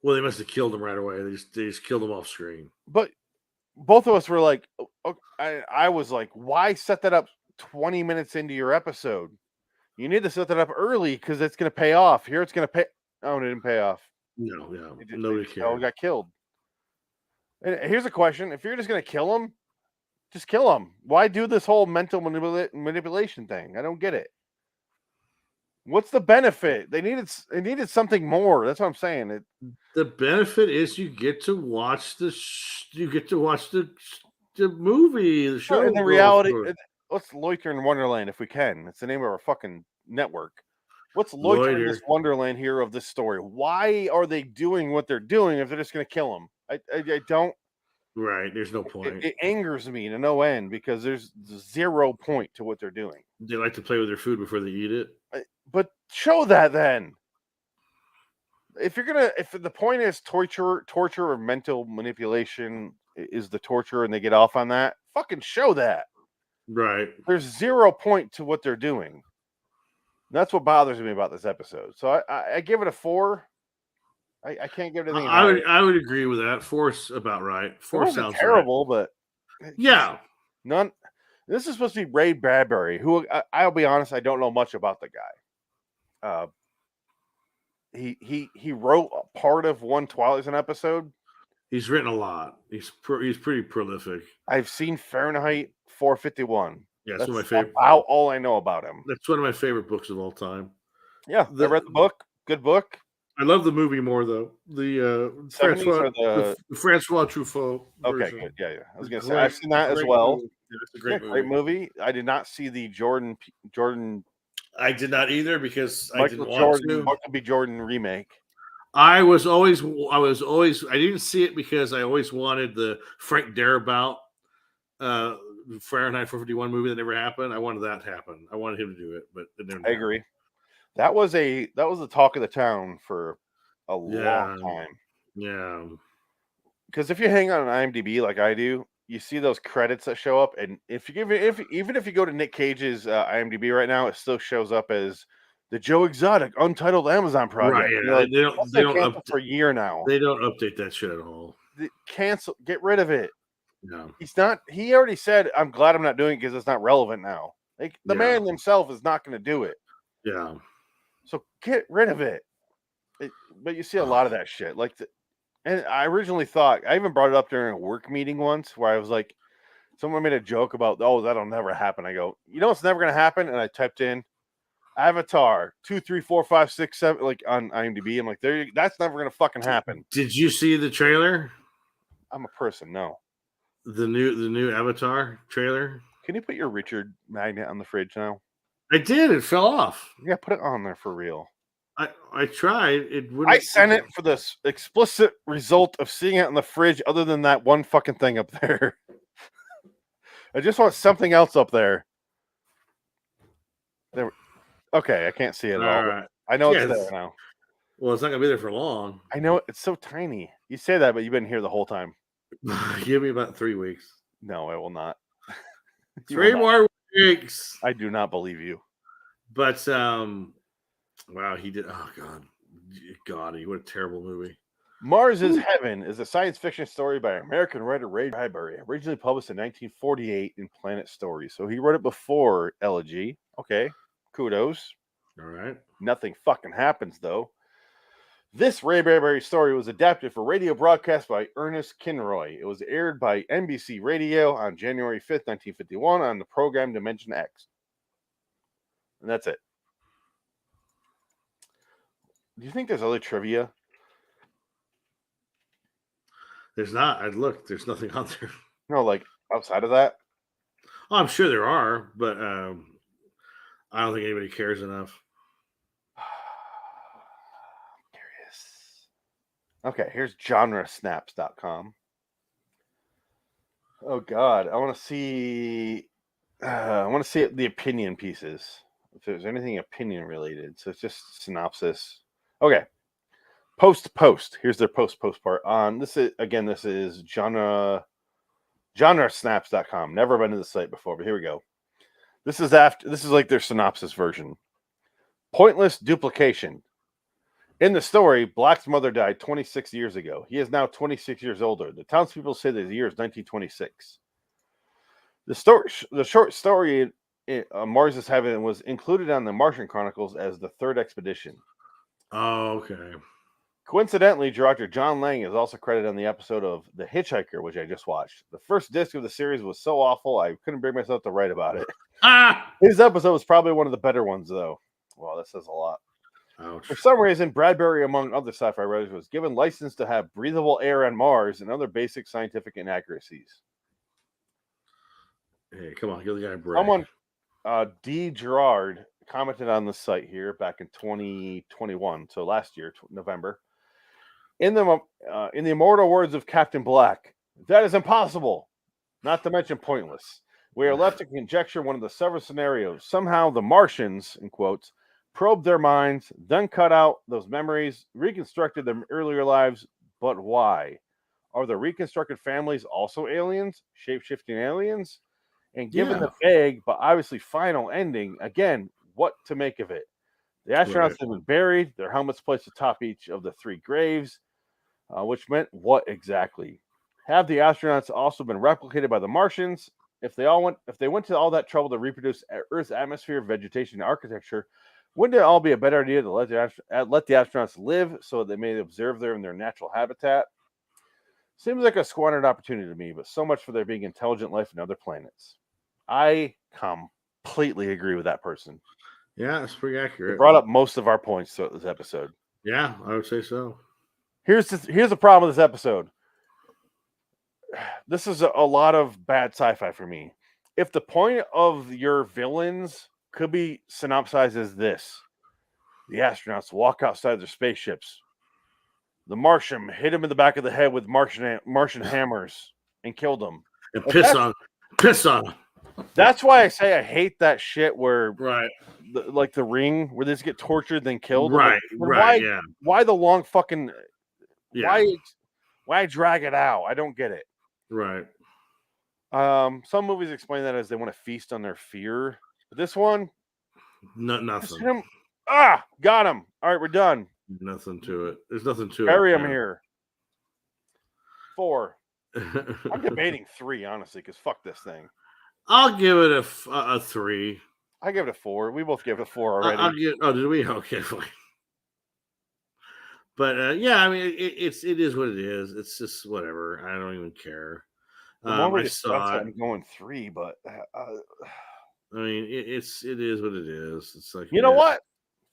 Well, they must have killed him right away. They just killed him off screen. But both of us were like, I was like, why set that up 20 minutes into your episode? You need to set that up early because it's going to pay off. Here it's going to pay. Oh, it didn't pay off. No. Nobody cared. Oh, got killed. And here's a question. If you're just going to kill him, just kill him. Why do this whole mental manipulation thing? I don't get it. What's the benefit? They needed something more. That's what I'm saying. The benefit is you get to watch the movie, the show. In the reality, let's loiter in Wonderland if we can. It's the name of our fucking network. Let's loiter in this Wonderland here of this story. Why are they doing what they're doing if they're just going to kill him? I don't. Right. There's no point. It angers me to no end because there's 0 point to what they're doing. They like to play with their food before they eat it. But show that then. If the point is torture or mental manipulation is the torture and they get off on that, fucking show that. Right. There's 0 point to what they're doing. That's what bothers me about this episode. So I give it a 4. I can't give it anything. I would agree with that. 4's about right. 4 sounds terrible, right. But yeah, none. This is supposed to be Ray Bradbury, who I'll be honest, I don't know much about the guy. He wrote a part of one Twilight Zone episode. He's written a lot. He's pretty prolific. I've seen Fahrenheit 451. Yeah, that's one of my favorite. All I know about him. That's one of my favorite books of all time. Yeah, I read the book. Good book. I love the movie more though. The Francois Truffaut version. Okay, good. Yeah. I was gonna say I've seen that as well. Yeah, it's a great movie. I did not see the Jordan. I did not either because I didn't want Jordan, to. Michael B. Jordan remake. I didn't see it because I always wanted the Frank Darabont Fahrenheit 451 movie that never happened. I wanted that to happen. I wanted him to do it, but it never happened. Agree. That was the talk of the town for a long time. Yeah. Because if you hang on IMDb like I do, you see those credits that show up, and even if you go to Nick Cage's IMDb right now, it still shows up as the Joe Exotic Untitled Amazon project. Right, yeah. Like, they don't update for a year now. They don't update that shit at all. Cancel. Get rid of it. No. He's not. He already said, "I'm glad I'm not doing it because it's not relevant now." Like the man himself is not going to do it. Yeah. So get rid of it. But you see a lot of that shit. And I originally thought, I even brought it up during a work meeting once where I was like, someone made a joke about, oh, that'll never happen. I go, you know what's never going to happen? And I typed in, Avatar 2, 3, 4, 5, 6, 7, like on IMDb. I'm like, that's never gonna fucking happen. Did you see the trailer? I'm a person, no. The new Avatar trailer? Can you put your Richard magnet on the fridge now? I did. It fell off. Yeah, put it on there for real. I tried. It wouldn't. I sent it for the explicit result of seeing it on the fridge. Other than that one fucking thing up there, I just want something else up there. There. Okay, I can't see it at all. Right. I know Yeah, it's there now. Well, it's not gonna be there for long. I know it's so tiny. You say that, but you've been here the whole time. Give me about 3 weeks. No, I will not. 3 more weeks. I do not believe you. But wow, he did. Oh God, what a terrible movie. Mars is Heaven is a science fiction story by American writer Ray Bradbury, originally published in 1948 in Planet Stories. So he wrote it before Elegy. Okay, kudos. All right. Nothing fucking happens though. This Ray Bradbury story was adapted for radio broadcast by Ernest Kinroy. It was aired by NBC Radio on January 5th, 1951 on the program Dimension X. And that's it. Do you think there's other trivia? There's not. I looked. There's nothing on there. No, like outside of that? Oh, I'm sure there are, but I don't think anybody cares enough. Okay, here's genresnaps.com. Oh God, I want to see the opinion pieces. If there's anything opinion related. So it's just synopsis. Okay. Post. Here's their post part on this is genresnaps.com. Never been to the site before, but here we go. This is like their synopsis version. Pointless duplication. In the story, Black's mother died 26 years ago. He is now 26 years older. The townspeople say that the year is 1926. The short story Mars is Heaven was included on the Martian Chronicles as the third expedition. Oh, okay. Coincidentally, director John Lang is also credited on the episode of The Hitchhiker, which I just watched. The first disc of the series was so awful, I couldn't bring myself to write about it. His episode was probably one of the better ones, though. Wow, that says a lot. Ouch. For some reason, Bradbury, among other sci-fi writers, was given license to have breathable air on Mars and other basic scientific inaccuracies. Hey, come on, give the guy a break. Someone, D. Gerard, commented on the site here back in 2021, so last year, November. In the immortal words of Captain Black, that is impossible, not to mention pointless. We are left to conjecture one of the several scenarios. Somehow the Martians, in quotes, probed their minds, then cut out those memories, reconstructed their earlier lives, but why? Are the reconstructed families also aliens, shape-shifting aliens? And given the vague but obviously final ending, again, what to make of it? The astronauts have been buried, their helmets placed atop each of the three graves, which meant what exactly? Have the astronauts also been replicated by the Martians? If they went to all that trouble to reproduce Earth's atmosphere, vegetation, and architecture, wouldn't it all be a better idea to let the astronauts live so that they may observe them in their natural habitat? Seems like a squandered opportunity to me, but so much for there being intelligent life in other planets. I completely agree with that person. Yeah, it's pretty accurate. It brought up most of our points throughout this episode. Yeah, I would say so. Here's the problem with this episode. This is a lot of bad sci-fi for me. If the point of your villains could be synopsized as this: the astronauts walk outside their spaceships. The Martian hit him in the back of the head with Martian hammers and killed him. And piss on him. That's why I say I hate that shit where like the Ring where they just get tortured then killed. Right, like, why the long fucking why drag it out? I don't get it. Right. Some movies explain that as they want to feast on their fear. But this one, nothing. Got him. All right, we're done. Nothing to it. There's nothing to Bury it. him here. 4. I'm debating 3, honestly, because fuck this thing. I'll give it a 3. I give it a 4. We both gave it a 4 already. Did we? Okay, fine. But yeah, I mean, it is what it is. It's just whatever. I don't even care. I saw it. I'm going 3, but I mean, it is what it is. It's like You know what?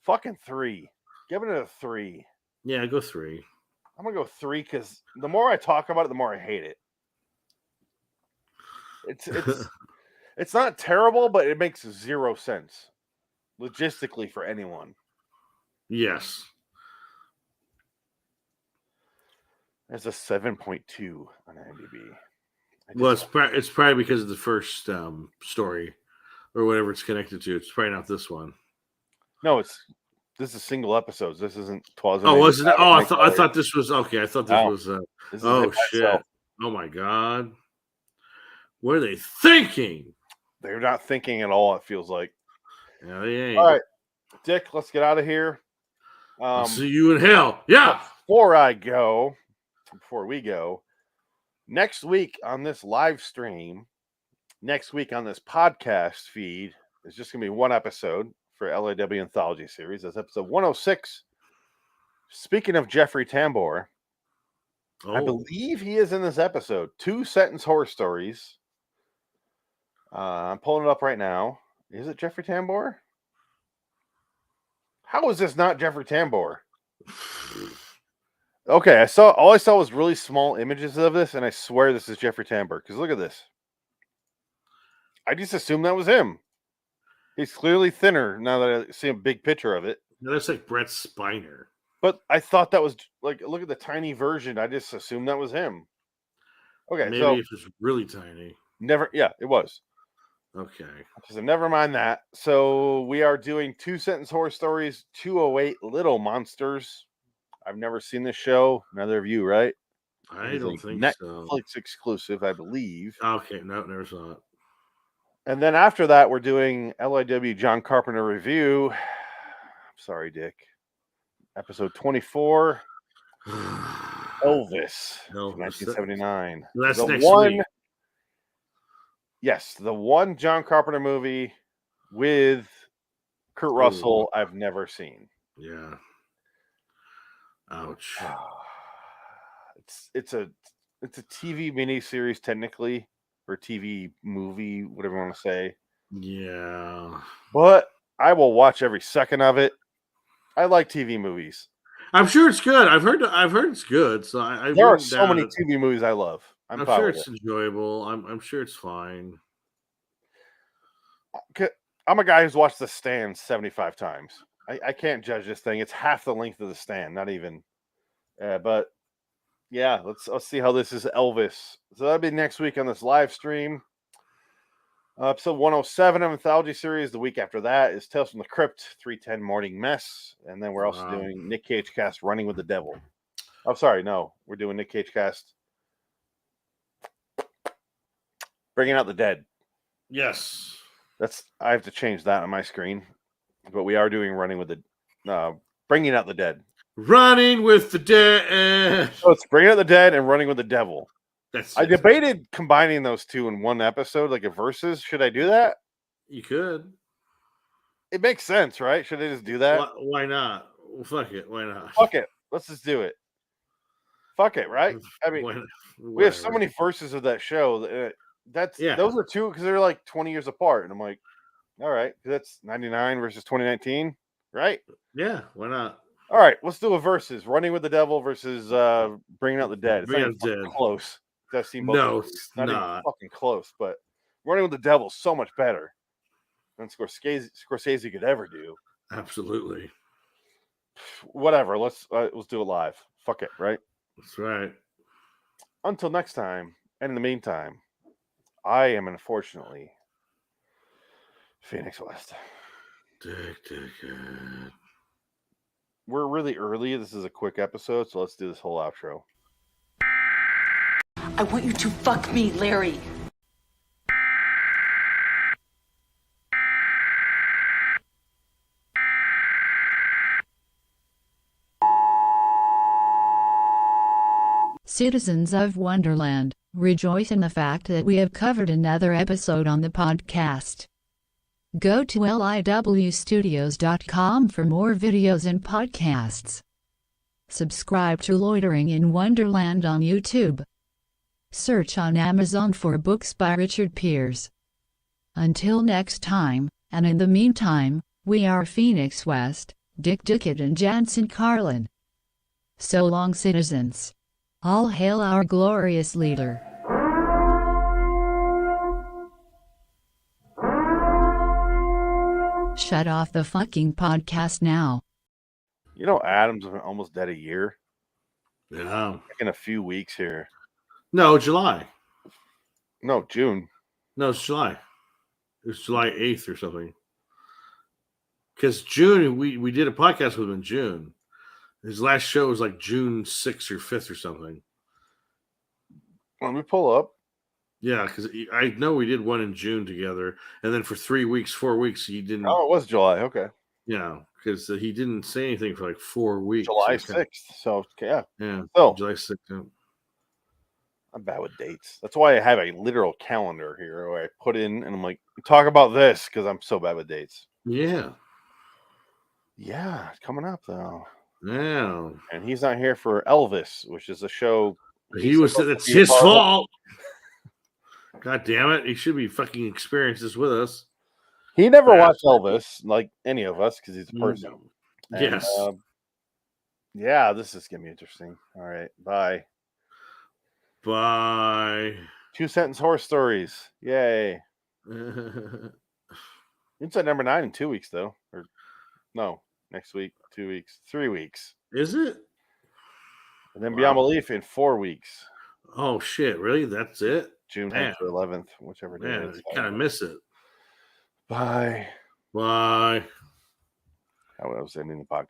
Fucking 3. Give it a 3. Yeah, go 3. I'm gonna go 3 because the more I talk about it, the more I hate it. It's not terrible, but it makes 0 sense logistically for anyone. Yes. There's a 7.2 on IMDb. Well, it's probably because of the first story or whatever it's connected to. It's probably not this one. No, this is single episodes. This isn't 12. Oh, was it? Oh, I thought this was okay. I thought this No. was. This is Oh it by shit! itself. Oh my god! What are they thinking? They're not thinking at all. It feels like. Yeah, they ain't. All right, Dick, let's get out of here. I'll see you in hell. Yeah. Before we go, next week on this live stream, next week on this podcast feed, is just going to be one episode for LAW Anthology series. That's episode 106. Speaking of Jeffrey Tambor, I believe he is in this episode. 2 sentence horror stories. I'm pulling it up right now. Is it Jeffrey Tambor? How is this not Jeffrey Tambor? Okay, all I saw was really small images of this, and I swear this is Jeffrey Tambor. Because look at this. I just assumed that was him. He's clearly thinner now that I see a big picture of it. No, that's like Brett Spiner. But I thought that was like, look at the tiny version. I just assumed that was him. Okay, Maybe so if it's really tiny. yeah, it was. Okay. So never mind that. So we are doing 2 sentence horror stories, 208 Little Monsters. I've never seen this show. Neither of you, right? I don't think Netflix so. Netflix exclusive, I believe. Okay, no, never saw it. And then after that, we're doing LIW John Carpenter review. I'm sorry, Dick. Episode 24. Elvis. No, 1979. That's the next one. week. Yes, the one John Carpenter movie with Kurt Russell I've never seen. Yeah. Ouch. It's a TV miniseries technically, or TV movie, whatever you want to say. Yeah. But I will watch every second of it. I like TV movies. I'm sure it's good. I've heard it's good. So there are so many TV movies I love. I'm sure it's enjoyable. I'm sure it's fine. I'm a guy who's watched The Stand 75 times. I can't judge this thing. It's half the length of The Stand, not even. But yeah, let's see how this is Elvis. So that'll be next week on this live stream. Episode 107 of Anthology series. The week after that is Tales from the Crypt, 310 Morning Mess. And then we're also doing Nick Cage cast Running with the Devil. Oh, sorry. No, we're doing Nick Cage cast Bringing Out the Dead. Yes. I have to change that on my screen. But we are doing Running with the Bringing Out the Dead. Running with the Dead. So it's Bringing Out the Dead and Running with the Devil. I That's debated combining those two in one episode, like a versus. Should I do that? You could. It makes sense, right? Should I just do that? Why not? Well, fuck it. Why not? Fuck it. Let's just do it. Fuck it, right? I mean, we have so many verses of that show. Those are two because they're like 20 years apart. And I'm like, all right, that's 99 versus 2019, right? Yeah, why not? All right, let's do a versus. Running with the Devil versus Bringing Out the Dead. It's Bringing not Out the even Dead. close. I've seen both. No, it's not even fucking close. But Running with the Devil is so much better than Scorsese could ever do. Absolutely. Whatever. Let's do it live. Fuck it, right? That's right. Until next time, and in the meantime, I am unfortunately Phoenix West. We're really early. This is a quick episode, so let's do this whole outro. I want you to fuck me, Larry. Citizens of Wonderland, rejoice in the fact that we have covered another episode on the podcast. Go to liwstudios.com for more videos and podcasts. Subscribe to Loitering in Wonderland on YouTube. Search on Amazon for books by Richard Pierce. Until next time, and in the meantime, we are Phoenix West, Dick Dickett and Jansen Carlin. So long, citizens. All hail our glorious leader. Shut off the fucking podcast now. You know, Adam's been almost dead a year. Yeah. Like in a few weeks here. No, July. No, June. No, it's July. It was July 8th or something. Because June, we did a podcast with him in June. His last show was like June 6th or 5th or something. Let me pull up. Yeah, because I know we did one in June together. And then for 3 weeks, 4 weeks, he didn't. Oh, it was July. Okay. Yeah, because he didn't say anything for like 4 weeks. July 6th. So, yeah. Yeah. So, July 6th. Yeah. I'm bad with dates. That's why I have a literal calendar here where I put in and I'm like, talk about this because I'm so bad with dates. Yeah. Yeah, it's coming up though. Yeah. And he's not here for Elvis, which is a show. It's his fault. God damn it. He should be fucking experienced this with us. He never watched Elvis, like any of us, because he's a person. And, yes. Yeah, this is going to be interesting. All right. Bye. Bye. 2-sentence horror stories. Yay. Inside number 9 in 2 weeks, though. Or no, next week, 2 weeks, 3 weeks. Is it? And then Beyond Belief in 4 weeks. Oh, shit. Really? That's it? June 10th or 11th, whichever day. Man, I kind of miss it. Bye. Bye. I was ending the podcast.